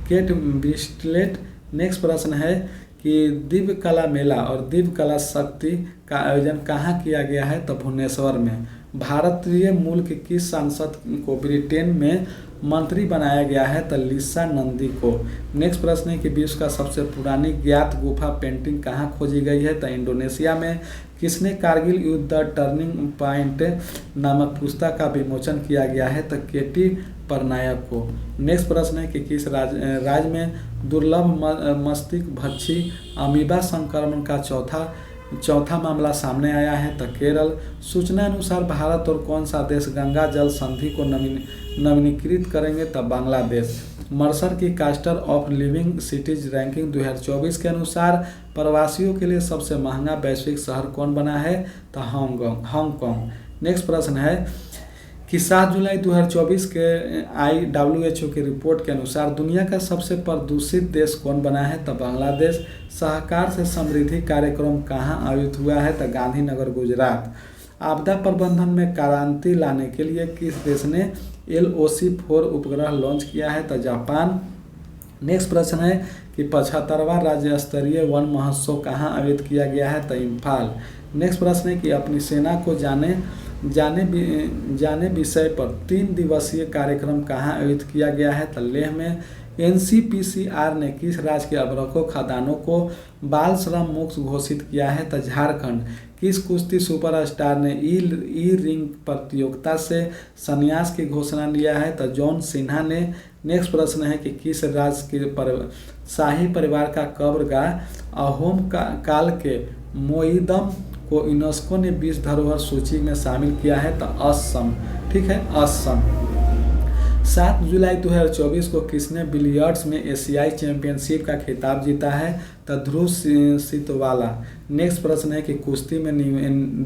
केट ब्रिस्टलेट। नेक्स्ट प्रश्न है कि दिव्य कला मेला और दिव्य कला शक्ति का आयोजन कहाँ किया गया है? तो भुवनेश्वर में। भारतीय मूल के किस सांसद को ब्रिटेन में मंत्री बनाया गया है? तो लिसा नंदी को। नेक्स्ट प्रश्न है कि विश्व का सबसे पुरानी ज्ञात गुफा पेंटिंग कहाँ खोजी गई है? तो इंडोनेशिया में। किसने कारगिल युद्ध द टर्निंग पॉइंट नामक पुस्तक का विमोचन किया गया है? तो केटी पटनायक को। नेक्स्ट प्रश्न है कि किस राज्य में दुर्लभ मस्तिष्क भक्षी अमीबा संक्रमण का चौथा मामला सामने आया है? तो केरल। सूचना अनुसार भारत और कौन सा देश गंगा जल संधि को नवीनीकृत करेंगे? तो बांग्लादेश। मर्सर की cost of living cities ranking 2024 के अनुसार प्रवासियों के लिए सबसे महंगा वैश्विक शहर कौन बना है? तो हांगकांग। नेक्स्ट प्रश्न है कि 7 जुलाई 2024 के WHO की रिपोर्ट के अनुसार दुनिया का सबसे प्रदूषित देश कौन बना है? तो बांग्लादेश। सहकार से समृद्धि कार्यक्रम कहाँ आयोजित हुआ है? तो गांधीनगर गुजरात। आपदा प्रबंधन में क्रांति लाने के लिए किस देश ने LOC-4 उपग्रह लॉन्च किया है? तो जापान। नेक्स्ट प्रश्न है कि 75वां राज्य स्तरीय वन महोत्सव कहाँ आयोजित किया गया है? तो इम्फाल। नेक्स्ट प्रश्न है कि अपनी सेना को जाने विषय पर 3 दिवसीय कार्यक्रम कहाँ आयोजित किया गया है? तो लेह में। NCPCR ने किस राज्य के अभ्रकों खदानों को बाल श्रम मुक्त घोषित किया है? तो झारखंड। किस कुश्ती सुपरस्टार ने ई रिंग प्रतियोगिता से संन्यास की घोषणा लिया है? तो जॉन सिन्हा ने। नेक्स्ट प्रश्न है कि किस राज्य के शाही परिवार का कब्रगाह अहोम काल के मोइदम को यूनेस्को ने विश्व धरोहर सूची में शामिल किया है? तो असम। ठीक है, असम। 7 जुलाई 2024 को किसने बिलियर्ड्स में एशियाई चैंपियनशिप का खिताब जीता है? तो ध्रुव सितवाला। नेक्स्ट प्रश्न है कि कुश्ती में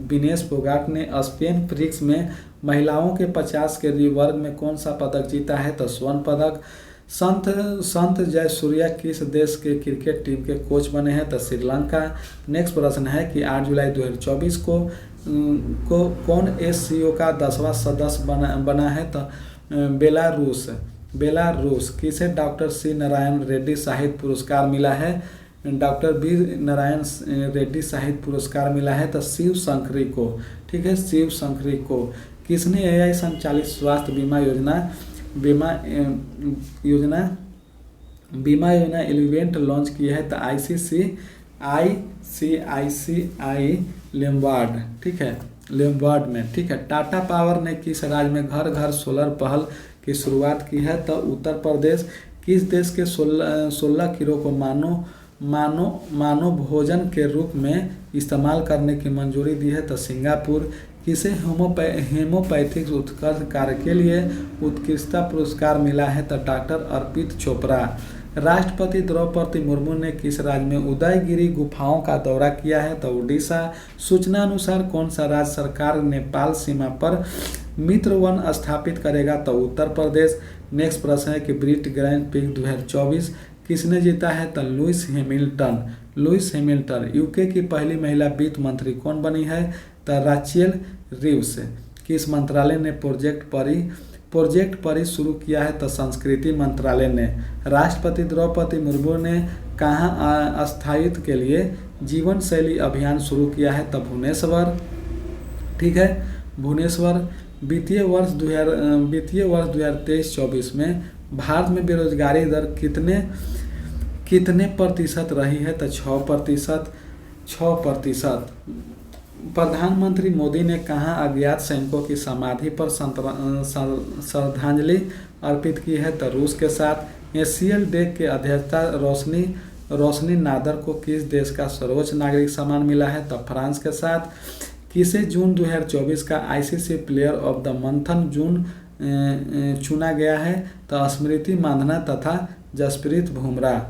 विनेश फोगाट ने स्पेन प्रिक्स में महिलाओं के 50 के वर्ग में कौन सा पदक जीता है? तो स्वर्ण पदक। संत जयसूर्या किस देश के क्रिकेट टीम के कोच बने हैं? तो श्रीलंका। नेक्स्ट प्रश्न है कि 8 जुलाई 2024 को कौन SCO का 10वां सदस्य बना है? तो बेलारूस। किसे डॉक्टर C नारायण रेड्डी साहित्य पुरस्कार मिला है? डॉक्टर B नारायण रेड्डी साहित्य पुरस्कार मिला है? तो शिव शंकरी को। ठीक है, शिव शंकरी को। किसने AI संचालित स्वास्थ्य बीमा योजना इवेंट लॉन्च की है? तो ICICI लिम्बार्ड। ठीक है, लिम्बार्ड में। ठीक है। टाटा पावर ने किस राज्य में घर घर सोलर पहल की शुरुआत की है? तो उत्तर प्रदेश। किस देश के 16 किलो को मानव भोजन के रूप में इस्तेमाल करने की मंजूरी दी है? तो सिंगापुर। किसे हेमोपैथिक उत्कर्ष कार्य के लिए उत्कृष्टता पुरस्कार मिला है? तो डॉक्टर अर्पित चोपड़ा। राष्ट्रपति द्रौपदी मुर्मू ने किस राज्य में उदयगिरी गुफाओं का दौरा किया है? तो उड़ीसा। सूचना अनुसार कौन सा राज्य सरकार नेपाल सीमा पर मित्र वन स्थापित करेगा? तो उत्तर प्रदेश। नेक्स्ट प्रश्न है कि ब्रिट ग्रैंड प्रिक्स 2024 किसने जीता है? तो लुइस हैमिल्टन। यूके की पहली महिला वित्त मंत्री कौन बनी है? तो राचेल रिव्स। किस मंत्रालय ने प्रोजेक्ट परी शुरू किया है? तो संस्कृति मंत्रालय ने। राष्ट्रपति द्रौपदी मुर्मू ने कहाँ स्थायित्व के लिए जीवन शैली अभियान शुरू किया है? तो भुवनेश्वर। ठीक है, भुवनेश्वर। वित्तीय वर्ष 2023-24 में भारत में बेरोजगारी दर कितने प्रतिशत रही है? तो 6%। प्रधानमंत्री मोदी ने कहाँ अज्ञात सैनिकों की समाधि पर श्रद्धांजलि अर्पित की है? तो रूस के साथ। एशियल डे के अध्यक्षता रोशनी नादर को किस देश का सर्वोच्च नागरिक सम्मान मिला है? तो फ्रांस के साथ। किसे जून 2024 का ICC player of the month June चुना गया है? तो स्मृति मांधना तथा जसप्रीत बुमराह।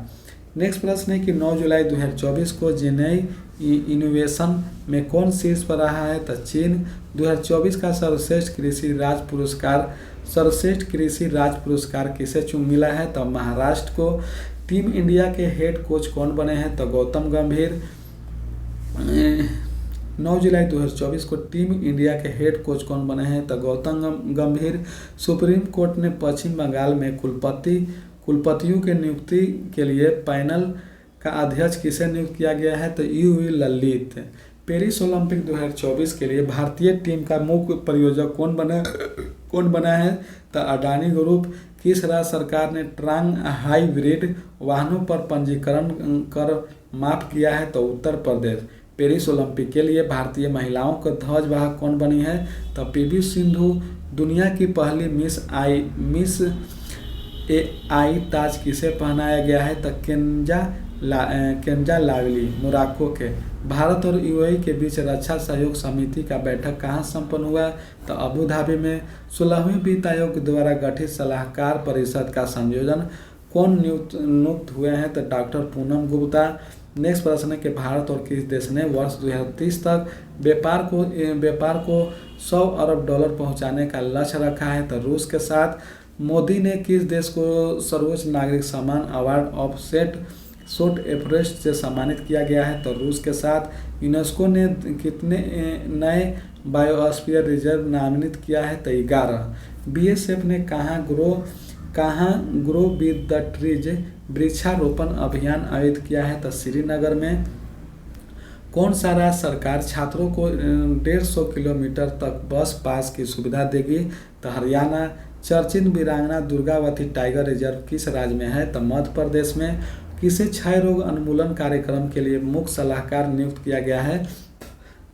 नेक्स्ट प्रश्न है कि 9 जुलाई 2024 को चेन्नई इनोवेशन में कौन शीर्ष पर रहा है? तो चीन। 2024 का सर्वश्रेष्ठ कृषि राज्य पुरस्कार किसे मिला है? तो महाराष्ट्र को। टीम इंडिया के हेड कोच कौन बने हैं? तो गौतम गंभीर। 9 जुलाई 2024 को टीम इंडिया के हेड कोच कौन बने हैं? तो गौतम गंभीर। सुप्रीम कोर्ट ने पश्चिम बंगाल में कुलपतियों के नियुक्ति के लिए पैनल का अध्यक्ष किसे नियुक्त किया गया है? तो यू ललित। पेरिस ओलंपिक 2024 के लिए भारतीय टीम का मुख्य प्रायोजक कौन बना है? तो अडानी ग्रुप। किस राज्य सरकार ने ट्रांग हाइब्रिड वाहनों पर पंजीकरण कर माफ किया है? तो उत्तर प्रदेश। पेरिस ओलंपिक के लिए भारतीय महिलाओं का ध्वजवाहक कौन बनी है? तो पीवी सिंधु। दुनिया की पहली मिस आई ताज किसे पहनाया गया है? तो केंजा लावली मोरक्को के। भारत और यूएई के बीच रक्षा सहयोग समिति का बैठक कहाँ संपन्न हुआ? तो अबू धाबी में। 16वें वित्त आयोग द्वारा गठित सलाहकार परिषद का संयोजन कौन नियुक्त हुए हैं? तो डॉक्टर पूनम गुप्ता। नेक्स्ट प्रश्न है कि भारत और किस देश ने वर्ष 2030 तक व्यापार को 100 अरब डॉलर पहुंचाने का लक्ष्य रखा है? तो रूस के साथ। मोदी ने किस देश को सर्वोच्च नागरिक सम्मान अवार्ड ऑफ सोट एवरेस्ट से सम्मानित किया गया है? तो रूस के साथ। यूनेस्को ने कितने नए बायोस्फीयर रिजर्व नामित किया है? तो 11। बीएसएफ ने कहाँ ग्रो विद द ट्रीज वृक्षारोपण अभियान आयोजित किया है? तो श्रीनगर में। कौन सा राज्य सरकार छात्रों को 150 किलोमीटर तक बस पास की सुविधा देगी? तो हरियाणा। चर्चित वीरांगना दुर्गावती टाइगर रिजर्व किस राज्य में है? तो मध्य प्रदेश में। किसे क्षय रोग उन्मूलन कार्यक्रम के लिए मुख्य सलाहकार नियुक्त किया गया है?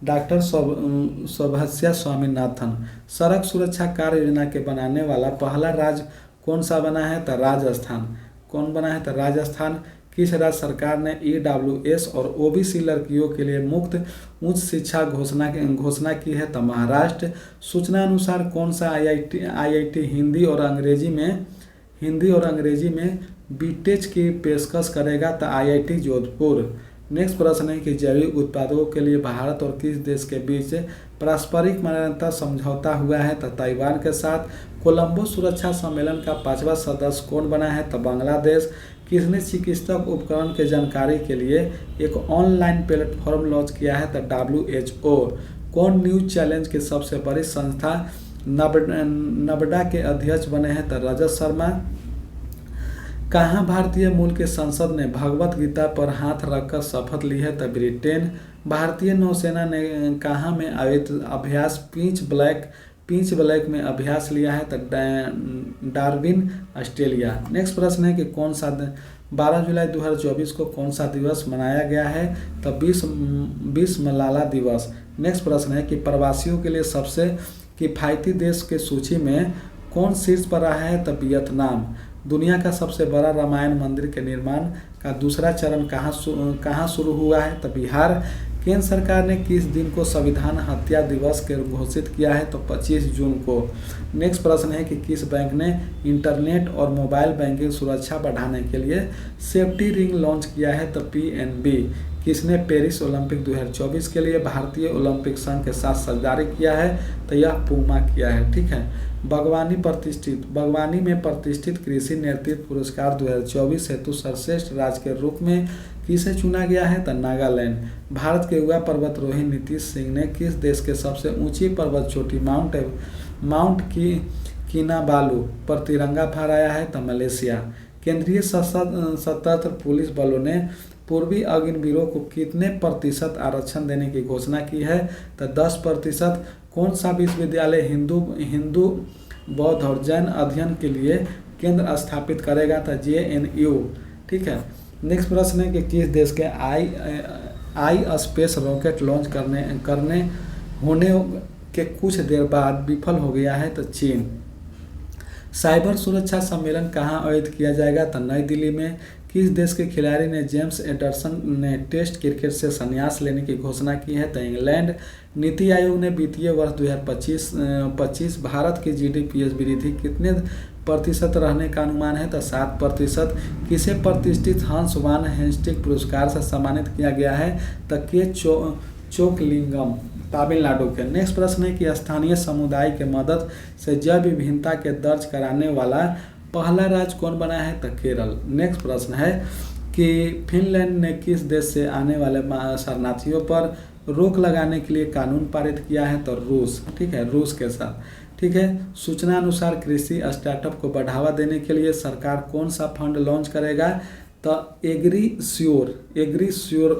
डॉक्टर सौभाष्य स्वामीनाथन। सड़क सुरक्षा कार्य योजना के बनाने वाला पहला राज्य कौन सा बना है? तो राजस्थान। कौन बना है? तो राजस्थान। किस राज्य सरकार ने ईडब्ल्यूएस और ओबीसी लड़कियों के लिए मुफ्त उच्च शिक्षा घोषणा की है? तो महाराष्ट्र। सूचना अनुसार कौन सा आईआईटी हिंदी और अंग्रेजी में बीटेक की पेशकश करेगा? तो आईआईटी जोधपुर। नेक्स्ट प्रश्न है कि जैविक उत्पादों के लिए भारत और किस देश के बीच पारस्परिक मान्यता समझौता हुआ है? तो ताइवान के साथ। कोलंबो सुरक्षा सम्मेलन का 5वां सदस्य कौन बना है? तो बांग्लादेश। किसने चिकित्सक उपकरण के जानकारी के लिए एक ऑनलाइन प्लेटफॉर्म लॉन्च किया है? तो WHO। कौन न्यूज चैलेंज की सबसे बड़ी संस्था नबडा के अध्यक्ष बने हैं? तो रजत शर्मा। कहाँ भारतीय मूल के संसद ने भगवत गीता पर हाथ रखकर शपथ ली है? तो ब्रिटेन। भारतीय नौसेना ने कहाँ में आयोजित अभ्यास पिंच ब्लैक में अभ्यास लिया है? तो डार्विन ऑस्ट्रेलिया। नेक्स्ट प्रश्न है कि कौन सा 12 जुलाई 2024 को कौन सा दिवस मनाया गया है? तो 20 मलाला दिवस। नेक्स्ट प्रश्न है कि प्रवासियों के लिए सबसे किफ़ायती देश के सूची में कौन शीर्ष पर रहा है? तो वियतनाम। दुनिया का सबसे बड़ा रामायण मंदिर के निर्माण का दूसरा चरण कहाँ शुरू हुआ है? तो बिहार। केंद्र सरकार ने किस दिन को संविधान हत्या दिवस के घोषित किया है? तो 25 जून को। नेक्स्ट प्रश्न है कि किस बैंक ने इंटरनेट और मोबाइल बैंकिंग सुरक्षा बढ़ाने के लिए सेफ्टी रिंग लॉन्च किया है? तो PNB। किसने पेरिस ओलंपिक 2024 के लिए भारतीय ओलंपिक संघ के साथ साझेदारी किया है? तो यह पूमा किया है। ठीक है। बागवानी में प्रतिष्ठित कृषि नेतृत्व पुरस्कार 2024 हेतु सर्वश्रेष्ठ राज्य के रूप में किसे चुना गया है? तो नागालैंड। भारत के युवा पर्वतारोही नीतीश सिंह ने किस देश के सबसे ऊंची पर्वत चोटी माउंट किनाबालू पर तिरंगा फहराया है? तो मलेशिया। केंद्रीय सशस्त्र पुलिस बलों ने पूर्वी अग्निवीरों को कितने प्रतिशत आरक्षण देने की घोषणा की है? तो 10%। कौन सा विश्वविद्यालय हिंदू बौद्ध और जैन अध्ययन के लिए केंद्र स्थापित करेगा? तो JNU। ठीक है। नेक्स्ट प्रश्न है कि किस देश के आई स्पेस रॉकेट लॉन्च करने होने के कुछ देर बाद विफल हो गया है? तो चीन। साइबर सुरक्षा सम्मेलन कहाँ आयोजित किया जाएगा? तो नई दिल्ली में। किस देश के खिलाड़ी ने जेम्स एंडरसन ने टेस्ट क्रिकेट से संन्यास लेने की घोषणा की है? तो इंग्लैंड। नीति आयोग ने वित्तीय वर्ष 2025 भारत की GDP वृद्धि कितने प्रतिशत रहने का अनुमान है? तो 7%। किसे प्रतिष्ठित हंस वान हेस्टिंग पुरस्कार से सम्मानित किया गया है? तो के चोकलिंगम तमिलनाडु के। नेक्स्ट प्रश्न है कि स्थानीय समुदाय के मदद से जैव विभिन्नता के दर्ज कराने वाला पहला राज्य कौन बना है? तो केरल। नेक्स्ट प्रश्न है कि फिनलैंड ने किस देश से आने वाले शरणार्थियों पर रोक लगाने के लिए कानून पारित किया है? तो रूस, ठीक है, रूस के साथ, ठीक है। सूचना अनुसार कृषि स्टार्टअप को बढ़ावा देने के लिए सरकार कौन सा फंड लॉन्च करेगा? तो एग्रीश्योर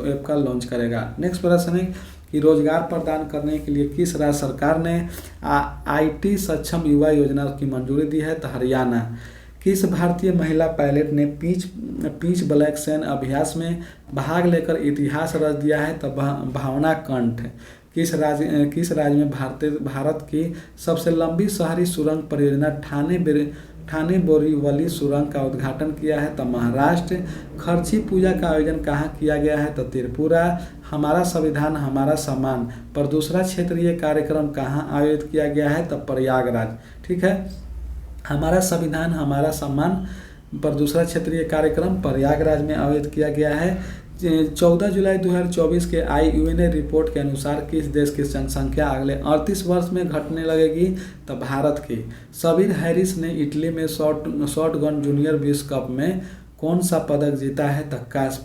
ऐप का लॉन्च करेगा। नेक्स्ट प्रश्न है कि रोजगार प्रदान करने के लिए किस राज्य सरकार ने IT सक्षम युवा योजना की मंजूरी दी है? तो हरियाणा। किस भारतीय महिला पायलट ने पीच ब्लैक सैन अभ्यास में भाग लेकर इतिहास रच दिया है? तो भावना कंठ। किस राज्य में भारत की सबसे लंबी शहरी सुरंग परियोजना ठाणे बोरीवली सुरंग का उद्घाटन किया है? तो महाराष्ट्र। खर्ची पूजा का आयोजन कहाँ किया गया है? तो त्रिपुरा। हमारा संविधान हमारा सम्मान पर दूसरा क्षेत्रीय कार्यक्रम कहाँ आयोजित किया गया है? तो प्रयागराज, ठीक है। हमारा संविधान हमारा सम्मान पर दूसरा क्षेत्रीय कार्यक्रम प्रयागराज में आयोजित किया गया है। 14 जुलाई 2024 के IUNA रिपोर्ट के अनुसार किस देश की जनसंख्या अगले 38 वर्ष में घटने लगेगी? तो भारत की। सबीर हैरिस ने इटली में शॉट गन जूनियर विश्व कप में कौन सा पदक जीता है? तो कांस्य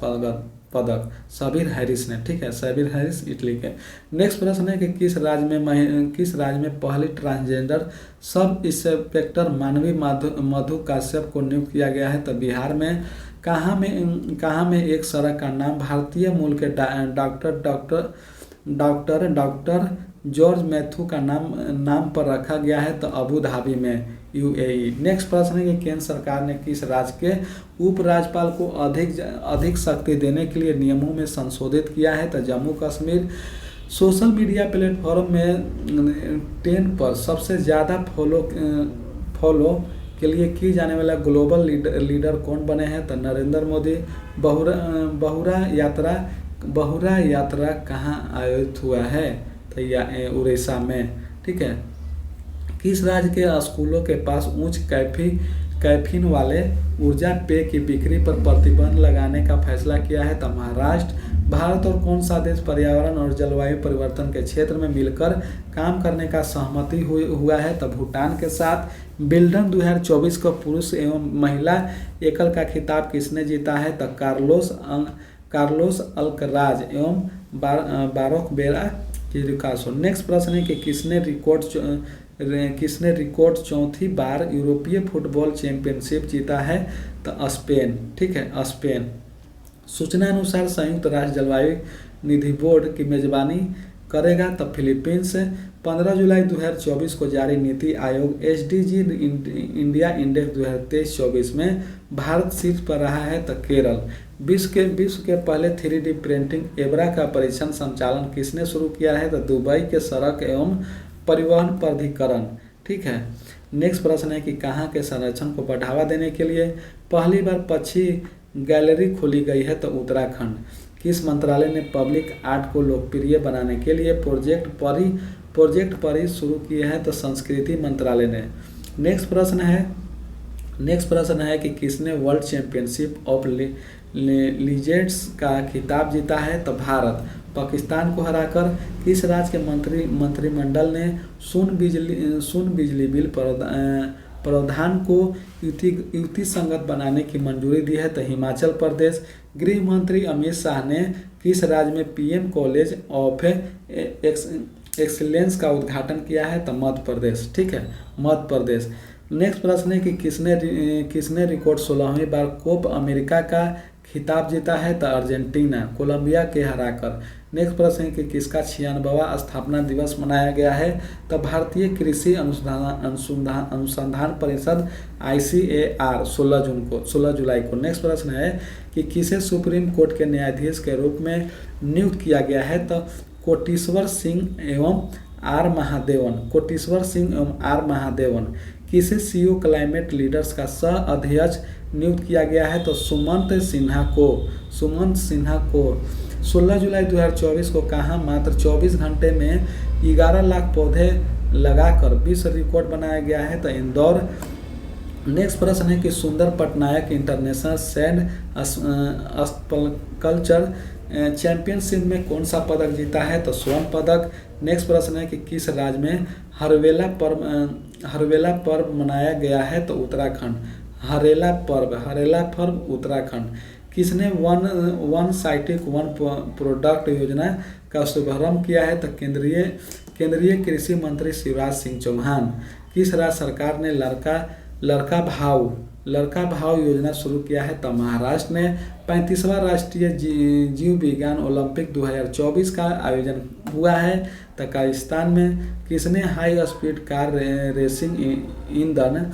पदक सबीर हैरिस ने, ठीक है, सबीर हैरिस इटली के। नेक्स्ट प्रश्न है कि किस राज्य में पहली ट्रांसजेंडर सब इंस्पेक्टर मानवी मधु काश्यप को नियुक्त किया गया है? तो बिहार में। कहाँ में एक सड़क का नाम भारतीय मूल के डॉक्टर जॉर्ज मैथ्यू का नाम पर रखा गया है? तो अबू धाबी में, UAE। नेक्स्ट प्रश्न है कि केंद्र सरकार ने किस राज्य के उपराज्यपाल को अधिक शक्ति देने के लिए नियमों में संशोधित किया है? तो Jammu Kashmir. Social media platform में 10 पर सबसे ज़्यादा फॉलो के लिए की जाने वाला ग्लोबल लीडर कौन बने हैं? तो नरेंद्र मोदी। बहुरा यात्रा कहाँ आयोजित हुआ है? तो उड़ीसा में, ठीक है। किस राज्य के स्कूलों के पास उच्च कैफीन वाले ऊर्जा पेय की बिक्री पर प्रतिबंध लगाने का फैसला किया है? तो महाराष्ट्र। भारत और कौन सा देश पर्यावरण और जलवायु परिवर्तन के क्षेत्र में मिलकर काम करने का सहमति हुआ है? तो भूटान के साथ। विंबलडन 2024 को पुरुष एवं महिला एकल का खिताब किसने जीता है? तो कार्लोस अल्कराज एवं बारोक बेरा किर्कासो। नेक्स्ट प्रश्न है कि किसने रिकॉर्ड चौथी बार यूरोपीय फुटबॉल चैंपियनशिप जीता है? तो स्पेन, ठीक है, स्पेन। सूचना अनुसार संयुक्त राष्ट्र जलवायु निधि बोर्ड की मेजबानी करेगा? तो फिलीपींस। 15 जुलाई 2024 को जारी NITI Aayog SDG India index 2023-24 में भारत शीर्ष पर रहा है? तो केरल। विश्व के पहले 3D प्रिंटिंग एब्रा का परीक्षण संचालन किसने शुरू किया है? तो दुबई के सड़क एवं परिवहन प्राधिकरण, ठीक है। नेक्स्ट प्रश्न है कि कहाँ के संरक्षण को बढ़ावा देने के लिए पहली बार पक्षी गैलरी खोली गई है? तो उत्तराखंड। किस मंत्रालय ने पब्लिक आर्ट को लोकप्रिय बनाने के लिए प्रोजेक्ट परी शुरू किए हैं? तो संस्कृति मंत्रालय ने। नेक्स्ट प्रश्न है कि किसने वर्ल्ड चैंपियनशिप ऑफ लीजेंड्स का खिताब जीता है? तो भारत। पाकिस्तान को हराकर किस राज्य के मंत्रिमंडल ने शून्य बिजली बिल प्रावधान को युक्ति संगत बनाने की मंजूरी दी है? तो हिमाचल प्रदेश। गृह मंत्री अमित शाह ने किस राज्य में PM कॉलेज ऑफ एक्सीलेंस का उद्घाटन किया है? तो मध्य प्रदेश, ठीक है, मध्य प्रदेश। नेक्स्ट प्रश्न है कि किसने रिकॉर्ड 16वीं बार कोप अमेरिका का खिताब जीता है? तो अर्जेंटीना, कोलंबिया के हराकर। नेक्स्ट प्रश्न है कि किसका 96वां स्थापना दिवस मनाया गया है? तो भारतीय कृषि अनुसंधान परिषद ICAR 16 जुलाई को। नेक्स्ट प्रश्न है कि किसे सुप्रीम कोर्ट के न्यायाधीश के रूप में नियुक्त किया गया है? तो कोटेश्वर सिंह एवं आर महादेवन। किसे CEO क्लाइमेट लीडर्स का सह अध्यक्ष नियुक्त किया गया है? तो सुमंत सिन्हा को। 16 जुलाई 2024 को कहाँ मात्र 24 घंटे में 11 लाख पौधे लगाकर विश्व रिकॉर्ड बनाया गया है? तो इंदौर। नेक्स्ट प्रश्न है कि सुंदर Patnaik international sand sculpture championship में कौन सा पदक जीता है? तो स्वर्ण पदक। नेक्स्ट प्रश्न है कि किस राज्य में हरवेला पर्व मनाया गया है? तो उत्तराखंड। हरेला पर्व उत्तराखंड। किसने one one sciatic one product योजना का शुभारंभ किया है? तो केंद्रीय कृषि मंत्री शिवराज सिंह चौहान। किस राज्य सरकार ने लड़का भाव योजना शुरू किया है? तो महाराष्ट्र ने 35वां राष्ट्रीय जीव विज्ञान ओलंपिक 2024 का आयोजन हुआ है। तो कजाकिस्तान में किसने हाई स्पीड कार रेसिंग ईंधन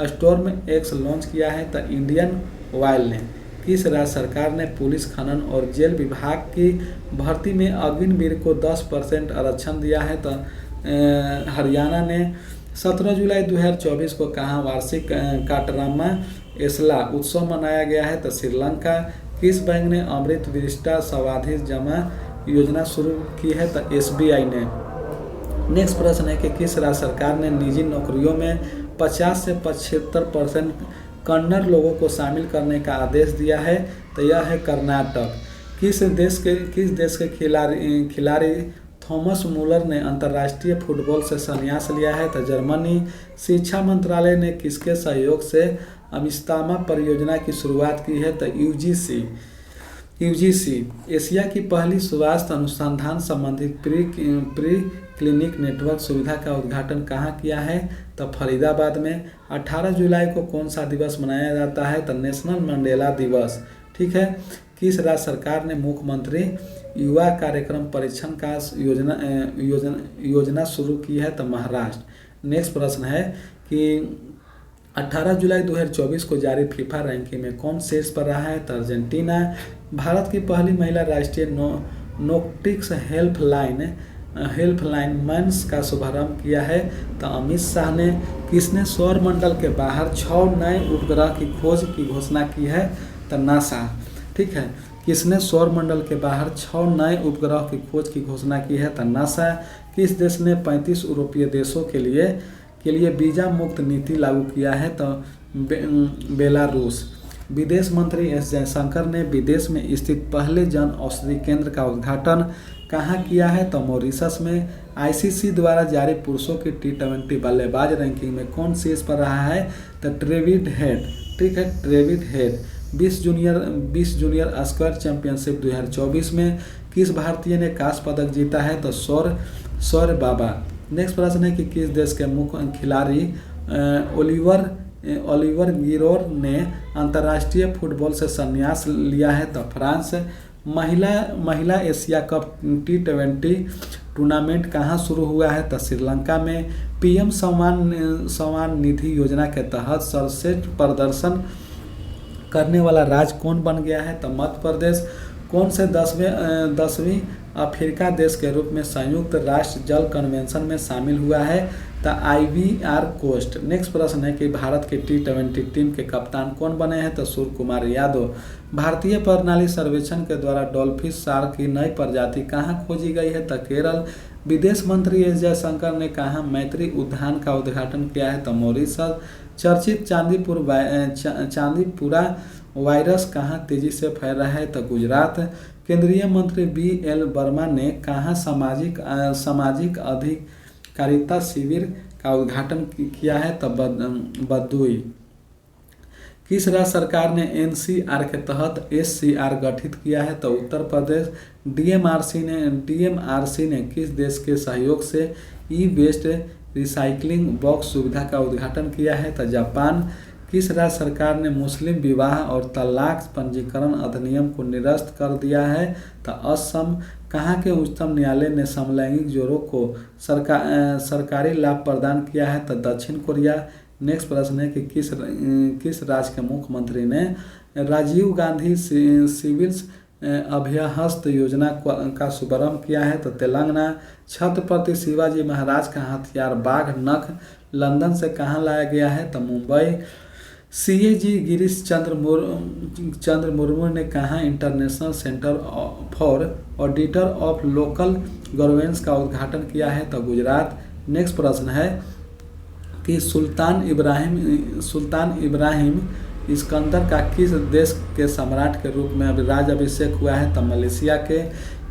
स्टॉर्म एक्स लॉन्च किया है? तो इंडियन ऑयल ने। किस राज्य सरकार ने पुलिस खनन और जेल विभाग की भर्ती में अग्निवीर को 10% आरक्षण दिया है? तो हरियाणा ने। 17 जुलाई 2024 को कहाँ वार्षिक काटरामा एसला उत्सव मनाया गया है? तो श्रीलंका। किस बैंक ने अमृत विशिष्टा सावधि जमा योजना शुरू की है? तो SBI ने। नेक्स्ट प्रश्न है कि किस राज्य सरकार ने निजी नौकरियों में 50 से 75% कन्नड़ लोगों को शामिल करने का आदेश दिया है? तो यह है कर्नाटक। किस देश के खिलाड़ी थॉमस मुलर ने अंतर्राष्ट्रीय फुटबॉल से संन्यास लिया है? तो जर्मनी। शिक्षा मंत्रालय ने किसके सहयोग से अमिस्तामा परियोजना की शुरुआत की है? तो यूजीसी। एशिया की पहली स्वास्थ्य अनुसंधान संबंधित प्री क्लिनिक नेटवर्क सुविधा का उद्घाटन कहाँ किया है? तो फरीदाबाद में। 18 जुलाई को कौन सा दिवस मनाया जाता है? तो नेशनल मंडेला दिवस। ठीक है। किस राज्य सरकार ने मुख्यमंत्री युवा कार्यक्रम परीक्षण का योजना शुरू की है? तो महाराष्ट्र। नेक्स्ट प्रश्न है कि 18 जुलाई 2024 को जारी फीफा रैंकिंग में कौन शीर्ष पर रहा है? तो अर्जेंटीना। भारत की पहली महिला राष्ट्रीय नोटिक्स हेल्पलाइन मंच का शुभारंभ किया है? तो अमित शाह ने। किसने सौर मंडल के बाहर 6 नए उपग्रह की खोज की घोषणा की है? तो नासा। ठीक है। किसने सौर मंडल के बाहर 6 नए उपग्रह की खोज की घोषणा की है? तो नासा। किस देश ने 35 यूरोपीय देशों के लिए वीजा मुक्त नीति लागू किया है? तो बेलारूस। विदेश मंत्री एस जयशंकर ने विदेश में स्थित पहले जन औषधि केंद्र का उद्घाटन कहाँ किया है? तो मॉरिशस में। आईसीसी द्वारा जारी पुरुषों की T20 बल्लेबाज रैंकिंग में कौन शीर्ष पर रहा है? तो ट्रेविड हेड। ठीक है, ट्रेविड हेड। 20 जूनियर स्क्वायर चैंपियनशिप 2024 में किस भारतीय ने कांस्य पदक जीता है? तो सौरभ बाबा। नेक्स्ट प्रश्न है कि किस देश के मुख्य खिलाड़ी ओलिवर गिरोर ने अंतर्राष्ट्रीय फुटबॉल से संन्यास लिया है? तो फ्रांस। महिला एशिया कप T20 टूर्नामेंट कहाँ शुरू हुआ है? तो श्रीलंका में। PM सम्मान निधि योजना के तहत सर्वश्रेष्ठ प्रदर्शन करने वाला राज्य कौन बन गया है? तो मध्य प्रदेश। कौन से 10वीं अफ्रीका देश के रूप में संयुक्त राष्ट्र जल कन्वेंशन में शामिल हुआ है? तो IVR कोस्ट। नेक्स्ट प्रश्न है कि भारत के T20 टीम के कप्तान कौन बने हैं? तो सूर्य कुमार यादव। भारतीय प्रणाली सर्वेक्षण के द्वारा डॉल्फिन शार्क की नई प्रजाति कहाँ खोजी गई है? तो केरल। विदेश मंत्री एस जयशंकर ने कहाँ मैत्री उद्यान का उद्घाटन किया है? तो मॉरिशस। चर्चित चांदीपुरा वायरस कहाँ तेजी से फैल रहा है? तो गुजरात। केंद्रीय मंत्री BL वर्मा ने कहाँ सामाजिक अधिकारिता शिविर का उद्घाटन किया है? तो बद्दुई। किस राज्य सरकार ने NCR के तहत SCR गठित किया है? तो उत्तर प्रदेश। DMRC ने किस देश के सहयोग से ई-वेस्ट रिसाइकलिंग बॉक्स सुविधा का उद्घाटन किया है? तो जापान। किस राज्य सरकार ने मुस्लिम विवाह और तलाक पंजीकरण अधिनियम को निरस्त कर दिया है? तो असम। कहाँ के उच्चतम न्यायालय ने समलैंगिक जोड़ों को सरकारी लाभ प्रदान किया है? तो दक्षिण कोरिया। नेक्स्ट प्रश्न है कि किस राज्य के मुख्यमंत्री ने राजीव गांधी सिविल्स अभ्यहस्त योजना का शुभारंभ किया है? तो तेलंगाना। छत्रपति शिवाजी महाराज का हथियार बाघ नख लंदन से कहाँ लाया गया है? तो मुंबई। CAG गिरीश चंद्र मुर्मू ने कहाँ international centre for auditor of local governance का उद्घाटन किया है? तो गुजरात। नेक्स्ट प्रश्न है कि सुल्तान इब्राहिम इस्कंदर का किस देश के सम्राट के रूप में राज्याभिषेक हुआ है? तो मलेशिया के।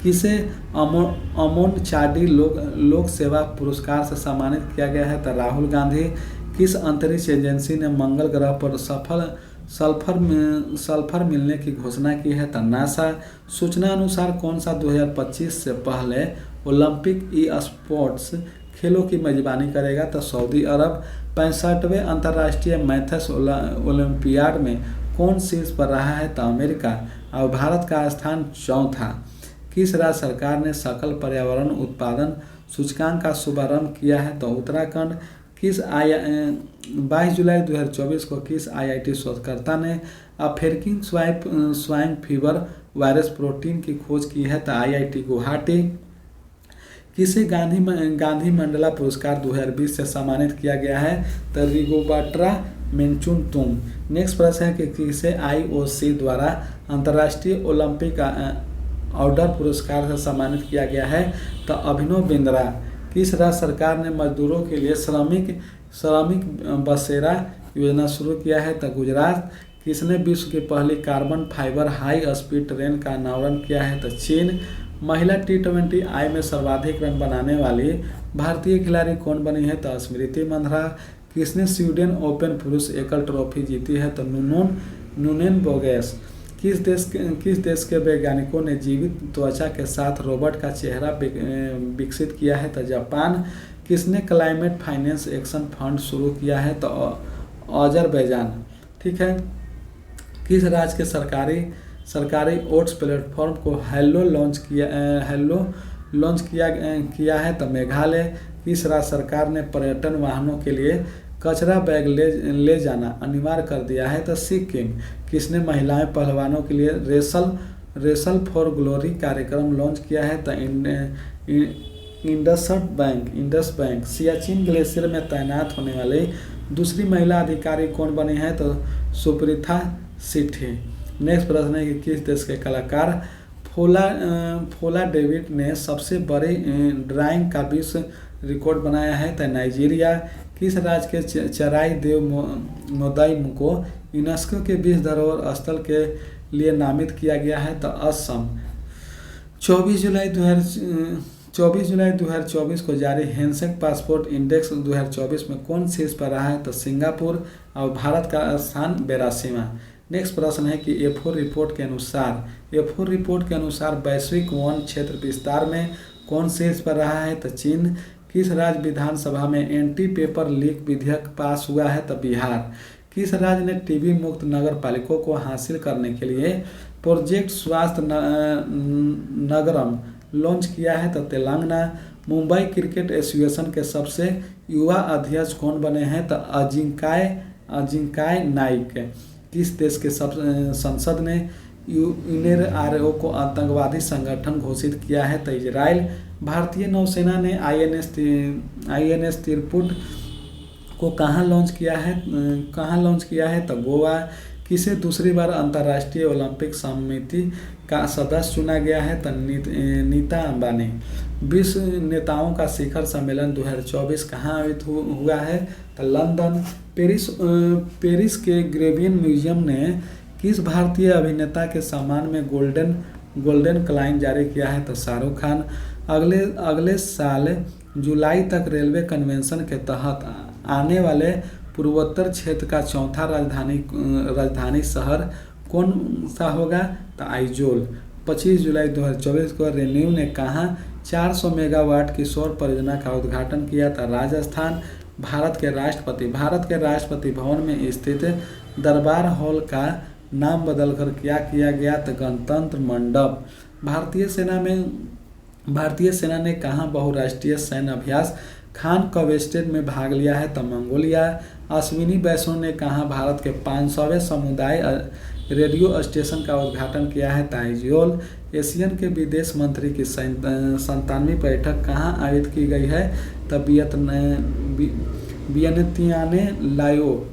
किसे अमोन चाडी लोक सेवा पुरस्कार से सम्मानित किया गया है? तो राहुल गांधी। किस अंतरिक्ष एजेंसी ने मंगल ग्रह पर सफल सल्फर मिलने की घोषणा की है। तो नासा सूचना अनुसार कौन सा 2025 से पहले ओलंपिक ई स्पोर्ट्स खेलों की मेजबानी करेगा। तो सऊदी अरब 65वें अंतर्राष्ट्रीय मैथ्स ओलंपियाड में कौन शीर्ष पर रहा है। तो अमेरिका। और भारत का स्थान चौथा। किस राज्य सरकार ने सकल पर्यावरण उत्पादन सूचकांक का शुभारंभ किया है। तो उत्तराखंड। 22 जुलाई 2024 को किस आईआईटी शोधकर्ता ने African swine fever virus protein की खोज की है। तो आईआईटी गुवाहाटी। किसे गांधी मंडला पुरस्कार 2020 से सम्मानित किया गया है। तो रिगोबाट्रा मेंचुनतुंग। नेक्स्ट प्रश्न है कि किसे आईओसी द्वारा अंतर्राष्ट्रीय ओलंपिक ऑर्डर पुरस्कार से सम्मानित किया गया है। तो अभिनव बिंद्रा। किस राज्य सरकार ने मजदूरों के लिए श्रमिक बसेरा योजना शुरू किया है। तो गुजरात। किसने विश्व की पहली carbon fibre high speed train का अनावरण किया है। तो चीन। महिला T20 में सर्वाधिक रन बनाने वाली भारतीय खिलाड़ी कौन बनी है। तो स्मृति मंधाना। किसने स्वीडन ओपन पुरुष एकल ट्रॉफी जीती है। तो नुनेन बोगेस। किस देश के वैज्ञानिकों ने जीवित त्वचा के साथ रोबोट का चेहरा विकसित किया है। तो जापान। किसने क्लाइमेट फाइनेंस एक्शन फंड शुरू किया है। तो अजरबैजान। ठीक है। किस राज्य के सरकारी ओट्स प्लेटफॉर्म को हेलो लॉन्च किया है। तो मेघालय। किस राज्य सरकार ने पर्यटन वाहनों के लिए कचरा बैग ले जाना अनिवार्य कर दिया है। तो सिक्किम। किसने महिलाएं पहलवानों के लिए रेसल फॉर ग्लोरी कार्यक्रम लॉन्च किया है। तो इंडस बैंक। सियाचिन ग्लेशियर में तैनात होने वाली दूसरी महिला अधिकारी कौन बनी है। तो सुप्रीता सिठी। नेक्स्ट प्रश्न है कि किस देश के कलाकार फोला डेविड ने सबसे बड़ी ड्राइंग का विश्व रिकॉर्ड बनाया है। तो नाइजीरिया। किस राज्य के चराई देव मोदाई को यूनेस्को के विश्व धरोहर स्थल के लिए नामित किया गया है। तो असम। 24 जुलाई 2024 को जारी हैंसक पासपोर्ट इंडेक्स 2024 में कौन शीर्ष पर रहा है। तो सिंगापुर। और भारत का स्थान 82वां। नेक्स्ट प्रश्न है कि A4 रिपोर्ट के अनुसार वैश्विक वन क्षेत्र विस्तार में कौन शीर्ष पर रहा है। तो चीन। किस राज्य विधानसभा में एंटी पेपर लीक विधेयक पास हुआ है। तो बिहार। किस राज्य ने टीबी मुक्त नगर पालिकाओं को हासिल करने के लिए प्रोजेक्ट स्वास्थ्य नगरम लॉन्च किया है। तो तेलंगाना। मुंबई क्रिकेट एसोसिएशन के सबसे युवा अध्यक्ष कौन बने हैं। तो अजिंक्य नाइक। किस देश के संसद ने UNRWA को आतंकवादी संगठन घोषित किया है। तो इजराइल। भारतीय नौसेना ने INS तिरपुट को कहाँ लॉन्च किया है। तो गोवा। किसे दूसरी बार अंतर्राष्ट्रीय ओलंपिक समिति का सदस्य चुना गया है। तो नीता अंबानी। विश्व नेताओं का शिखर सम्मेलन 2024 कहाँ आयोजित हुआ है। तो लंदन। पेरिस के ग्रेवियन म्यूजियम ने किस भारतीय अभिनेता के सम्मान में गोल्डन क्लाइन जारी किया है। तो शाहरुख खान। अगले साल जुलाई तक रेलवे कन्वेंशन के तहत आने वाले पूर्वोत्तर क्षेत्र का चौथा राजधानी शहर कौन सा होगा। तो आइजोल। 25 जुलाई 2024 को रेन्यू ने कहा 400 मेगावाट की सौर परियोजना का उद्घाटन किया था। राजस्थान। भारत के राष्ट्रपति भवन में स्थित दरबार हॉल का नाम बदलकर क्या किया गया। तो गणतंत्र मंडप। भारतीय सेना ने कहाँ बहुराष्ट्रीय सैन्य अभ्यास खान कवेस्टेड में भाग लिया है। तो मंगोलिया। अश्विनी वैष्णव ने कहाँ भारत के 500वें समुदाय रेडियो स्टेशन का उद्घाटन किया है। ताइजोल। एशियन के विदेश मंत्री की 97वीं बैठक कहाँ आयोजित की गई है। तो वियनतियाने लायो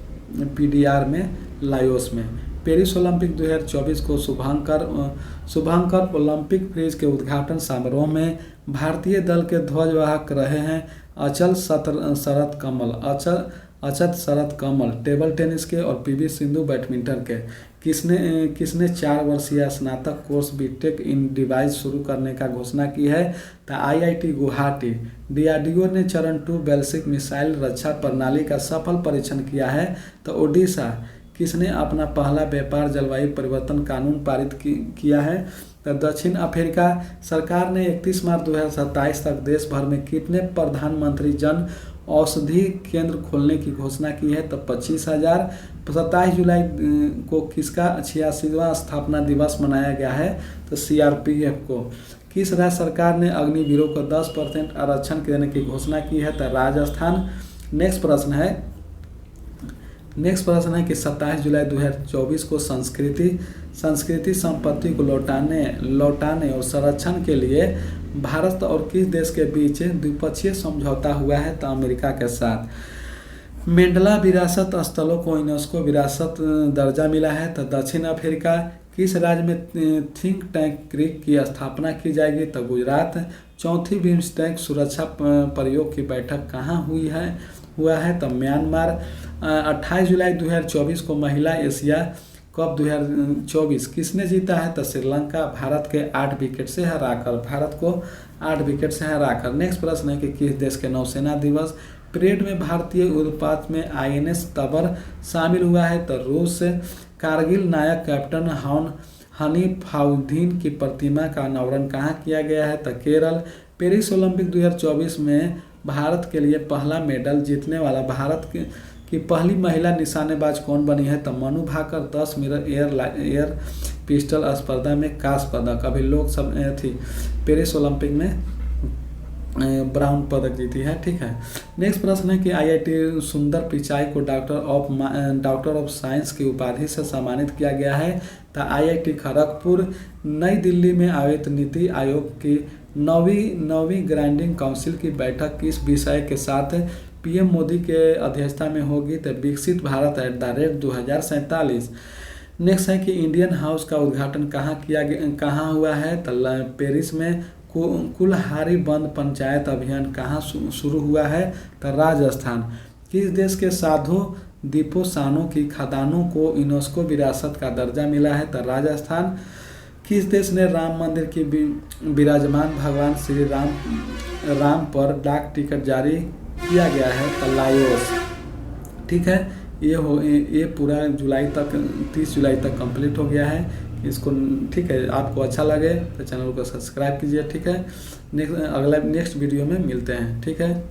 PDR में लायोस में। पेरिस ओलंपिक 2024 को शुभंकर ओलंपिक ब्रिज के उद्घाटन समारोह में भारतीय दल के ध्वजवाहक रहे हैं अचत शरत कमल टेबल टेनिस के और PV सिंधु बैडमिंटन के। किसने 4 वर्षीय स्नातक कोर्स बीटेक इन डिवाइस शुरू करने का घोषणा की है। तो IIT गुवाहाटी। DRDO ने चरण 2 बैलिस्टिक मिसाइल रक्षा प्रणाली का सफल परीक्षण किया है। तो ओडिशा। किसने अपना पहला व्यापार जलवायु परिवर्तन कानून पारित किया है? तो दक्षिण अफ्रीका सरकार ने 31 मार्च 2027 तक देश भर में कितने प्रधानमंत्री जन औषधि केंद्र खोलने की घोषणा की है? तो 25,000। 27 जुलाई को किसका 86वां स्थापना दिवस मनाया गया है? तो CRPF को। किस राज्य सरकार ने अग्निवीरों को 10% आरक्षण देने की घोषणा की है? तो राजस्थान। नेक्स्ट प्रश्न है कि 27 जुलाई 2024 को संस्कृति संपत्ति को लौटाने और संरक्षण के लिए भारत और किस देश के बीच द्विपक्षीय समझौता हुआ है? तो अमेरिका के साथ। मेंडला विरासत स्थलों को यूनेस्को विरासत दर्जा मिला है? तो दक्षिण अफ्रीका। किस राज्य में थिंक टैंक क्रिक की स्थापना की जाएगी? तो गुजरात। चौथी बिम्स्टेक सुरक्षा प्रयोग की बैठक कहाँ हुआ है? तो म्यांमार। 28 जुलाई 2024 को महिला एशिया कप 2024 किसने जीता है? तो श्रीलंका। भारत को 8 विकेट से हराकर। नेक्स्ट प्रश्न है कि किस देश के नौसेना दिवस परेड में भारतीय उत्पात में INS तबर शामिल हुआ है? तो रूस। कारगिल नायक कैप्टन हनीफाउद्दीन की प्रतिमा का अनावरण कहाँ किया गया है? तो केरल। पेरिस ओलंपिक 2024 में भारत के लिए पहला मेडल जीतने वाला भारत की पहली महिला निशानेबाज कौन बनी है? तो Manu Bhaker. 10 metre air pistol स्पर्धा में कांस्य पदक। अभी लोग सब थी पेरिस ओलंपिक में ब्राउन पदक जीती है। ठीक है। नेक्स्ट प्रश्न है कि IIT सुंदर पिचाई को डॉक्टर ऑफ साइंस की उपाधि से सम्मानित किया गया है? तो IIT खड़गपुर। नई दिल्ली में आयोजित नीति आयोग की नौवीं ग्रांडिंग काउंसिल की बैठक किस विषय के साथ PM मोदी के अध्यक्षता में होगी? तो विकसित भारत @2047। नेक्स्ट है कि इंडियन हाउस का उद्घाटन कहाँ हुआ है? तो पेरिस में। कुल्हारी बंद पंचायत अभियान कहाँ शुरू हुआ है? तो राजस्थान। किस देश के साधु दीपोसानों की खदानों को यूनेस्को विरासत का दर्जा मिला है? तो राजस्थान। किस देश ने राम मंदिर की विराजमान भगवान श्री राम पर डाक टिकट जारी किया गया है? तो लाओस। ठीक है। ये पूरा 30 जुलाई तक कंप्लीट हो गया है इसको। ठीक है। आपको अच्छा लगे तो चैनल को सब्सक्राइब कीजिए। ठीक है। नेक्स्ट वीडियो में मिलते हैं। ठीक है।